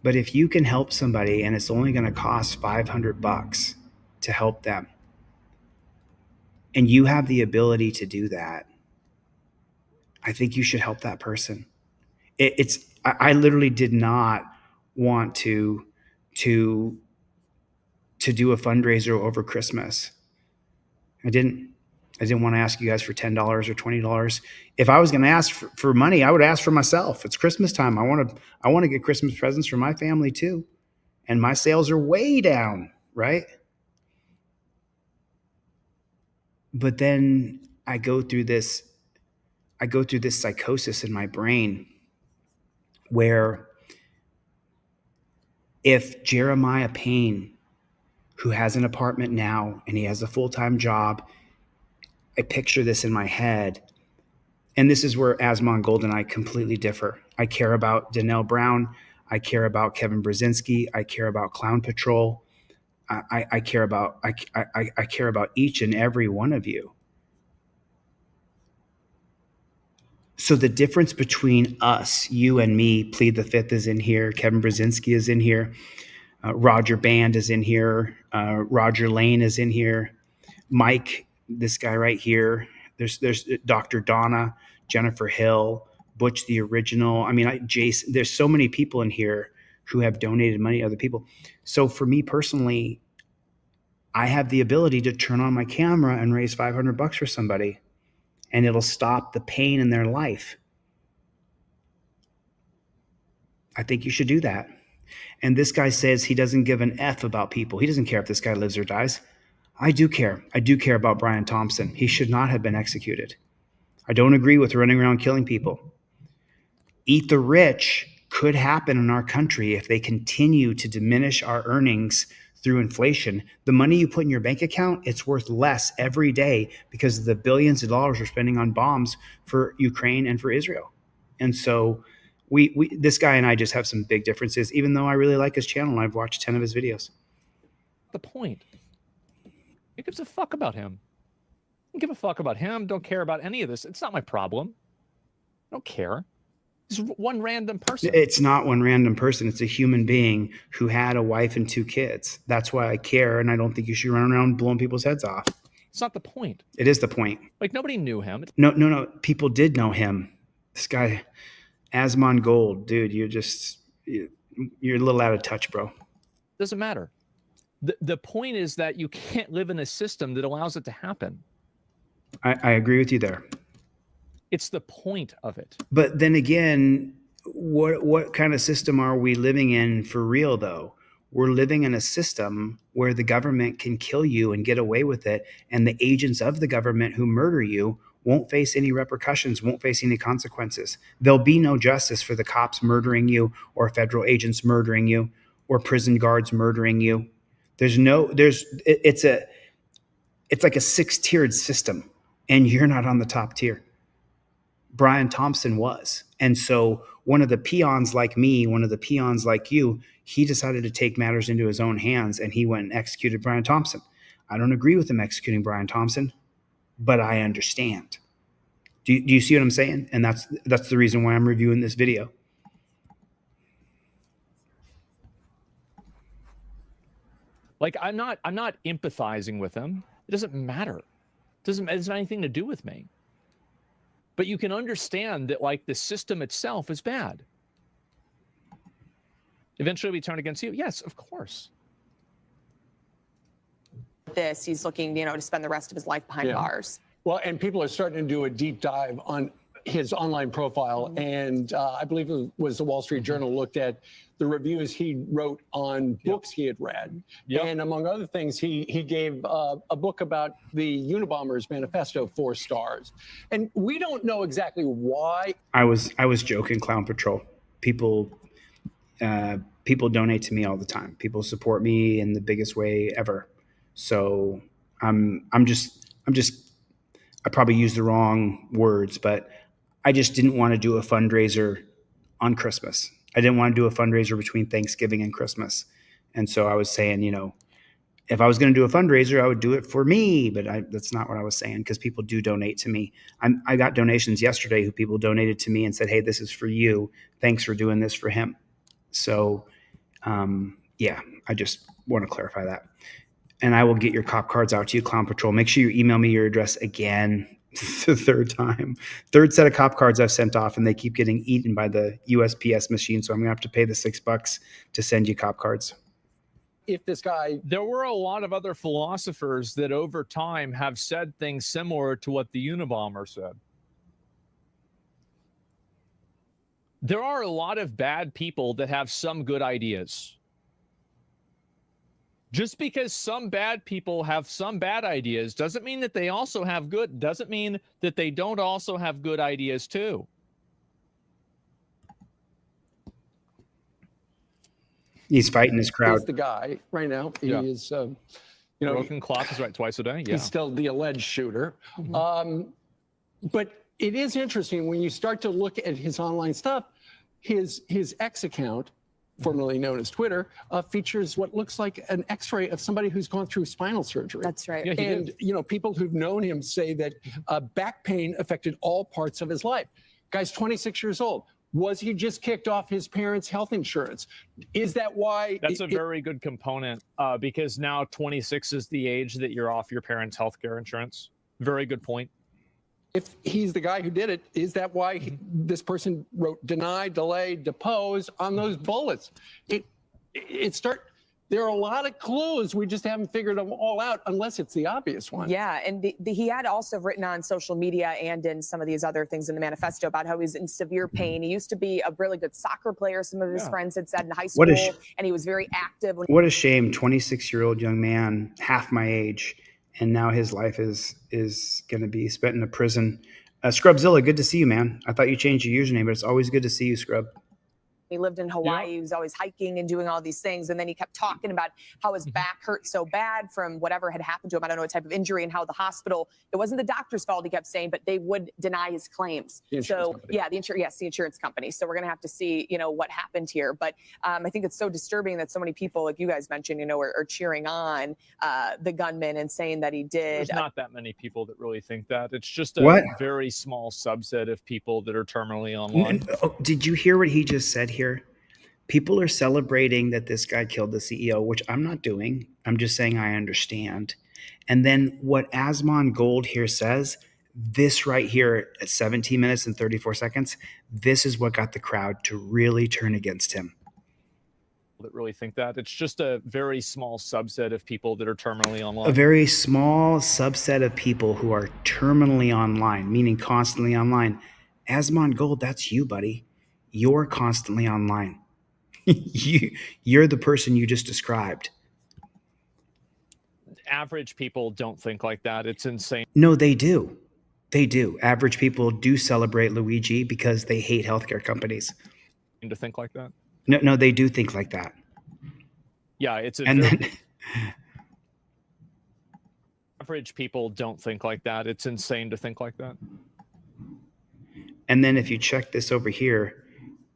But if you can help somebody and it's only going to cost $500 to help them, and you have the ability to do that, I think you should help that person. I literally did not want to do a fundraiser over Christmas. I didn't want to ask you guys for $10 or $20. If I was going to ask for money, I would ask for myself. It's Christmas time. I want to get Christmas presents for my family too. And my sales are way down, right? But then I go through this psychosis in my brain where if Jeremiah Payne, who has an apartment now and he has a full-time job, I picture this in my head. And this is where Asmon Gold and I completely differ. I care about Danelle Brown. I care about Kevin Brzezinski. I care about Clown Patrol. I care about each and every one of you. So the difference between us, you and me, Plead the Fifth is in here, Kevin Brzezinski is in here. Roger Band is in here. Roger Lane is in here. Mike, this guy right here. There's Dr. Donna, Jennifer Hill, Butch the Original. I mean, Jason. There's so many people in here who have donated money to other people. So for me personally, I have the ability to turn on my camera and raise $500 for somebody, and it'll stop the pain in their life. I think you should do that. And this guy says he doesn't give an F about people. He doesn't care if this guy lives or dies. I do care. I do care about Brian Thompson. He should not have been executed. I don't agree with running around killing people. Eat the rich could happen in our country if they continue to diminish our earnings through inflation. The money you put in your bank account, it's worth less every day because of the billions of dollars we're spending on bombs for Ukraine and for Israel. And so this guy and I just have some big differences, even though I really like his channel and I've watched 10 of his videos. The point. Who gives a fuck about him? Don't give a fuck about him. Don't care about any of this. It's not my problem. I don't care. It's one random person. It's not one random person. It's a human being who had a wife and 2 kids. That's why I care, and I don't think you should run around blowing people's heads off. It's not the point. It is the point. Like, nobody knew him. No. People did know him. This guy, Asmon Gold, dude, you're a little out of touch, bro. Doesn't matter. The point is that you can't live in a system that allows it to happen. I agree with you there. It's the point of it. But then again, what kind of system are we living in for real, though? We're living in a system where the government can kill you and get away with it, and the agents of the government who murder you won't face any repercussions, won't face any consequences. There'll be no justice for the cops murdering you, or federal agents murdering you, or prison guards murdering you. It's like a 6-tiered system, and you're not on the top tier. Brian Thompson was. And so one of the peons like me, one of the peons like you, he decided to take matters into his own hands, and he went and executed Brian Thompson. I don't agree with him executing Brian Thompson, but I understand. Do you see what I'm saying? And that's the reason why I'm reviewing this video. Like, I'm not empathizing with him. It doesn't matter. It doesn't have anything to do with me. But you can understand that, like, the system itself is bad. Eventually we turn against you. Yes, of course. He's looking, to spend the rest of his life behind bars. Well, and people are starting to do a deep dive on his online profile. And I believe it was the Wall Street Journal looked at the reviews he wrote on books he had read. And among other things, he gave a book about the Unabomber's Manifesto 4 stars. And we don't know exactly why. I was joking, Clown Patrol. People donate to me all the time. People support me in the biggest way ever. So I probably used the wrong words, but I just didn't want to do a fundraiser on Christmas. I didn't want to do a fundraiser between Thanksgiving and Christmas. And so I was saying, if I was going to do a fundraiser, I would do it for me, but that's not what I was saying, because people do donate to me. I got donations yesterday who people donated to me and said, hey, this is for you. Thanks for doing this for him. So, yeah, I just want to clarify that. And I will get your cop cards out to you, Clown Patrol. Make sure you email me your address again. The third set of cop cards I've sent off, and they keep getting eaten by the USPS machine. So I'm gonna have to pay the $6 to send you cop cards. If this guy, there were a lot of other philosophers that over time have said things similar to what the Unabomber said. There are a lot of bad people that have some good ideas. Just because some bad people have some bad ideas doesn't mean that they also have good, doesn't mean that they don't also have good ideas too. He's fighting his crowd. He's the guy right now. He is, broken clock is right twice a day. Yeah. He's still the alleged shooter. But it is interesting when you start to look at his online stuff, his X account, formerly known as Twitter, features what looks like an X-ray of somebody who's gone through spinal surgery. That's right. Yeah, and people who've known him say that back pain affected all parts of his life. Guy's 26 years old. Was he just kicked off his parents' health insurance? Is that why? That's a very good component because now 26 is the age that you're off your parents' health care insurance. Very good point. If he's the guy who did it, is that why this person wrote deny, delay, depose on those bullets? There are a lot of clues. We just haven't figured them all out unless it's the obvious one. Yeah, and he had also written on social media and in some of these other things in the manifesto about how he's in severe pain. He used to be a really good soccer player, some of his friends had said in high school, and he was very active. What a shame, 26-year-old young man, half my age, and now his life is going to be spent in a prison. Scrubzilla, good to see you, man. I thought you changed your username, but it's always good to see you, Scrub. He lived in Hawaii. He was always hiking and doing all these things. And then he kept talking about how his back hurt so bad from whatever had happened to him. I don't know what type of injury, and how the hospital, it wasn't the doctor's fault, he kept saying, but they would deny his claims. Yeah, the insurance company. So we're going to have to see, what happened here. But I think it's so disturbing that so many people, like you guys mentioned, are cheering on the gunman and saying that he did. There's not that many people that really think that. It's just a very small subset of people that are terminally online. Did you hear what he just said here? People are celebrating that this guy killed the CEO, which I'm not doing. I'm just saying I understand. And then what Asmon Gold here says, this right here at 17 minutes and 34 seconds, this is what got the crowd to really turn against him. That really think that. It's just a very small subset of people that are terminally online. A very small subset of people who are terminally online, meaning constantly online. Asmon Gold, that's you, buddy. You're constantly online. You're the person you just described. Average people don't think like that. It's insane. No, they do. They do. Average people do celebrate Luigi because they hate healthcare companies. To think like that? No, they do think like that. Yeah, it's average people don't think like that. It's insane to think like that. And then if you check this over here,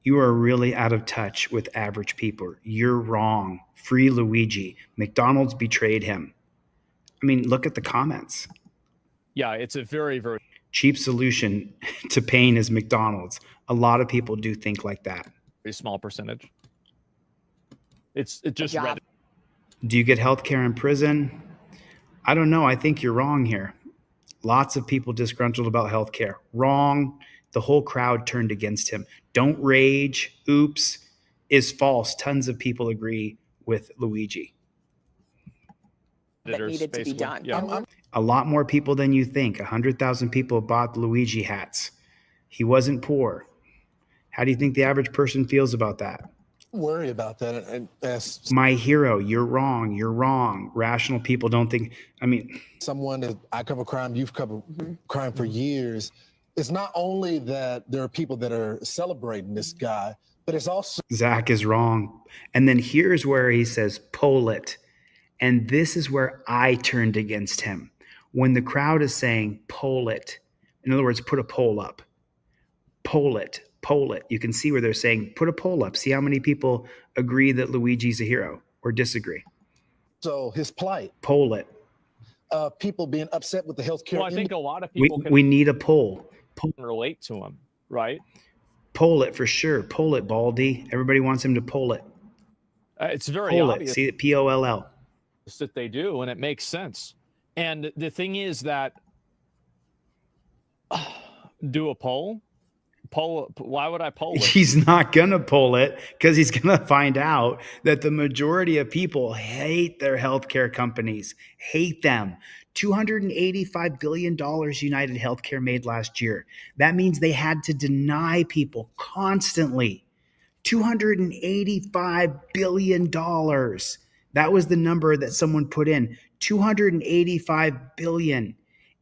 you are really out of touch with average people. You're wrong. Free Luigi. McDonald's betrayed him. I mean, look at the comments. Yeah, it's a very, very cheap solution to pain is McDonald's. A lot of people do think like that. Very small percentage. It just Do you get health care in prison? I don't know. I think you're wrong here. Lots of people disgruntled about health care. Wrong. The whole crowd turned against him. Don't rage. Oops is false. Tons of people agree with Luigi. That needed to be done. Yeah. A lot more people than you think. 100,000 people bought Luigi hats. He wasn't poor. How do you think the average person feels about that? Worry about that. And my hero, you're wrong. You're wrong. Rational people don't think. I mean, someone that I cover crime, you've covered crime for years. It's not only that there are people that are celebrating this guy, but it's also Zach is wrong. And then here's where he says, poll it. And this is where I turned against him. When the crowd is saying, poll it. In other words, put a poll up. Poll it. Poll it. You can see where they're saying, put a poll up. See how many people agree that Luigi's a hero or disagree. So his plight. Poll it. People being upset with the healthcare. Well, I think a lot of people we need a poll. Relate to him, right? Poll it for sure. Poll it, Baldy. Everybody wants him to poll it. It's very poll obvious. It. See it, P-O-L-L. That they do, and it makes sense. And the thing is that do a poll. Why would I poll it? He's not gonna poll it because he's gonna find out that the majority of people hate their healthcare companies. Hate them. $285 billion United Healthcare made last year. That means they had to deny people constantly. $285 billion. That was the number that someone put in. $285 billion.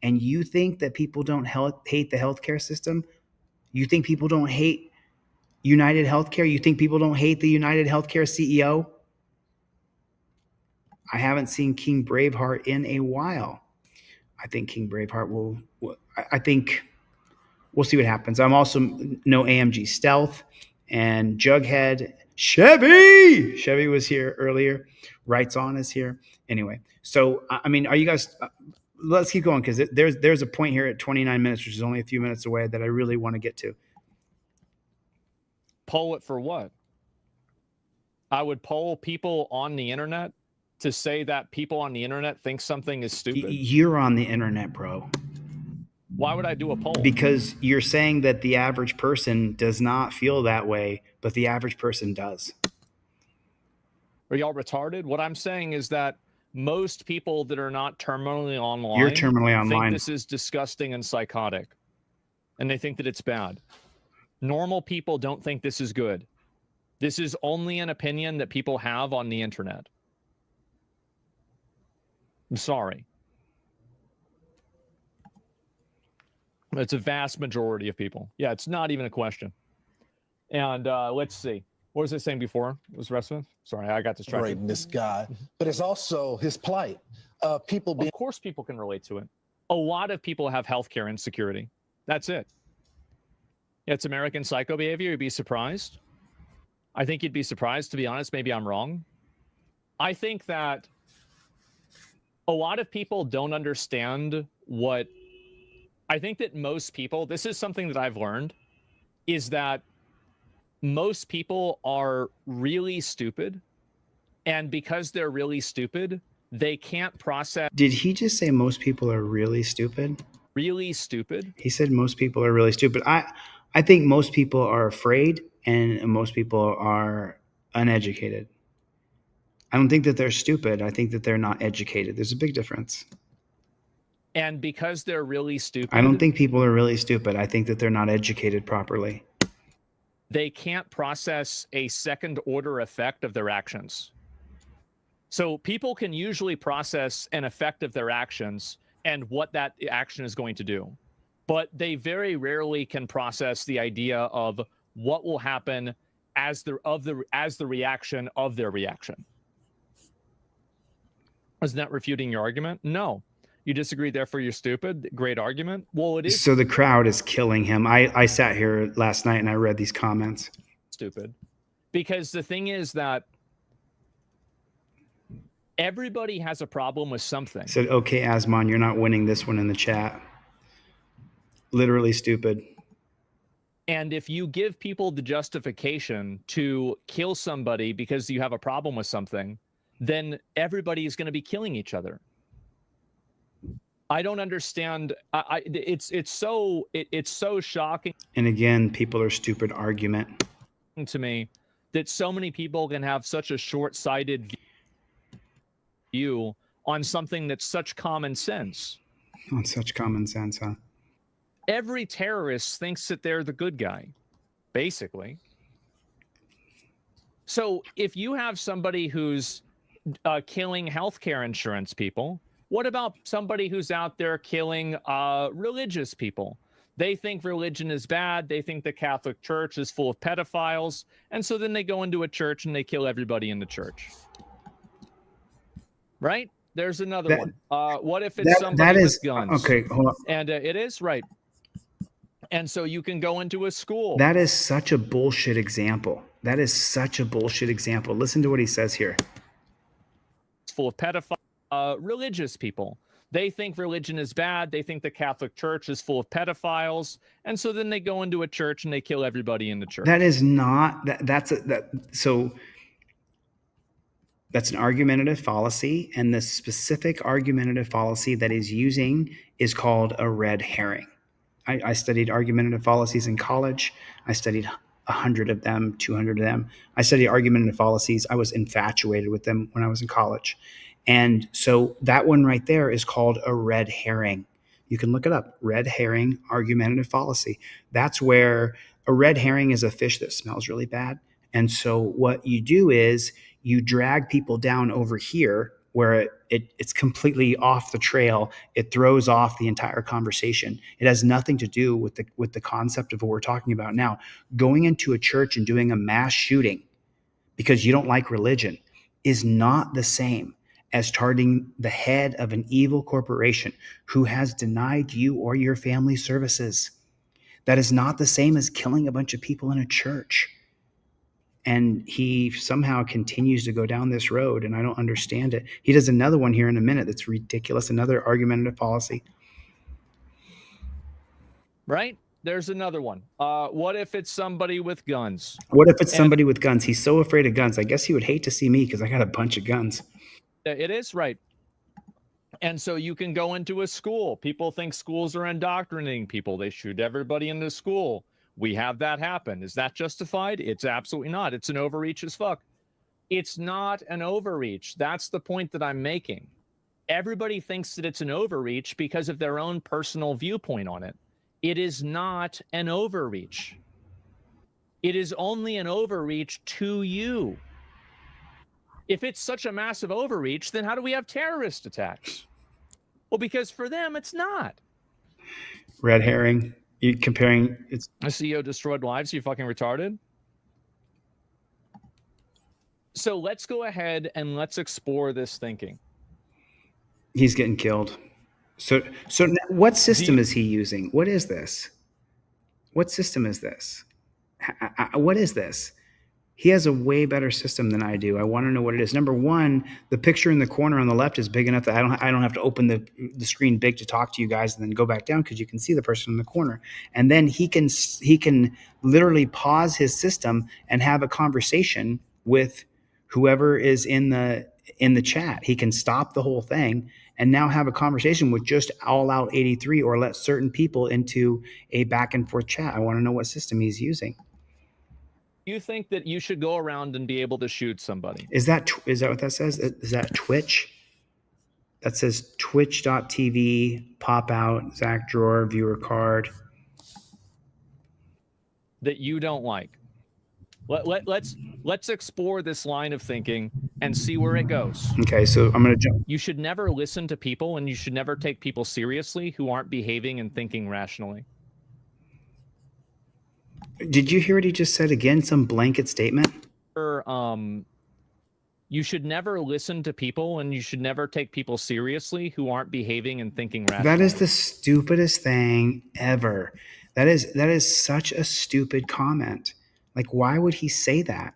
And you think that people don't hate the healthcare system? You think people don't hate United Healthcare? You think people don't hate the United Healthcare CEO? I haven't seen King Braveheart in a while. I think King Braveheart I think we'll see what happens. I'm also no AMG Stealth and Jughead. Chevy was here earlier. Rights On is here. Anyway, so, I mean, are you guys, let's keep going because there's a point here at 29 minutes, which is only a few minutes away that I really want to get to. Poll it for what? I would poll people on the internet to say that people on the internet think something is stupid. You're on the internet, bro. Why would I do a poll? Because you're saying that the average person does not feel that way, but the average person does. Are y'all retarded? What I'm saying is that most people that are not terminally online, You're terminally online. think this is disgusting and psychotic, and they think that it's bad. Normal people don't think this is good. This is only an opinion that people have on the internet. I'm sorry. It's a vast majority of people. Yeah, it's not even a question. And let's see. What was I saying before? Was the rest of it? Sorry, I got distracted. Right, this guy. But it's also his plight. People being. Of course people can relate to it. A lot of people have healthcare insecurity. That's it. It's American psycho behavior. You'd be surprised. I think you'd be surprised, to be honest. Maybe I'm wrong. I think that a lot of people don't understand what... I think that most people, this is something that I've learned, is that most people are really stupid. And because they're really stupid, they can't process... Did he just say most people are really stupid? Really stupid? He said most people are really stupid. I think most people are afraid and most people are uneducated. I don't think that they're stupid. I think that they're not educated. There's a big difference. And because they're really stupid... I don't think people are really stupid. I think that they're not educated properly. They can't process a second order effect of their actions. So people can usually process an effect of their actions and what that action is going to do. But they very rarely can process the idea of what will happen as the reaction of their reaction. Isn't that refuting your argument? No. You disagree, therefore you're stupid? Great argument. Well, it is So the crowd is killing him. I sat here last night and I read these comments. stupid. Because the thing is that everybody has a problem with something. Said, okay, Asmon, you're not winning this one in the chat. Literally stupid. And if you give people the justification to kill somebody because you have a problem with something, then everybody is going to be killing each other. I don't understand. It's so shocking. And again, people are stupid argument. To me that so many people can have such a short-sighted view on something that's such common sense. On such common sense, huh? Every terrorist thinks that they're the good guy, basically. So if you have somebody who's killing healthcare insurance people, what about somebody who's out there killing religious people? They think religion is bad. They think the Catholic Church is full of pedophiles. And so then they go into a church and they kill everybody in the church. Right? There's another one. What if it's somebody with guns? Okay, hold on. And it is right. And so you can go into a school. That is such a bullshit example. That is such a bullshit example. Listen to what he says here. It's full of pedophiles, religious people. They think religion is bad. They think the Catholic Church is full of pedophiles. And so then they go into a church and they kill everybody in the church. That is not so that's an argumentative fallacy, and the specific argumentative fallacy that he's using is called a red herring. I studied argumentative fallacies in college. I studied 100 of them, 200 of them. I studied argumentative fallacies. I was infatuated with them when I was in college. And so that one right there is called a red herring. You can look it up. Red herring argumentative fallacy. That's where a red herring is a fish that smells really bad. And so what you do is you drag people down over here where it's completely off the trail. It throws off the entire conversation. It has nothing to do with the concept of what we're talking about now. Going into a church and doing a mass shooting because you don't like religion is not the same as targeting the head of an evil corporation who has denied you or your family services. That is not the same as killing a bunch of people in a church. And he somehow continues to go down this road, and I don't understand it. He does another one here in a minute that's ridiculous, another argumentative fallacy. Right? There's another one. What if it's somebody with guns? What if it's And- somebody with guns? He's so afraid of guns. I guess he would hate to see me because I got a bunch of guns. It is right. And so you can go into a school. People think schools are indoctrinating people. They shoot everybody into school. We have that happen. Is that justified? It's absolutely not. It's an overreach as fuck. It's not an overreach. That's the point that I'm making. Everybody thinks that it's an overreach because of their own personal viewpoint on it. It is not an overreach. It is only an overreach to you. If it's such a massive overreach, then how do we have terrorist attacks? Well, because for them, it's not. Red herring. You comparing it's A CEO destroyed lives, you fucking retarded? So let's go ahead and let's explore this thinking. he's getting killed. So what system is he using? What is this? What system is this? What is this? He has a way better system than I do. I want to know what it is. Number one, the picture in the corner on the left is big enough that I don't have to open the screen big to talk to you guys and then go back down because you can see the person in the corner. And then he can literally pause his system and have a conversation with whoever is in the chat. He can stop the whole thing and now have a conversation with just all out 83 or let certain people into a back and forth chat. I want to know what system he's using. You think that you should go around and be able to shoot somebody? Is that what that says? Is that Twitch? That says twitch.tv, pop out, Zach Drawer, viewer card. That you don't like? Let's explore this line of thinking and see where it goes. Okay, so I'm going to jump. You should never listen to people and you should never take people seriously who aren't behaving and thinking rationally. Did you hear what he just said again? Some blanket statement? You should never listen to people and you should never take people seriously who aren't behaving and thinking rationally. That is the stupidest thing ever. That is such a stupid comment. Like, why would he say that?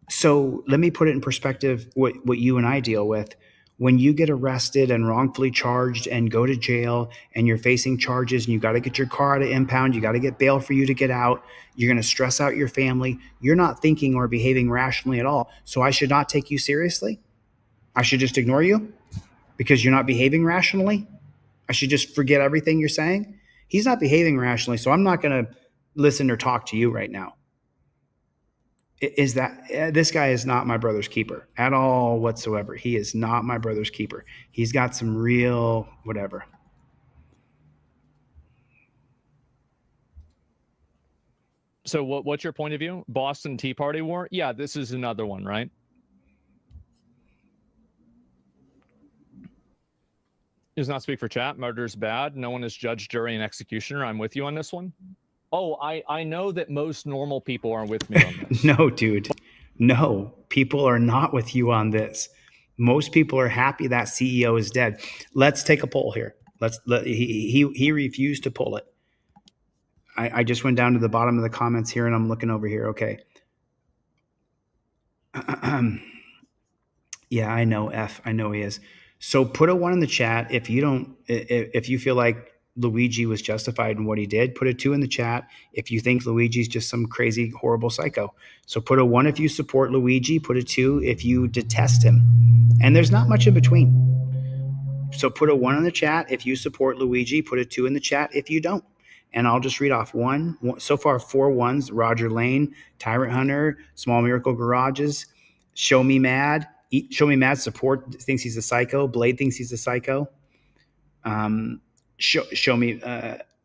So let me put it in perspective what you and I deal with. When you get arrested and wrongfully charged and go to jail and you're facing charges and you got to get your car out of impound, you got to get bail for you to get out, you're going to stress out your family. You're not thinking or behaving rationally at all. So I should not take you seriously? I should just ignore you because you're not behaving rationally? I should just forget everything you're saying? He's not behaving rationally, so I'm not going to listen or talk to you right now. Is that this guy is not my brother's keeper at all whatsoever. He is not my brother's keeper. He's got some real whatever. So what's your point of view? Boston Tea Party war? Yeah, this is another one, right? Does not speak for chat. Murder's bad. No one is judge, jury, and executioner. I'm with you on this one. Oh, I know that most normal people are with me on this. No, dude. No, people are not with you on this. Most people are happy that CEO is dead. Let's take a poll here. He refused to pull it. I just went down to the bottom of the comments here and I'm looking over here. Okay. Yeah, I know F. I know he is. So put a 1 in the chat if you feel like Luigi was justified in what he did. Put a 2 in the chat if you think Luigi's just some crazy, horrible psycho. So put a 1 if you support Luigi, put a 2 if you detest him. And there's not much in between. So put a 1 in the chat if you support Luigi, put a 2 in the chat if you don't. And I'll just read off one. So far, 4 1s. Roger Lane, Tyrant Hunter, Small Miracle Garages, Show Me Mad. Show Me Mad support thinks he's a psycho. Blade thinks he's a psycho. Show me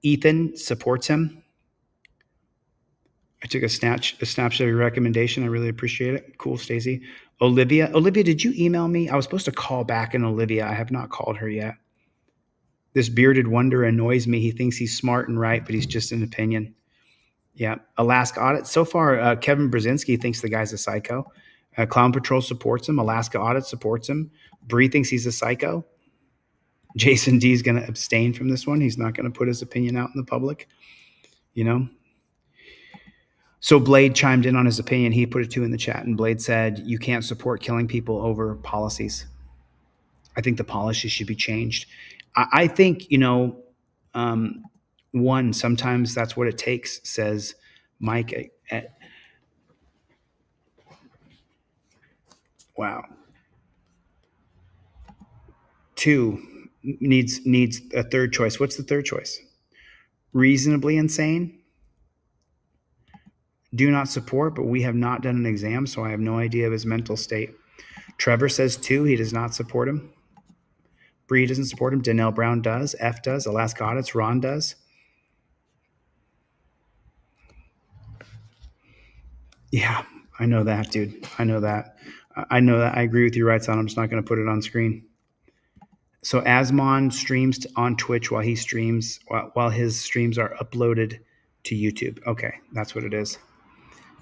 Ethan supports him. I took a snapshot of your recommendation. I really appreciate it. Cool, Stacey. Olivia, did you email me? I was supposed to call back in Olivia. I have not called her yet. This bearded wonder annoys me. He thinks he's smart and right, but he's just an opinion. Yeah. Alaska Audit. So far, Kevin Brzezinski thinks the guy's a psycho. Clown Patrol supports him. Alaska Audit supports him. Bree thinks he's a psycho. Jason D is going to abstain from this one. He's not going to put his opinion out in the public, you know? So Blade chimed in on his opinion. He put a 2 in the chat, and Blade said, you can't support killing people over policies. I think the policies should be changed. I think, you know, One, sometimes that's what it takes, says Mike. Wow. Two, needs a third choice. What's the third choice? Reasonably insane? Do not support, but we have not done an exam, so I have no idea of his mental state. Trevor says 2, he does not support him. Bree doesn't support him. Danelle Brown does. F does. Alaska Audits. Ron does. Yeah, I know that, dude. I know that. I know that. I agree with you, right, son? I'm just not going to put it on screen. So Asmon streams on Twitch while he streams, while his streams are uploaded to YouTube. Okay, that's what it is.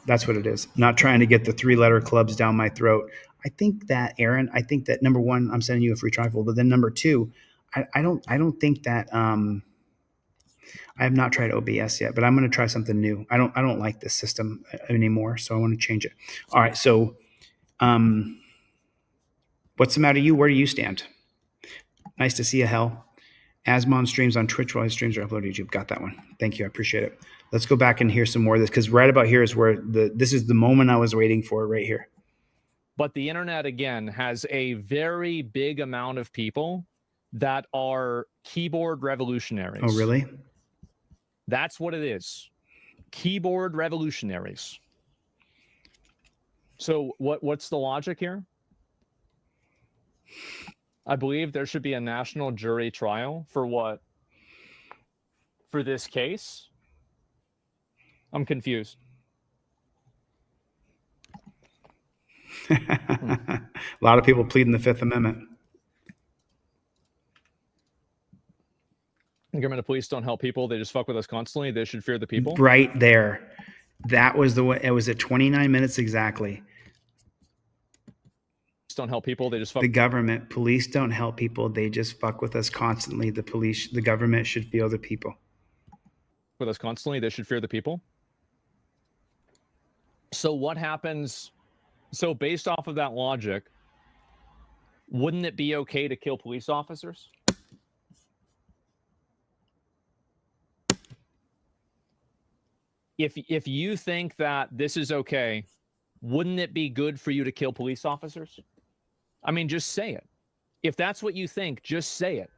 That's what it is. Not trying to get the 3-letter clubs down my throat. I think that, Aaron, I think that number 1, I'm sending you a free trifold, but then number 2, I don't think that, I have not tried OBS yet, but I'm going to try something new. I don't like this system anymore, so I want to change it. All right. So, what's the matter with you? Where do you stand? Nice to see you, Hell. Asmon streams on Twitch while his streams are uploaded to YouTube. Got that one. Thank you. I appreciate it. Let's go back and hear some more of this, because right about here is where this is the moment I was waiting for, right here. But the internet, again, has a very big amount of people that are keyboard revolutionaries. Oh, really? That's what it is. Keyboard revolutionaries. So what's the logic here? I believe there should be a national jury trial for what? For this case? I'm confused. A lot of people pleading the Fifth Amendment. Government and police don't help people. They just fuck with us constantly. They should fear the people. Right there. That was the way. It was at 29 minutes exactly. Don't help people. They just fuck. The government, police don't help people. They just fuck with us constantly. The government should fear the people. With us constantly. They should fear the people. So what happens? So based off of that logic, wouldn't it be okay to kill police officers? If you think that this is okay, wouldn't it be good for you to kill police officers? I mean, just say it. If that's what you think, just say it.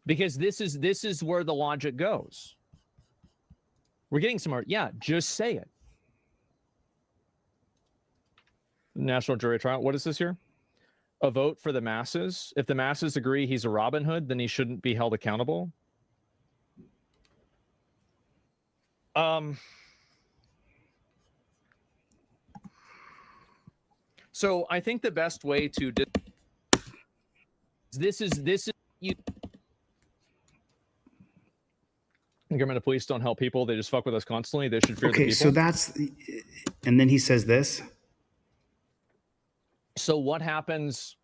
Because this is where the logic goes. We're getting somewhere. Yeah, just say it. National jury trial. What is this here? A vote for the masses. If the masses agree he's a Robin Hood, then he shouldn't be held accountable. So I think the best way to this is you. Government and police don't help people. They just fuck with us constantly. They should fear the people. Okay, so that's, and then he says this. So what happens?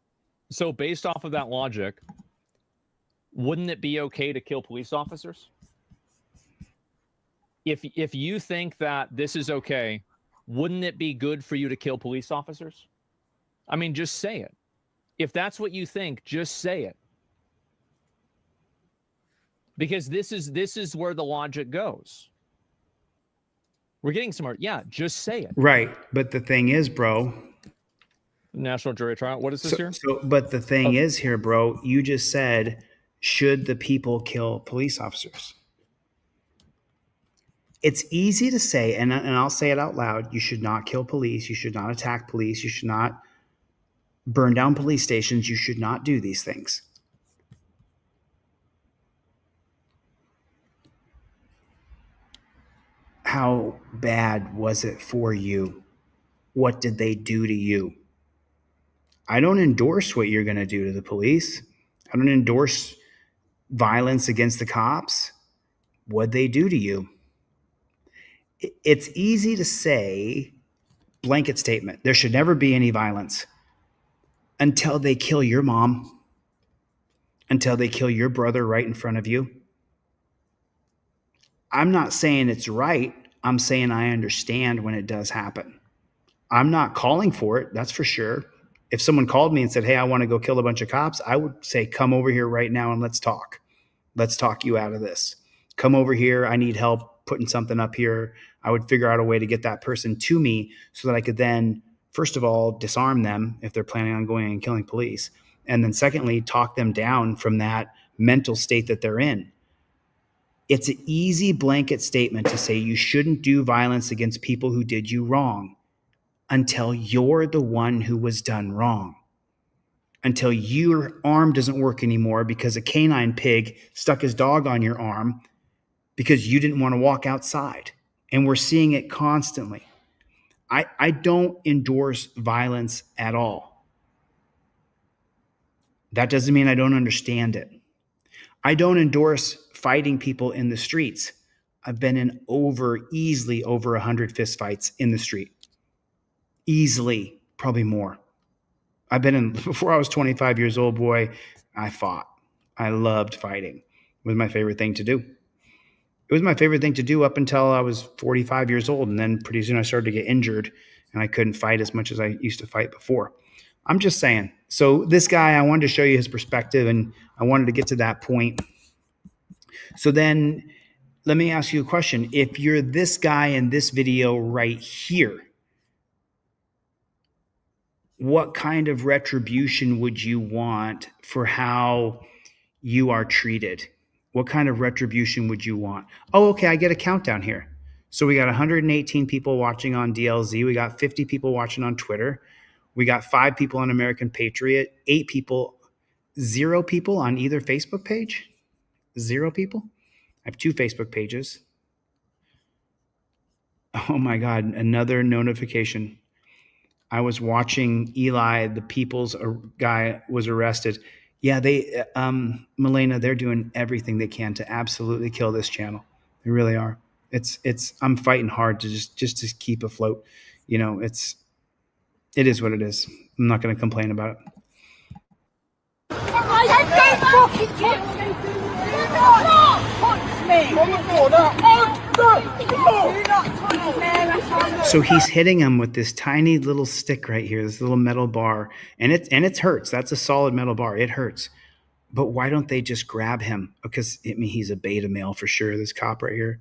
So based off of that logic, wouldn't it be okay to kill police officers? If you think that this is okay, wouldn't it be good for you to kill police officers? I mean, just say it. If that's what you think, just say it. Because this is where the logic goes. We're getting somewhere. Yeah, just say it. Right, but the thing is, bro. National jury trial. What is this here? But the thing is here, bro, you just said, should the people kill police officers? It's easy to say, and I'll say it out loud, you should not kill police, you should not attack police, you should not burn down police stations, you should not do these things. How bad was it for you? What did they do to you? I don't endorse what you're going to do to the police. I don't endorse violence against the cops. What'd they do to you? It's easy to say, blanket statement, there should never be any violence until they kill your mom, until they kill your brother right in front of you. I'm not saying it's right. I'm saying I understand when it does happen. I'm not calling for it, that's for sure. If someone called me and said, hey, I want to go kill a bunch of cops, I would say, come over here right now and let's talk. Let's talk you out of this. Come over here. I need help putting something up here. I would figure out a way to get that person to me so that I could then, first of all, disarm them if they're planning on going and killing police. And then secondly, talk them down from that mental state that they're in. It's an easy blanket statement to say you shouldn't do violence against people who did you wrong until you're the one who was done wrong. Until your arm doesn't work anymore because a canine pig stuck his dog on your arm because you didn't want to walk outside. And we're seeing it constantly. I don't endorse violence at all. That doesn't mean I don't understand it. I don't endorse fighting people in the streets. I've been in easily over 100 fist fights in the street. Easily, probably more. I've been in, before I was 25 years old, boy, I fought. I loved fighting. It was my favorite thing to do. It was my favorite thing to do up until I was 45 years old. And then pretty soon I started to get injured and I couldn't fight as much as I used to fight before. I'm just saying. So this guy, I wanted to show you his perspective and I wanted to get to that point. So then let me ask you a question. If you're this guy in this video right here, what kind of retribution would you want for how you are treated? What kind of retribution would you want? Oh, okay, I get a countdown here. So we got 118 people watching on DLZ. We got 50 people watching on Twitter. We got 5 people on American Patriot, 8 people, 0 people on either Facebook page. 0 people. I have 2 Facebook pages. Oh my God, another notification. I was watching Eli, the People's guy was arrested. Yeah, they, Milena, they're doing everything they can to absolutely kill this channel. They really are. I'm fighting hard to just to keep afloat. You know, it is what it is. I'm not going to complain about it. So he's hitting him with this tiny little stick right here, this little metal bar, and it hurts. That's a solid metal bar. It hurts. But why don't they just grab him? Because I mean, he's a beta male for sure. This cop right here.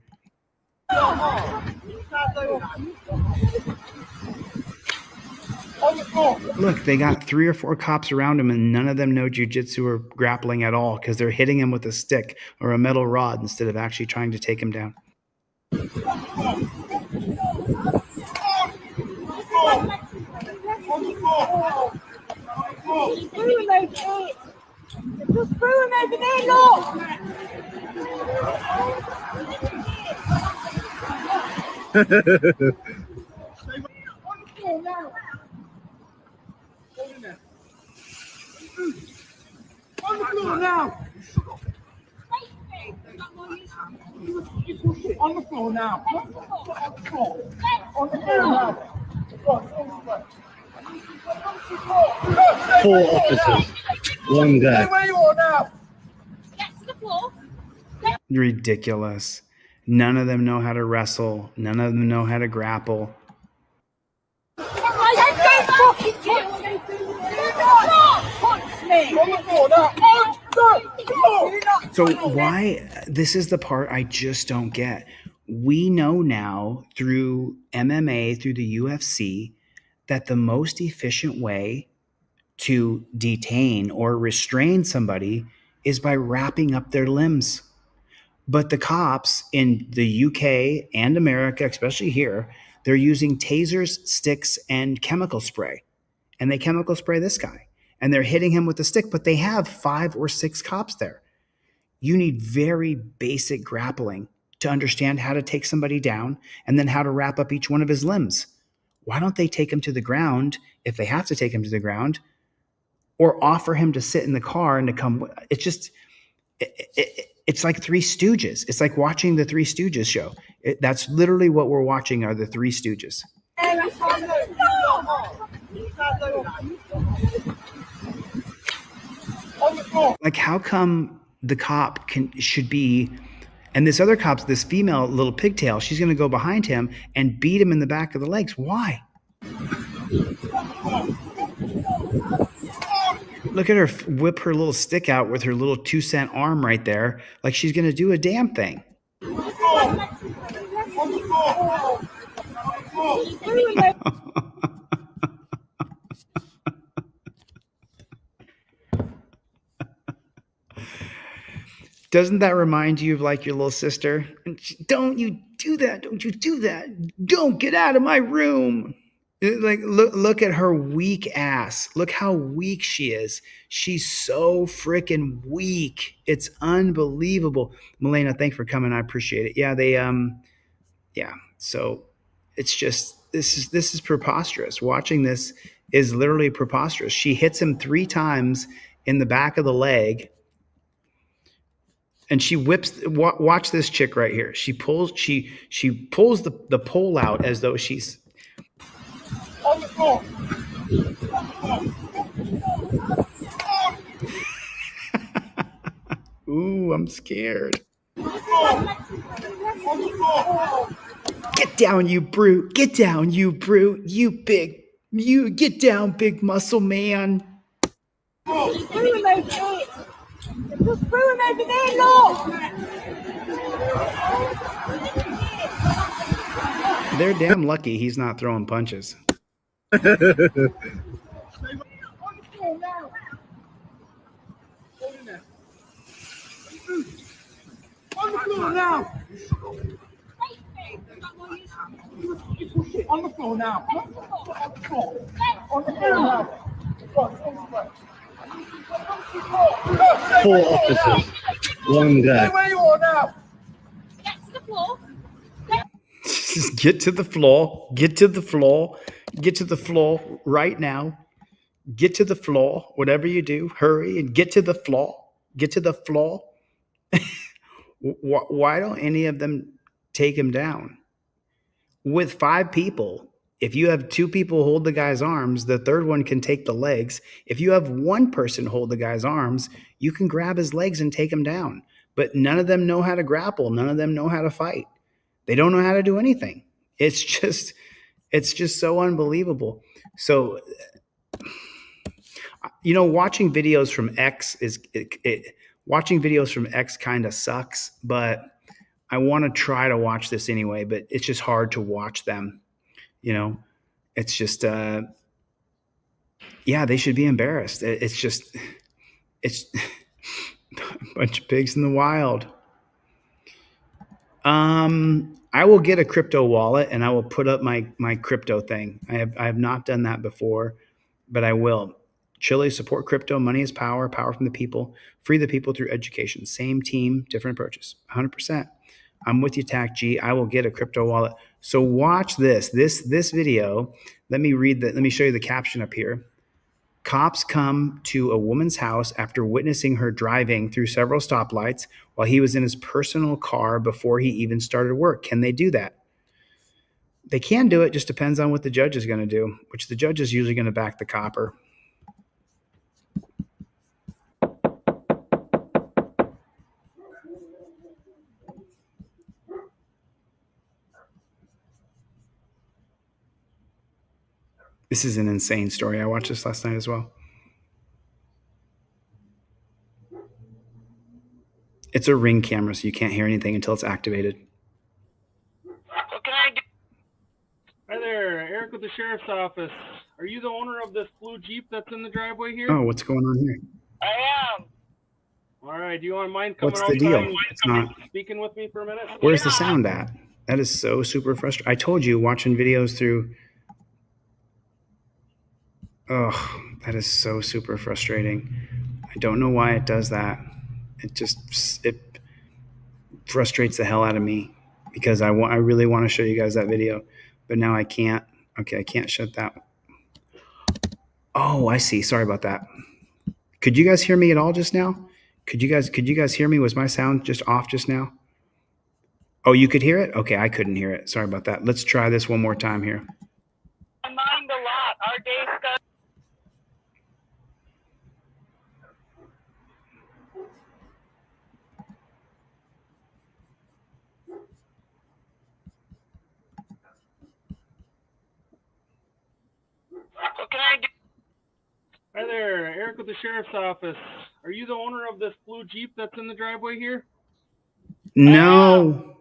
Look, they got 3 or 4 cops around him, and none of them know jujitsu or grappling at all because they're hitting him with a stick or a metal rod instead of actually trying to take him down. On the floor now. On the floor now. On the floor now. 4 officers, 1 guy. Where you are now? Ridiculous. None of them know how to wrestle. None of them know how to grapple. So why, this is the part I just don't get. We know now through MMA, through the UFC, that the most efficient way to detain or restrain somebody is by wrapping up their limbs. But the cops in the UK and America, especially here, they're using tasers, sticks, and chemical spray. And they chemical spray this guy. And they're hitting him with a stick, but they have 5 or 6 cops there. You need very basic grappling to understand how to take somebody down and then how to wrap up each one of his limbs. Why don't they take him to the ground if they have to take him to the ground, or offer him to sit in the car and to come? It's just, it's like Three Stooges. It's like watching the Three Stooges show. That's literally what we're watching, are the Three Stooges. Like, how come the cop should be, and this other cop's, this female little pigtail, she's going to go behind him and beat him in the back of the legs? Why? Look at her whip her little stick out with her little 2-cent arm right there, like she's gonna do a damn thing. Doesn't that remind you of like your little sister? Don't you do that? Don't you do that? Don't get out of my room. Like look at her weak ass. Look how weak she is. She's so freaking weak. It's unbelievable. Milena, thanks for coming. I appreciate it. Yeah, yeah. So it's just this is preposterous. Watching this is literally preposterous. She hits him 3 times in the back of the leg. And she whips. Watch this chick right here. She pulls the pole out as though she's. On the floor. Ooh, I'm scared. On the floor. Get down, you brute. Get down, you brute. You get down, big muscle man. They're damn lucky he's not throwing punches. On the floor now. On the floor now. On the floor now. 4 officers, 1 guy. Where you are now? Just get to the floor. Get to the floor. Get to the floor right now. Get to the floor. Whatever you do, hurry and get to the floor. Get to the floor. Why don't any of them take him down? With 5 people, if you have 2 people hold the guy's arms, the third one can take the legs. If you have 1 person hold the guy's arms, you can grab his legs and take him down. But none of them know how to grapple. None of them know how to fight. They don't know how to do anything. It's just so unbelievable. So, you know, watching videos from X watching videos from X kind of sucks, but I want to try to watch this anyway, but it's just hard to watch them. You know, it's just, yeah, they should be embarrassed. It's a bunch of pigs in the wild. I will get a crypto wallet and I will put up my crypto thing. I have not done that before, but I will. Chile, support crypto. Money is power. Power from the people. Free the people through education. Same team, different approaches. 100%. I'm with you, TAC G. I will get a crypto wallet. So watch this video. Let me show you the caption up here. Cops come to a woman's house after witnessing her driving through several stoplights while he was in his personal car before he even started work. Can they do that? They can do it. Just depends on what the judge is going to do, which the judge is usually going to back the copper. This is an insane story. I watched this last night as well. It's a Ring camera, so you can't hear anything until it's activated. Hi there, Eric with the Sheriff's Office. Are you the owner of this blue Jeep that's in the driveway here? Oh, what's going on here? I am. All right, do you want to mind coming What's the outside deal? and It's not. speaking with me for a minute? Where's the sound at? That is so super frustrating. I told you, watching videos through. Oh, that is so super frustrating. I don't know why it does that. It frustrates the hell out of me because I really want to show you guys that video, but now I can't. Okay, I can't shut that. Oh, I see. Sorry about that. Could you guys hear me at all just now? Could you guys hear me? Was my sound just off just now? Oh, you could hear it? Okay, I couldn't hear it. Sorry about that. Let's try this one more time here. I mind a lot. Our day stuff. Hi there, Eric check with the sheriff's office. Are you the owner of this blue Jeep that's in the driveway here? No,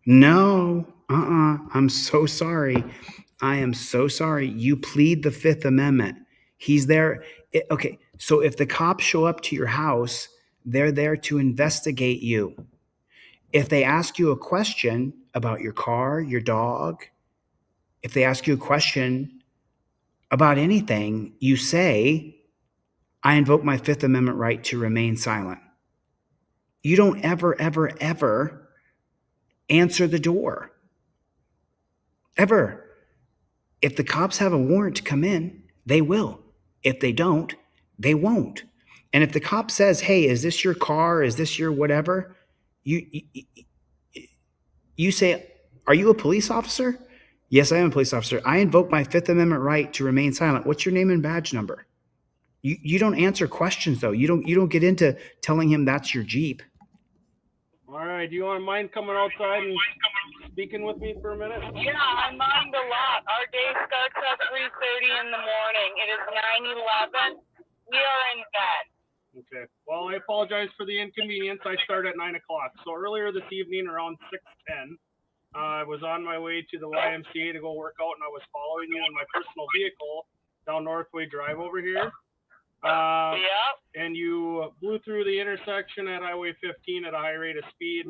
no, I'm so sorry. I am so sorry. You plead the Fifth Amendment. He's there. Okay, so if the cops show up to your house, they're there to investigate you. If they ask you a question about your car, your dog, if they ask you a question about anything, you say, I invoke my Fifth Amendment right to remain silent. You don't ever, ever, ever answer the door. Ever. If the cops have a warrant to come in, they will. If they don't, they won't. And if the cop says, hey, is this your car? Is this your whatever? You say, are you a police officer? Yes, I am a police officer. I invoke my Fifth Amendment right to remain silent. What's your name and badge number? You don't answer questions though. You don't get into telling him that's your Jeep. All right. Do you want to mind coming outside and speaking with me for a minute? Yeah, I mind a lot. Our day starts at 3:30 in the morning. It is 9:11. We are in bed. Okay. Well, I apologize for the inconvenience. I start at 9 o'clock. So earlier this evening, around 6:10, I was on my way to the YMCA to go work out, and I was following you in my personal vehicle down Northway Drive over here. And you blew through the intersection at Highway 15 at a high rate of speed,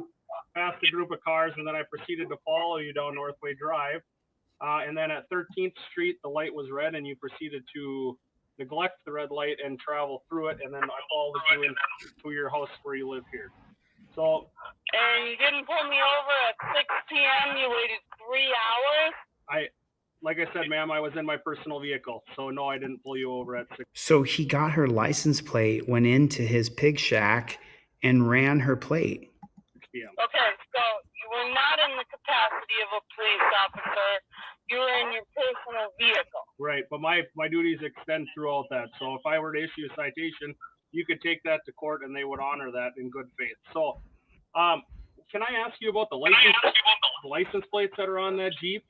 past a group of cars, and then I proceeded to follow you down Northway Drive. And then at 13th Street, the light was red, and you proceeded to neglect the red light and travel through it, and then I followed you into your house where you live here. So. And you didn't pull me over at 6 p.m. You waited 3 hours? Like I said, ma'am, I was in my personal vehicle, so no, I didn't pull you over at 6. So he got her license plate, went into his pig shack, and ran her plate. 6 p.m. Okay, so you were not in the capacity of a police officer. You were in your personal vehicle. Right, but my duties extend throughout that. So if I were to issue a citation, you could take that to court, and they would honor that in good faith. So, can I ask you about the license plates that are on that Jeep?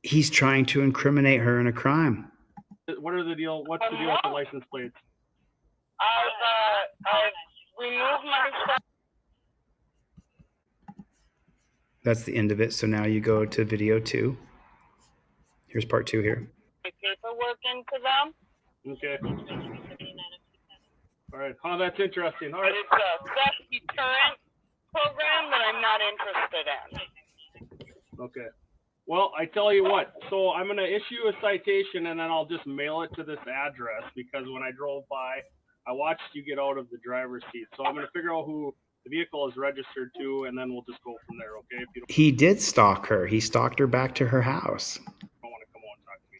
He's trying to incriminate her in a crime. What are the deal? What's the deal with the license plates? I've removed myself. That's the end of it. So now you go to video 2. Here's part 2 here. My paperwork into them. Okay. All right. Oh, that's interesting. All right. It's a theft deterrent program that I'm not interested in. Okay. Well, I tell you what. So I'm going to issue a citation, and then I'll just mail it to this address, because when I drove by, I watched you get out of the driver's seat. So I'm going to figure out who the vehicle is registered to, and then we'll just go from there, okay? If you don't He did stalk her. He stalked her back to her house. want to come on and talk to me.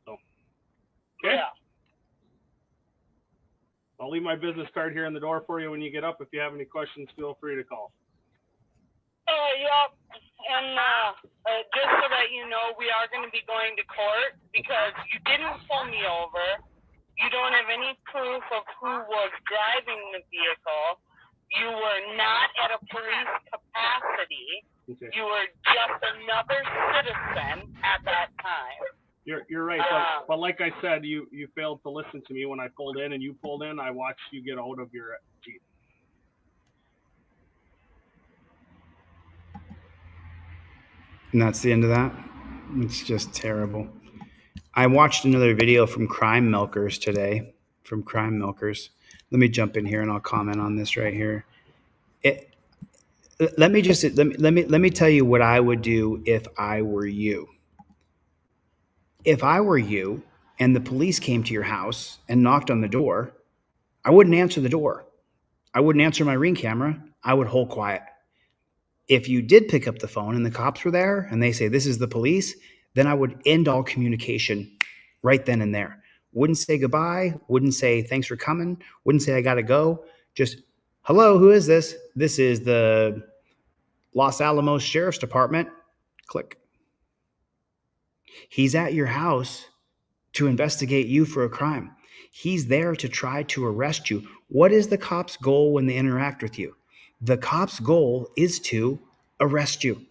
So, okay. Yeah. I'll leave my business card here in the door for you when you get up. If you have any questions, feel free to call. Yep. And just so that you know, we are going to be going to court because you didn't pull me over. You don't have any proof of who was driving the vehicle. You were not at a police capacity. Okay. You were just another citizen at that time. You're right, but like I said, you failed to listen to me when I pulled in, and you pulled in. I watched you get out of your Jeep. And that's the end of that. It's just terrible. I watched another video from Crime Milkers today. From Crime Milkers. Let me jump in here and I'll comment on this right here. Let me tell you what I would do if I were you. If I were you and the police came to your house and knocked on the door, I wouldn't answer the door. I wouldn't answer my Ring camera. I would hold quiet. If you did pick up the phone and the cops were there and they say, this is the police, then I would end all communication right then and there. Wouldn't say goodbye, wouldn't say thanks for coming, wouldn't say I gotta go. Just, hello, who is this? This is the Los Alamos Sheriff's Department. Click. He's at your house to investigate you for a crime. He's there to try to arrest you. What is the cop's goal when they interact with you? The cop's goal is to arrest you.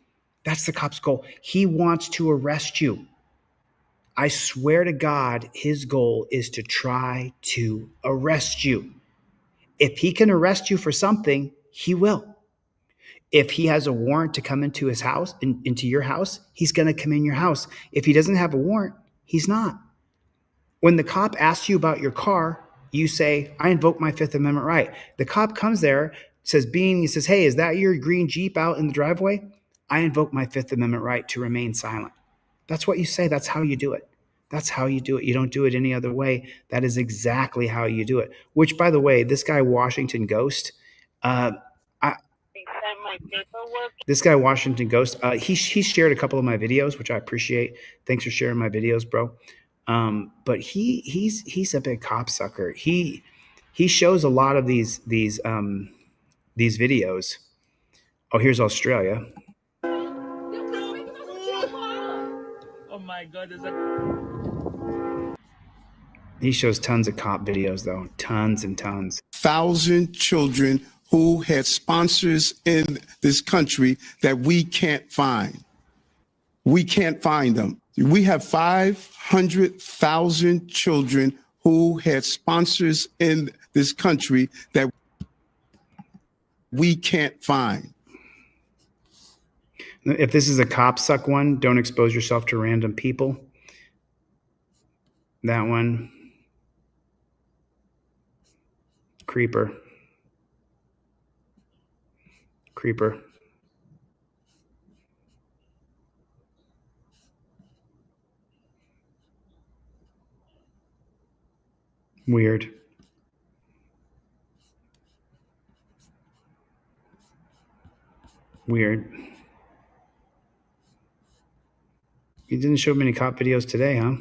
That's the cop's goal. He wants to arrest you. I swear to God, his goal is to try to arrest you. If he can arrest you for something, he will. If he has a warrant to come into his house, into your house, he's going to come in your house. If he doesn't have a warrant, he's not. When the cop asks you about your car, you say, I invoke my Fifth Amendment right. The cop comes there, he says, hey, is that your green Jeep out in the driveway? I invoke my Fifth Amendment right to remain silent. That's what you say. That's how you do it. That's how you do it. You don't do it any other way. That is exactly how you do it. Which, by the way, this guy, Washington Ghost, he shared a couple of my videos, which I appreciate. Thanks for sharing my videos, bro. But he's a big copsucker. He shows a lot of these videos. Oh, here's Australia. Oh my God, is that? He shows tons of cop videos, though. Tons and tons. 1,000 children who had sponsors in this country that we can't find. We can't find them. We have 500,000 children who had sponsors in this country that we can't find. If this is a cop suck one, don't expose yourself to random people. That one. Creeper. Creeper. Weird. Weird. You didn't show many cop videos today, huh?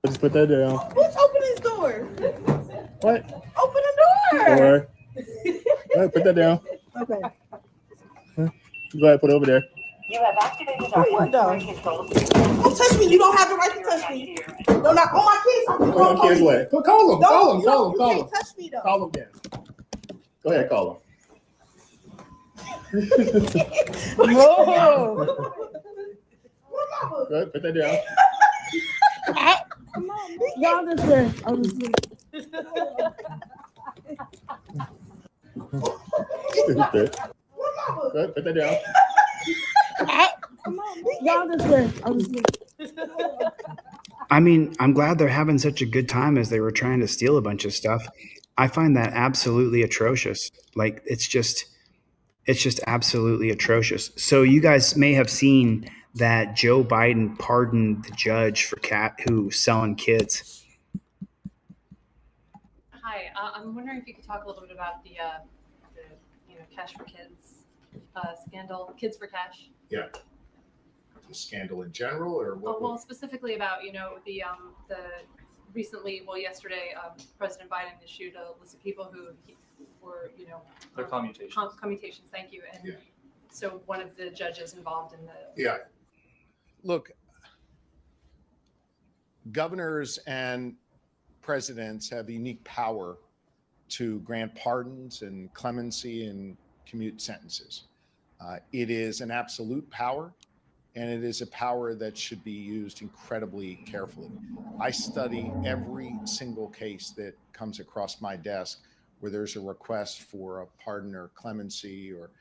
Let's put that down. Who's opening his door? What? Open the door. Or, all right, put that down. Okay. Go ahead, put it over there. You have activated our window. Don't touch me. You don't have the right to touch me. No, not on my kids. Put my kids away. Call them. Call them. Call them. Call them. You can't touch me though. Call them then. Go ahead, call them. Whoa. Go ahead, put that down. Y'all just there. Stupid. Go ahead, put that down. Y'all just there. I mean, I'm glad they're having such a good time as they were trying to steal a bunch of stuff. I find that absolutely atrocious. Like, it's just absolutely atrocious. So you guys may have seen that Joe Biden pardoned the judge for who's selling kids. Hi, I'm wondering if you could talk a little bit about the Cash for Kids scandal, Kids for Cash. Yeah. The scandal in general, or what? Well, specifically about the recently, yesterday, President Biden issued a list of people who were Their commutations. Commutations. Thank you. And so one of the judges involved in the Look, governors and presidents have unique power to grant pardons and clemency and commute sentences. It is an absolute power, and it is a power that should be used incredibly carefully. I study every single case that comes across my desk where there's a request for a pardon or clemency or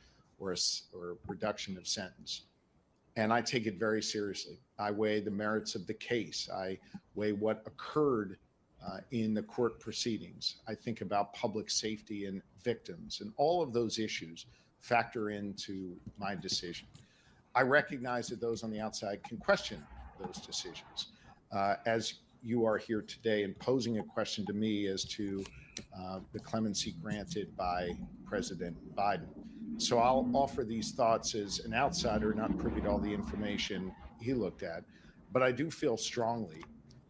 reduction of sentence. And I take it very seriously. I weigh the merits of the case. I weigh what occurred in the court proceedings. I think about public safety and victims, and all of those issues factor into my decision. I recognize that those on the outside can question those decisions. As you are here today and posing a question to me as to the clemency granted by President Biden. So I'll offer these thoughts as an outsider, not privy to all the information he looked at. But I do feel strongly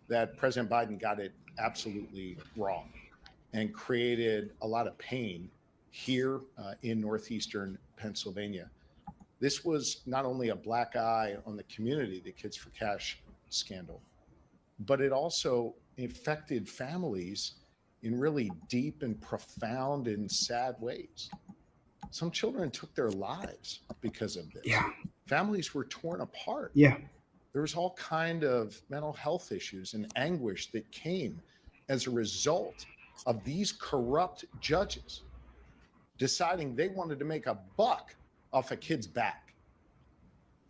that President Biden got it absolutely wrong and created a lot of pain here in northeastern Pennsylvania. This was not only a black eye on the community, the Kids for Cash scandal, but it also affected families in really deep and profound and sad ways. Some children took their lives because of this. Yeah. Families were torn apart. Yeah. There was all kind of mental health issues and anguish that came as a result of these corrupt judges deciding they wanted to make a buck off a kid's back.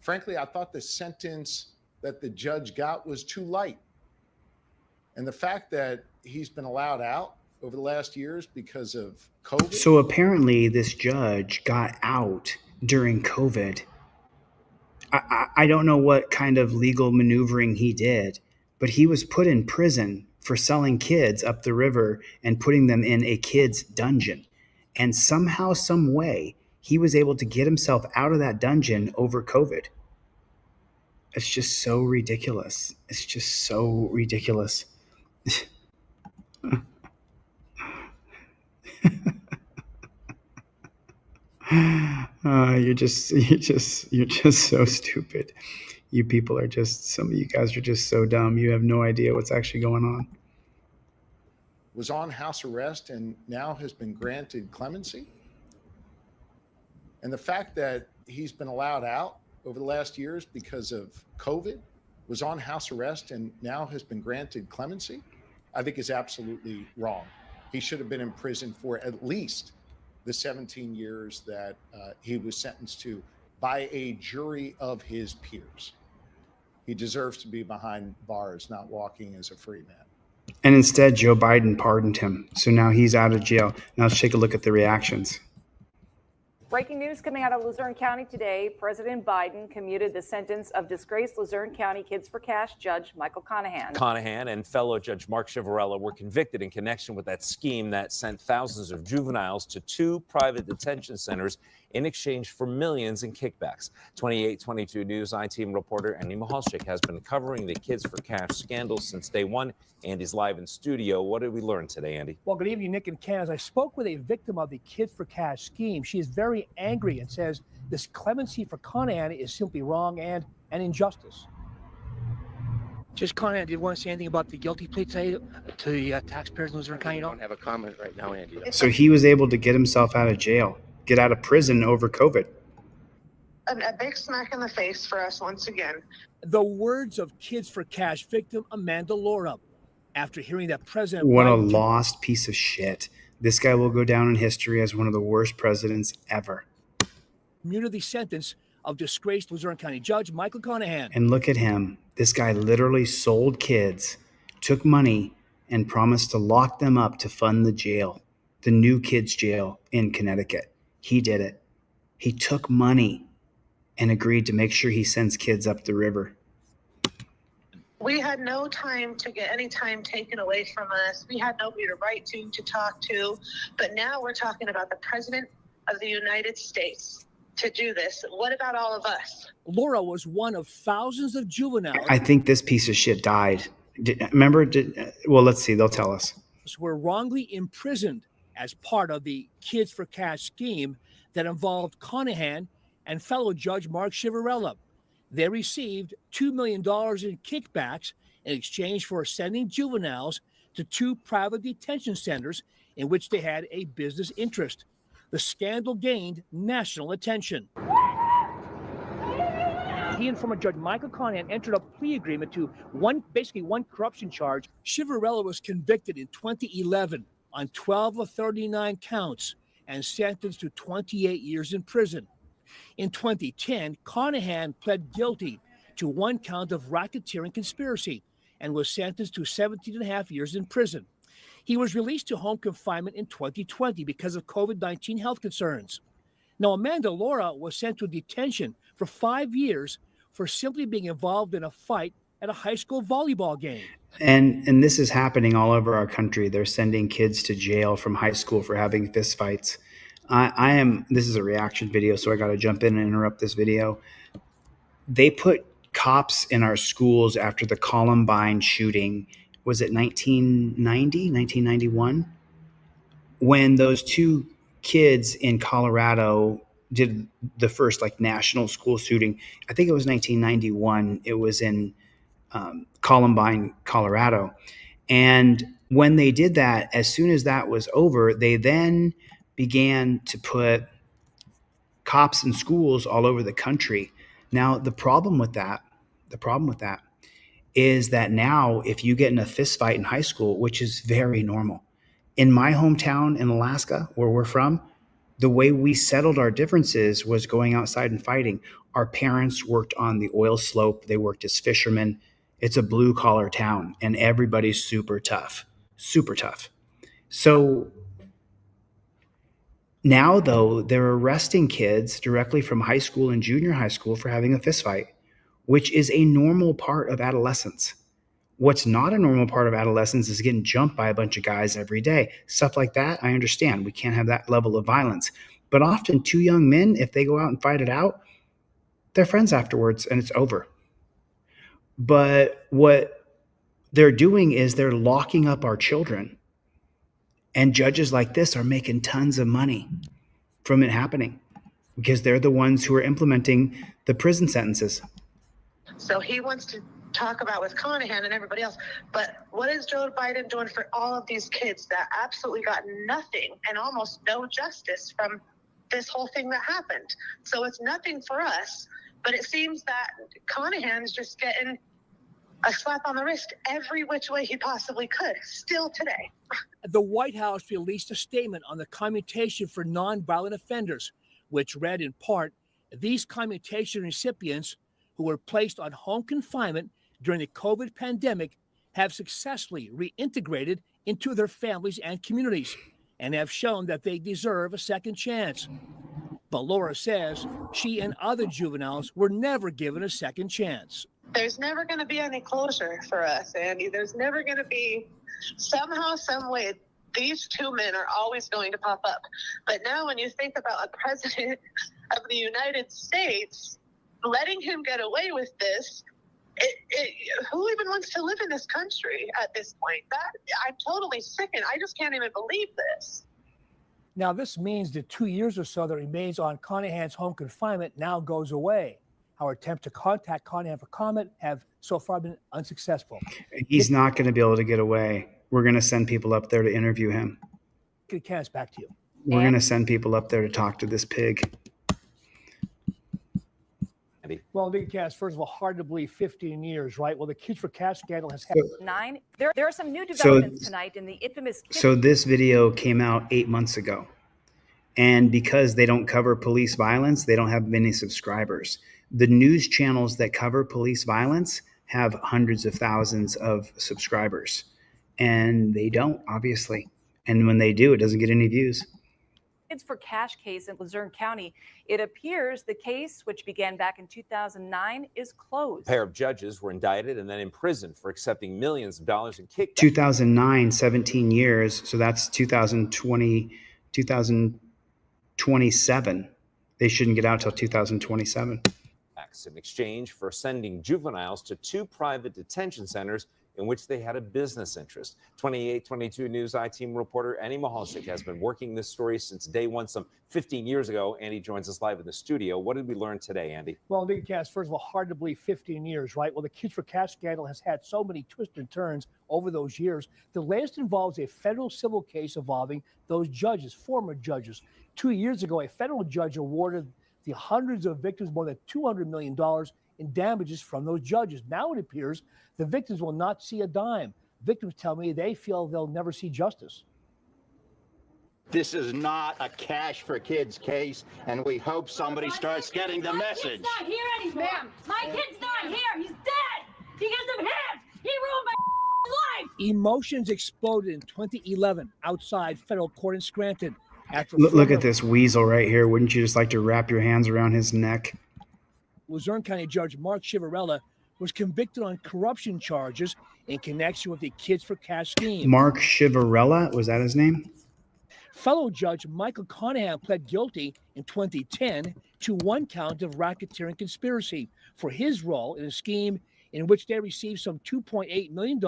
Frankly, I thought the sentence that the judge got was too light. And the fact that he's been allowed out over the last years because of COVID. So apparently this judge got out during COVID. I don't know what kind of legal maneuvering he did, but he was put in prison for selling kids up the river and putting them in a kid's dungeon. And somehow, some way, he was able to get himself out of that dungeon over COVID. It's just so ridiculous. It's just so ridiculous. You're just so stupid. You people are just, some of you guys are just so dumb. You have no idea what's actually going on. Was on house arrest and now has been granted clemency. And the fact that he's been allowed out over the last years because of COVID, was on house arrest and now has been granted clemency, I think is absolutely wrong. He should have been in prison for at least the 17 years that he was sentenced to by a jury of his peers. He deserves to be behind bars, not walking as a free man. And instead, Joe Biden pardoned him. So now he's out of jail. Now let's take a look at the reactions. Breaking news coming out of Luzerne County today. President Biden commuted the sentence of disgraced Luzerne County Kids for Cash Judge Michael Conahan. Conahan and fellow Judge Mark Ciavarella were convicted in connection with that scheme that sent thousands of juveniles to 2 private detention centers in exchange for millions in kickbacks. 2822 News I-Team reporter Andy Mahalchik has been covering the Kids for Cash scandal since day one. Andy's live in studio. What did we learn today, Andy? Well, good evening, Nick and Ken. As I spoke with a victim of the Kids for Cash scheme, she is very angry and says this clemency for Conahan is simply wrong and an injustice. Just Conahan, did you want to say anything about the guilty plea today to the taxpayers in Luzerne County? I don't have a comment right now, Andy. So he was able to get himself out of jail, get out of prison over COVID. A big smack in the face for us once again. The words of Kids for Cash victim Amanda Laura. After hearing that President What a Biden lost piece of shit. This guy will go down in history as one of the worst presidents ever. commuted the sentence of disgraced Luzerne County Judge Michael Conahan. And look at him. This guy literally sold kids, took money, and promised to lock them up to fund the jail, the new kids' jail in Connecticut. He did it. He took money and agreed to make sure he sends kids up the river. We had no time to get any time taken away from us. We had nobody to write to talk to. But now we're talking about the President of the United States to do this. What about all of us? Laura was one of thousands of juveniles I think this piece of shit died. Remember? Well, let's see. They'll tell us. who were wrongly imprisoned as part of the Kids for Cash scheme that involved Conahan and fellow Judge Mark Ciavarella. They received $2 million in kickbacks in exchange for sending juveniles to 2 private detention centers in which they had a business interest. The scandal gained national attention. He and former Judge Michael Conahan entered a plea agreement to one corruption charge. Ciavarella was convicted in 2011 on 12 of 39 counts and sentenced to 28 years in prison. In 2010, Conahan pled guilty to 1 count of racketeering conspiracy and was sentenced to 17.5 years in prison. He was released to home confinement in 2020 because of COVID-19 health concerns. Now, Amanda Laura was sent to detention for 5 years for simply being involved in a fight at a high school volleyball game. And this is happening all over our country. They're sending kids to jail from high school for having fistfights. This is a reaction video, so I got to jump in and interrupt this video. They put cops in our schools after the Columbine shooting. Was it 1990, 1991? When those 2 kids in Colorado did the first national school shooting. I think it was 1991. It was in Columbine, Colorado. And when they did that, as soon as that was over, they then began to put cops in schools all over the country Now, the problem with that is that now if you get in a fist fight in high school, which is very normal, in my hometown in Alaska, where we're from, the way we settled our differences was going outside and fighting. Our parents worked on the oil slope. They worked as fishermen. It's a blue collar town and everybody's super tough, super tough. So now, though, they're arresting kids directly from high school and junior high school for having a fist fight, which is a normal part of adolescence. What's not a normal part of adolescence is getting jumped by a bunch of guys every day. Stuff like that, I understand. We can't have that level of violence. But often two young men, if they go out and fight it out, they're friends afterwards and it's over. But what they're doing is they're locking up our children. And judges like this are making tons of money from it happening because they're the ones who are implementing the prison sentences. So he wants to talk about with Conahan and everybody else, but what is Joe Biden doing for all of these kids that absolutely got nothing and almost no justice from this whole thing that happened? So it's nothing for us, but it seems that Conahan's just getting a slap on the wrist every which way he possibly could, still today. The White House released a statement on the commutation for nonviolent offenders, which read in part, these commutation recipients who were placed on home confinement during the COVID pandemic have successfully reintegrated into their families and communities and have shown that they deserve a second chance. But Laura says she and other juveniles were never given a second chance. There's never going to be any closure for us, Andy. There's never going to be somehow, some way. These two men are always going to pop up. But now when you think about a president of the United States, letting him get away with this, who even wants to live in this country at this point? I'm totally sickened. I just can't even believe this. Now, this means the 2 years or so that remains on Conahan's home confinement now goes away. Our attempts to contact Conahan for comment have so far been unsuccessful. He's not going to be able to get away. We're going to send people up there to interview him. Cass, back to you. We're going to send people up there to talk to this pig. Well, Big Cass, first of all, hard to believe 15 years, right? Well, the Kids for Cash scandal has had 9. There are some new developments tonight in the infamous. So this video came out 8 months ago. And because they don't cover police violence, they don't have many subscribers. The news channels that cover police violence have hundreds of thousands of subscribers. And they don't, obviously. And when they do, it doesn't get any views. Kids for Cash case in Luzerne County. It appears the case, which began back in 2009, is closed. A pair of judges were indicted and then imprisoned for accepting millions of dollars in kickbacks. 2009, 17 years. So that's 2020, 2027. They shouldn't get out till 2027. In exchange for sending juveniles to 2 private detention centers in which they had a business interest. 2822 News I-Team reporter Andy Mahalchik has been working this story since day one, some 15 years ago. Andy joins us live in the studio. What did we learn today, Andy? Well, Big Cass, first of all, hard to believe 15 years, right? Well, the Kids for Cash scandal has had so many twists and turns over those years. The latest involves a federal civil case involving those judges, former judges. 2 years ago, a federal judge awarded the hundreds of victims more than $200 million in damages from those judges. Now it appears the victims will not see a dime. Victims tell me they feel they'll never see justice. This is not a Cash for Kids case, and we hope somebody starts getting the message. He's not here anymore. Ma'am, my kid's not here. He's dead because of him. He ruined my life. Emotions exploded in 2011 outside federal court in Scranton. Look at this weasel right here. Wouldn't you just like to wrap your hands around his neck? Luzerne County Judge Mark Chivarella was convicted on corruption charges in connection with the Kids for Cash scheme. Mark Chivarella, was that his name? Fellow Judge Michael Conahan pled guilty in 2010 to 1 count of racketeering conspiracy for his role in a scheme in which they received some $2.8 million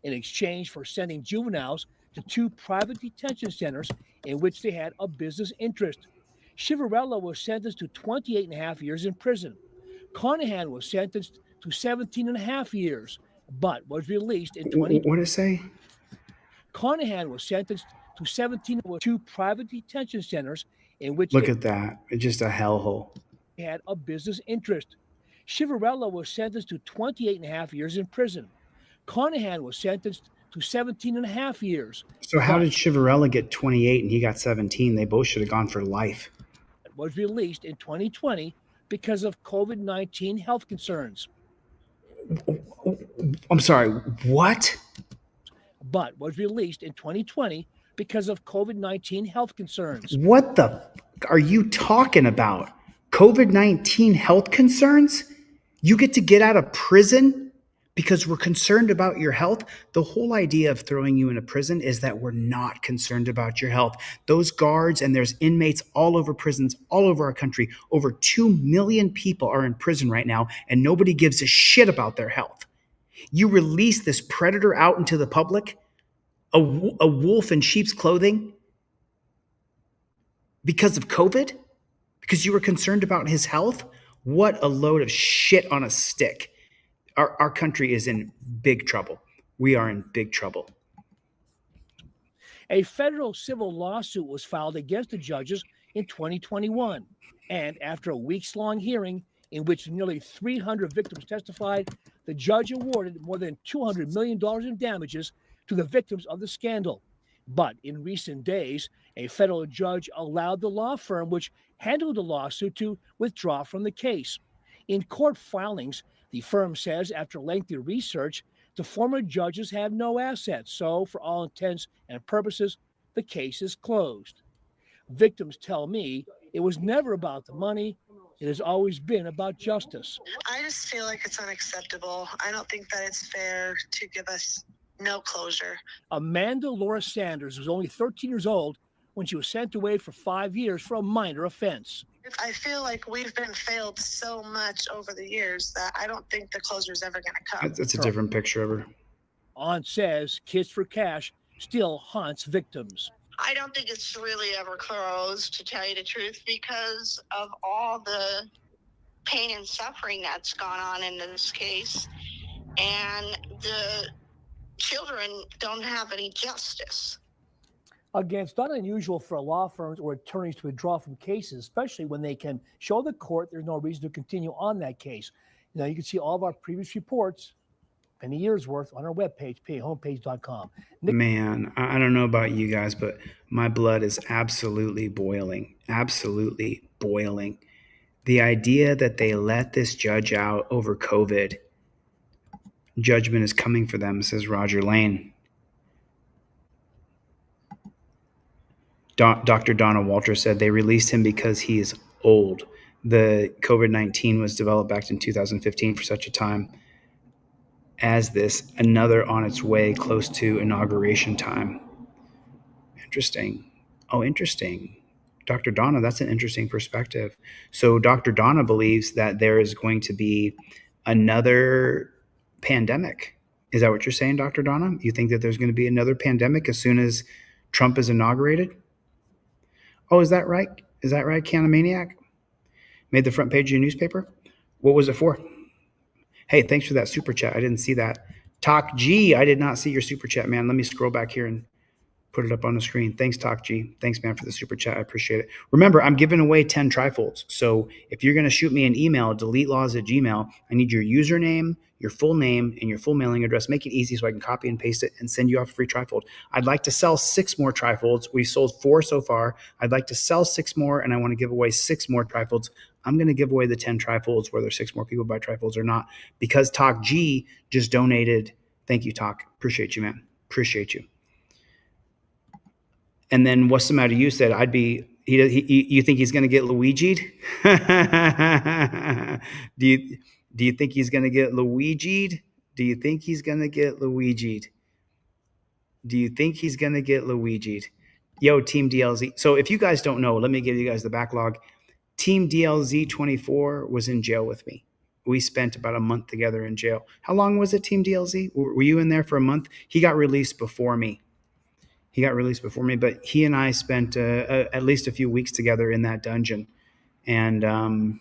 in exchange for sending juveniles to 2 private detention centers in which they had a business interest. Chivarella was sentenced to 28 and a half years in prison. Conahan was sentenced to 17 and a half years, but was released in 2020. What did it say? Conahan was sentenced to 17 with 2 private detention centers in which Look at that. It's just a hellhole. they had a business interest. Chivarella was sentenced to 28 and a half years in prison. Conahan was sentenced to 17 and a half years. So how but did Chivarella get 28 and he got 17? They both should have gone for life. was released in 2020 because of COVID-19 health concerns. I'm sorry, what? But was released in 2020 because of COVID-19 health concerns. What the are you talking about? COVID-19 health concerns? You get to get out of prison because we're concerned about your health? The whole idea of throwing you in a prison is that we're not concerned about your health. Those guards, and there's inmates all over prisons, all over our country. Over 2 million people are in prison right now, and nobody gives a shit about their health. You release this predator out into the public, a wolf in sheep's clothing, because of COVID? Because you were concerned about his health? What a load of shit on a stick. Our country is in big trouble. We are in big trouble. A federal civil lawsuit was filed against the judges in 2021. And after a weeks-long hearing in which nearly 300 victims testified, the judge awarded more than $200 million in damages to the victims of the scandal. But in recent days, a federal judge allowed the law firm which handled the lawsuit to withdraw from the case. In court filings, the firm says after lengthy research, the former judges have no assets. So for all intents and purposes, the case is closed. Victims tell me it was never about the money. It has always been about justice. I just feel like it's unacceptable. I don't think that it's fair to give us no closure. Amanda Laura Sanders was only 13 years old when she was sent away for 5 years for a minor offense. I feel like we've been failed so much over the years that I don't think the closure is ever going to come. That's a different picture of her. On says Kids for Cash still haunts victims. I don't think it's really ever closed, to tell you the truth, because of all the pain and suffering that's gone on in this case. And the children don't have any justice. Again, it's not unusual for law firms or attorneys to withdraw from cases, especially when they can show the court there's no reason to continue on that case. Now, you can see all of our previous reports, any year's worth, on our webpage, pahomepage.com. Man, I don't know about you guys, but my blood is absolutely boiling. Absolutely boiling. The idea that they let this judge out over COVID, judgment is coming for them, says Roger Lane. Dr. Donna Walter said they released him because he is old. The COVID-19 was developed back in 2015 for such a time as this, another on its way close to inauguration time. Interesting. Oh, interesting. Dr. Donna, that's an interesting perspective. So Dr. Donna believes that there is going to be another pandemic. Is that what you're saying, Dr. Donna? You think that there's going to be another pandemic as soon as Trump is inaugurated? Oh, is that right? Is that right, Canamaniac? Made the front page of your newspaper? What was it for? Hey, thanks for that super chat. I didn't see that. Talk G, I did not see your super chat, man. Let me scroll back here and put it up on the screen. Thanks, Talk G. Thanks, man, for the super chat. I appreciate it. Remember, I'm giving away 10 trifolds. So if you're going to shoot me an email, deletelaws@gmail, I need your username, your full name, and your full mailing address. Make it easy so I can copy and paste it and send you off a free trifold. I'd like to sell 6 more trifolds. We've sold 4 so far. I'd like to sell 6 more, and I want to give away 6 more trifolds. I'm going to give away the 10 trifolds, whether 6 more people buy trifolds or not, because Talk G just donated. Thank you, Talk. Appreciate you, man. Appreciate you. And then what's the matter? You said I'd be. You think he's going to get Luigi'd? Do you think he's going to get Luigi'd? Do you think he's going to get Luigi'd? Do you think he's going to get Luigi'd? Yo, Team DLZ. So if you guys don't know, let me give you guys the backlog. Team DLZ 24 was in jail with me. We spent about a month together in jail. How long was it, Team DLZ? Were you in there for a month? He got released before me. But he and I spent at least a few weeks together in that dungeon. And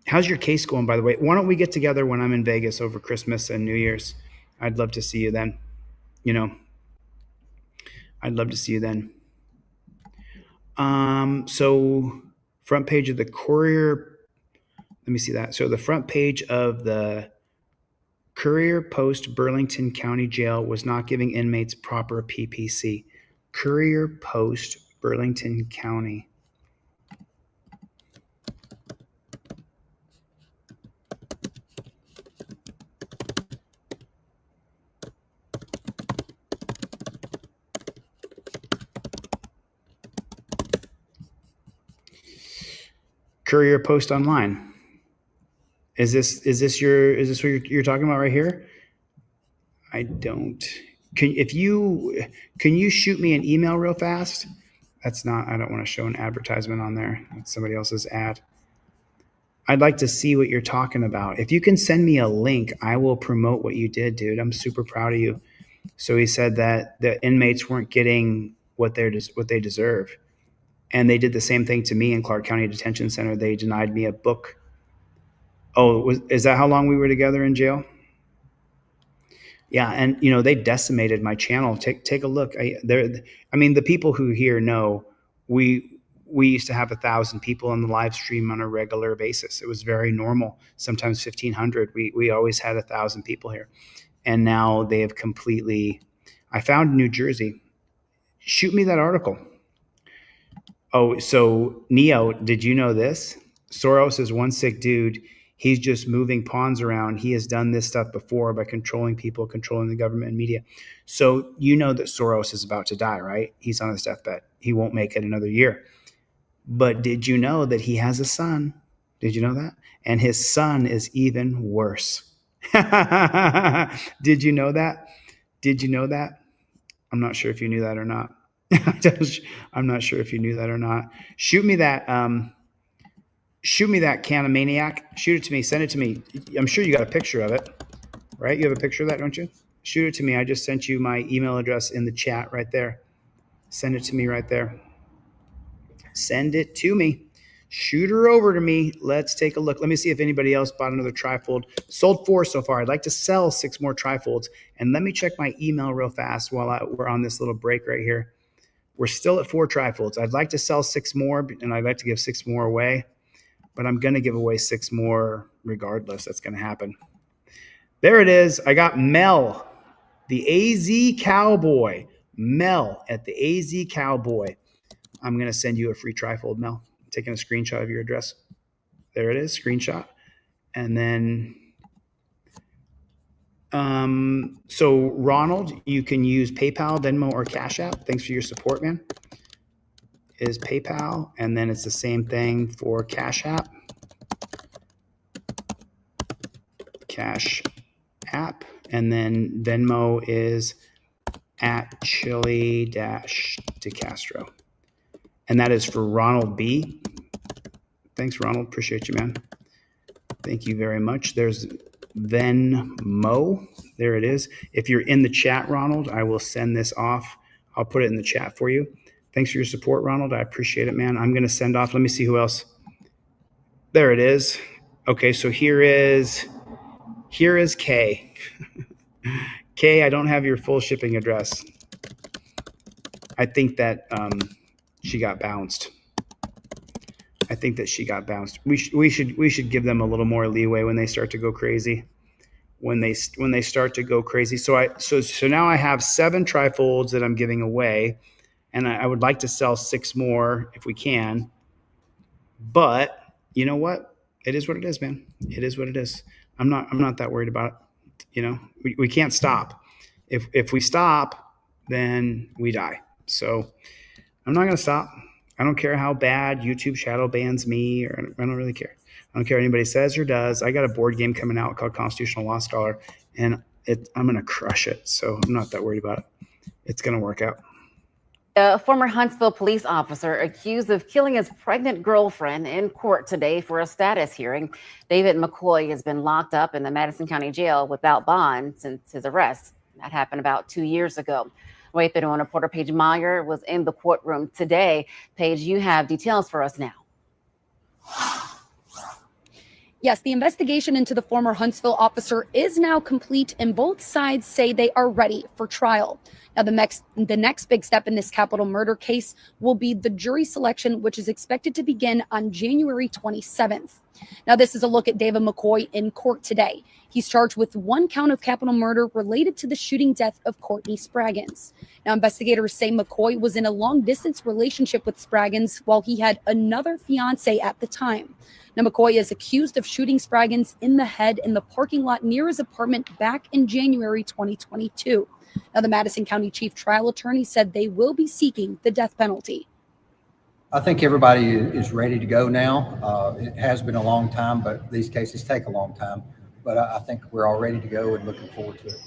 how's your case going, by the way? Why don't we get together when I'm in Vegas over Christmas and New Year's? I'd love to see you then. I'd love to see you then. So front page of the Courier Let me see that. So the front page of the Courier Post Burlington County Jail was not giving inmates proper PPC. Courier Post Burlington County. Courier Post Online. Is this what you're talking about right here? I don't. Can you shoot me an email real fast? That's not. I don't want to show an advertisement on there. That's somebody else's ad. I'd like to see what you're talking about. If you can send me a link, I will promote what you did, dude. I'm super proud of you. So he said that the inmates weren't getting what they deserve. And they did the same thing to me in Clark County Detention Center. They denied me a book. Oh, is that how long we were together in jail? Yeah, and they decimated my channel. Take a look. The people who here know we used to have 1,000 people on the live stream on a regular basis. It was very normal. Sometimes 1,500. We always had 1,000 people here, and now they have completely. I found New Jersey. Shoot me that article. Oh, so Neo, did you know this? Soros is one sick dude. He's just moving pawns around. He has done this stuff before by controlling people, controlling the government and media. So you know that Soros is about to die, right? He's on his deathbed. He won't make it another year. But did you know that he has a son? Did you know that? And his son is even worse. Did you know that? Did you know that? I'm not sure if you knew that or not. I'm not sure if you knew that or not. Shoot me that Canamaniac. Shoot it to me. Send it to me. I'm sure you got a picture of it, right? You have a picture of that, don't you? Shoot it to me. I just sent you my email address in the chat right there. Send it to me right there. Send it to me. Shoot her over to me. Let's take a look. Let me see if anybody else bought another trifold. Sold 4 so far. I'd like to sell 6 more trifolds. And let me check my email real fast while we're on this little break right here. We're still at 4 trifolds. I'd like to sell 6 more, and I'd like to give 6 more away. But I'm going to give away 6 more regardless. That's going to happen. There it is. I got Mel, the AZ Cowboy. Mel at the AZ Cowboy. I'm going to send you a free trifold, Mel. I'm taking a screenshot of your address. There it is, screenshot. And then, so Ronald, you can use PayPal, Venmo, or Cash App. Thanks for your support, man. Is PayPal, and then it's the same thing for Cash App. Cash App, and then Venmo is at Chili-DeCastro. And that is for Ronald B. Thanks, Ronald. Appreciate you, man. Thank you very much. There's Venmo. There it is. If you're in the chat, Ronald, I will send this off. I'll put it in the chat for you. Thanks for your support, Ronald. I appreciate it, man. I'm going to send off. Let me see who else. There it is. Okay, so here is Kay. Kay, I don't have your full shipping address. I think that she got bounced. I think that she got bounced. We should give them a little more leeway when they start to go crazy. When they start to go crazy. So now I have 7 trifolds that I'm giving away. And I would like to sell 6 more if we can. But you know what? It is what it is, man. It is what it is. I'm not that worried about it. We can't stop. If we stop, then we die. So I'm not going to stop. I don't care how bad YouTube shadow bans me, or I don't really care. I don't care what anybody says or does. I got a board game coming out called Constitutional Law Scholar, and I'm going to crush it. So I'm not that worried about it. It's going to work out. A former Huntsville police officer accused of killing his pregnant girlfriend in court today for a status hearing. David McCoy has been locked up in the Madison County Jail without bond since his arrest. That happened about 2 years ago. Wait, the reporter Paige Meyer was in the courtroom today. Paige, you have details for us now. Yes, the investigation into the former Huntsville officer is now complete, and both sides say they are ready for trial. Now, the next big step in this capital murder case will be the jury selection, which is expected to begin on January 27th. Now, this is a look at David McCoy in court today. He's charged with 1 count of capital murder related to the shooting death of Courtney Spraggins. Now, investigators say McCoy was in a long-distance relationship with Spraggins while he had another fiancée at the time. Now, McCoy is accused of shooting Spraggins in the head in the parking lot near his apartment back in January 2022. Now, the Madison County Chief Trial Attorney said they will be seeking the death penalty. I think everybody is ready to go now. It has been a long time, but these cases take a long time. But I think we're all ready to go and looking forward to it.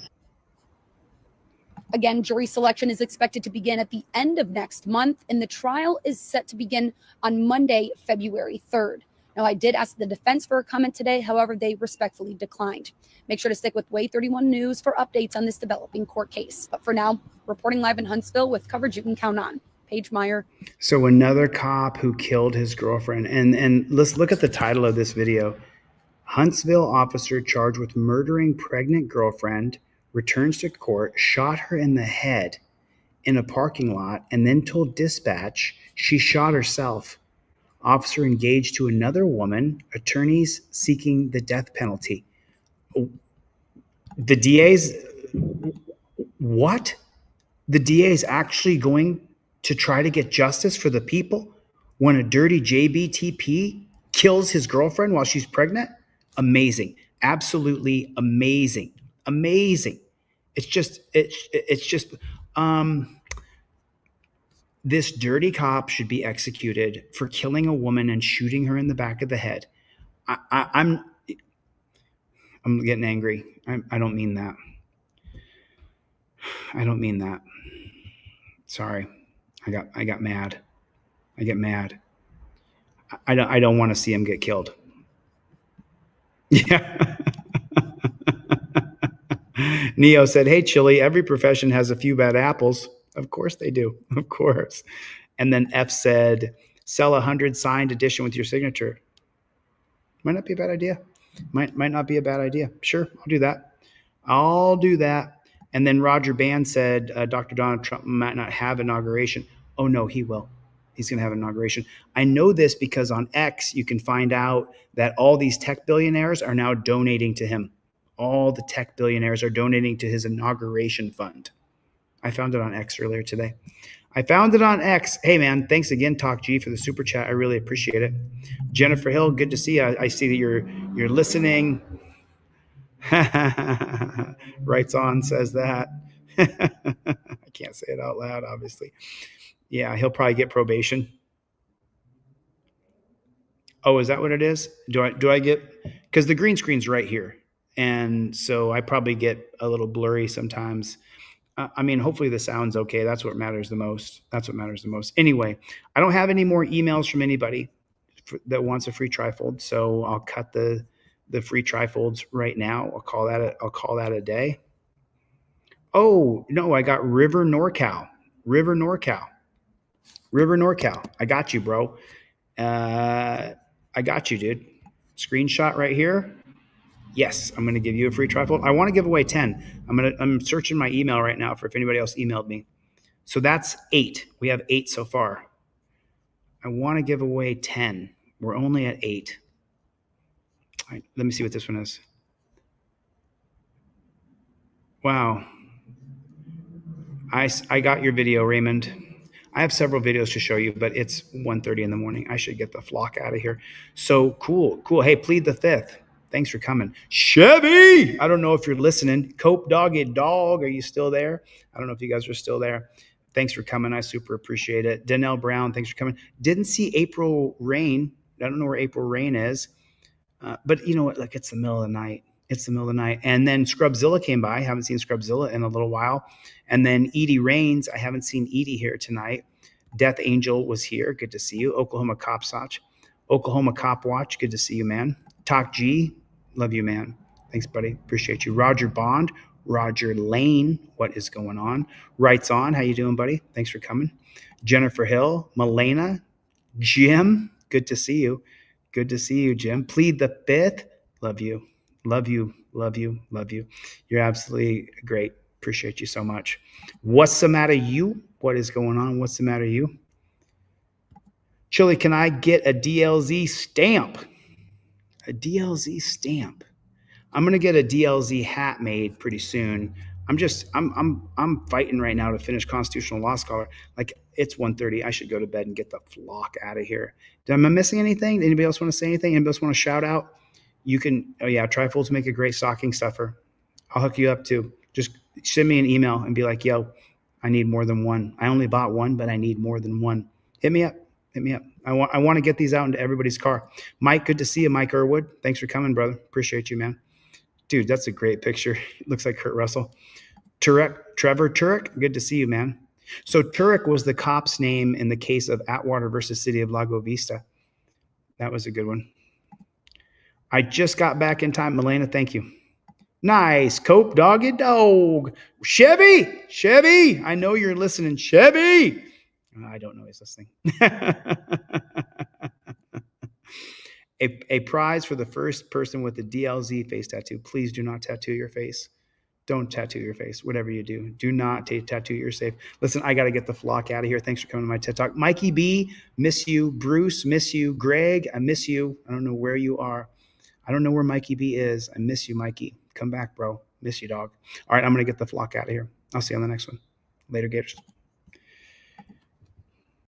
Again, jury selection is expected to begin at the end of next month, and the trial is set to begin on Monday, February 3rd. Now, I did ask the defense for a comment today. However, they respectfully declined. Make sure to stick with Wave 31 News for updates on this developing court case. But for now, reporting live in Huntsville with coverage you can count on. Paige Meyer. So another cop who killed his girlfriend. And let's look at the title of this video. Huntsville officer charged with murdering pregnant girlfriend returns to court, shot her in the head in a parking lot, and then told dispatch she shot herself. Officer engaged to another woman, attorneys seeking the death penalty. The DA's, what? The DA is actually going to try to get justice for the people when a dirty JBTP kills his girlfriend while she's pregnant? Amazing. Absolutely amazing. Amazing. It's just, this dirty cop should be executed for killing a woman and shooting her in the back of the head. I'm getting angry. I don't mean that. I don't mean that. Sorry. I got mad. I get mad. I don't want to see him get killed. Yeah. Neo said, "Hey, Chili, every profession has a few bad apples." Of course they do. Of course. And then F said, "Sell 100 signed edition with your signature." Might not be a bad idea. Might not be a bad idea. Sure, I'll do that. I'll do that. And then Roger Band said, Dr. Donald Trump might not have inauguration. Oh, no, he will. He's going to have inauguration. I know this because on X, you can find out that all these tech billionaires are now donating to him. All the tech billionaires are donating to his inauguration fund. I found it on X earlier today. I found it on X. Hey, man, thanks again, Talk G, for the super chat. I really appreciate it. Jennifer Hill, good to see you. I see that you're listening. Writes on, says that. I can't say it out loud, obviously. Yeah, he'll probably get probation. Oh, is that what it is? Do I get, because the green screen's right here. And so I probably get a little blurry sometimes. I mean, hopefully the sound's okay. That's what matters the most. That's what matters the most. Anyway, I don't have any more emails from anybody that wants a free trifold. So I'll cut the free trifolds right now. I'll call that a day. Oh, no, I got River NorCal. I got you, bro. I got you, dude. Screenshot right here. Yes, I'm going to give you a free trifold. I want to give away 10. I'm searching my email right now for if anybody else emailed me. So that's 8. We have 8 so far. I want to give away 10. We're only at 8. All right, let me see what this one is. Wow. I got your video, Raymond. I have several videos to show you, but it's 1:30 in the morning. I should get the flock out of here. So cool. Hey, plead the fifth. Thanks for coming. Chevy, I don't know if you're listening. Cope Dogged Dog, are you still there? I don't know if you guys are still there. Thanks for coming. I super appreciate it. Danelle Brown, thanks for coming. Didn't see April Rain. I don't know where April Rain is. But you know what? Like, it's the middle of the night. And then Scrubzilla came by. I haven't seen Scrubzilla in a little while. And then Edie Rains. I haven't seen Edie here tonight. Death Angel was here. Good to see you. Oklahoma Cop Watch. Good to see you, man. Talk G. Love you, man. Thanks, buddy. Appreciate you. Roger Bond. Roger Lane. What is going on? Writes on. How you doing, buddy? Thanks for coming. Jennifer Hill. Malena. Jim. Good to see you. Jim. Plead the fifth. Love you. You're absolutely great. Appreciate you so much. What's the matter, you? What is going on? What's the matter, you? Chili, can I get a DLZ stamp? A DLZ stamp. I'm gonna get a DLZ hat made pretty soon. I'm fighting right now to finish Constitutional Law Scholar. Like, it's 1:30. I should go to bed and get the flock out of here. Am I missing anything? Anybody else want to say anything? Anybody else want to shout out? You can. Oh yeah, trifolds make a great stocking stuffer. I'll hook you up too. Just send me an email and be like, yo, I need more than one. I only bought one, but I need more than one. Hit me up. Hit me up. I want to get these out into everybody's car. Mike, good to see you, Mike Irwood. Thanks for coming, brother. Appreciate you, man. Dude, that's a great picture. It looks like Kurt Russell. Trevor Turek, good to see you, man. So Turek was the cop's name in the case of Atwater versus City of Lago Vista. That was a good one. I just got back in time. Milena, thank you. Nice. Cope, doggy dog. Chevy. I know you're listening. Chevy. I don't know he's listening. A prize for the first person with a DLZ face tattoo. Please do not tattoo your face. Don't tattoo your face. Whatever you do, do not tattoo your face. Listen, I got to get the flock out of here. Thanks for coming to my TED Talk. Mikey B, miss you. Bruce, miss you. Greg, I miss you. I don't know where you are. I don't know where Mikey B is. I miss you, Mikey. Come back, bro. Miss you, dog. All right, I'm going to get the flock out of here. I'll see you on the next one. Later, Gators.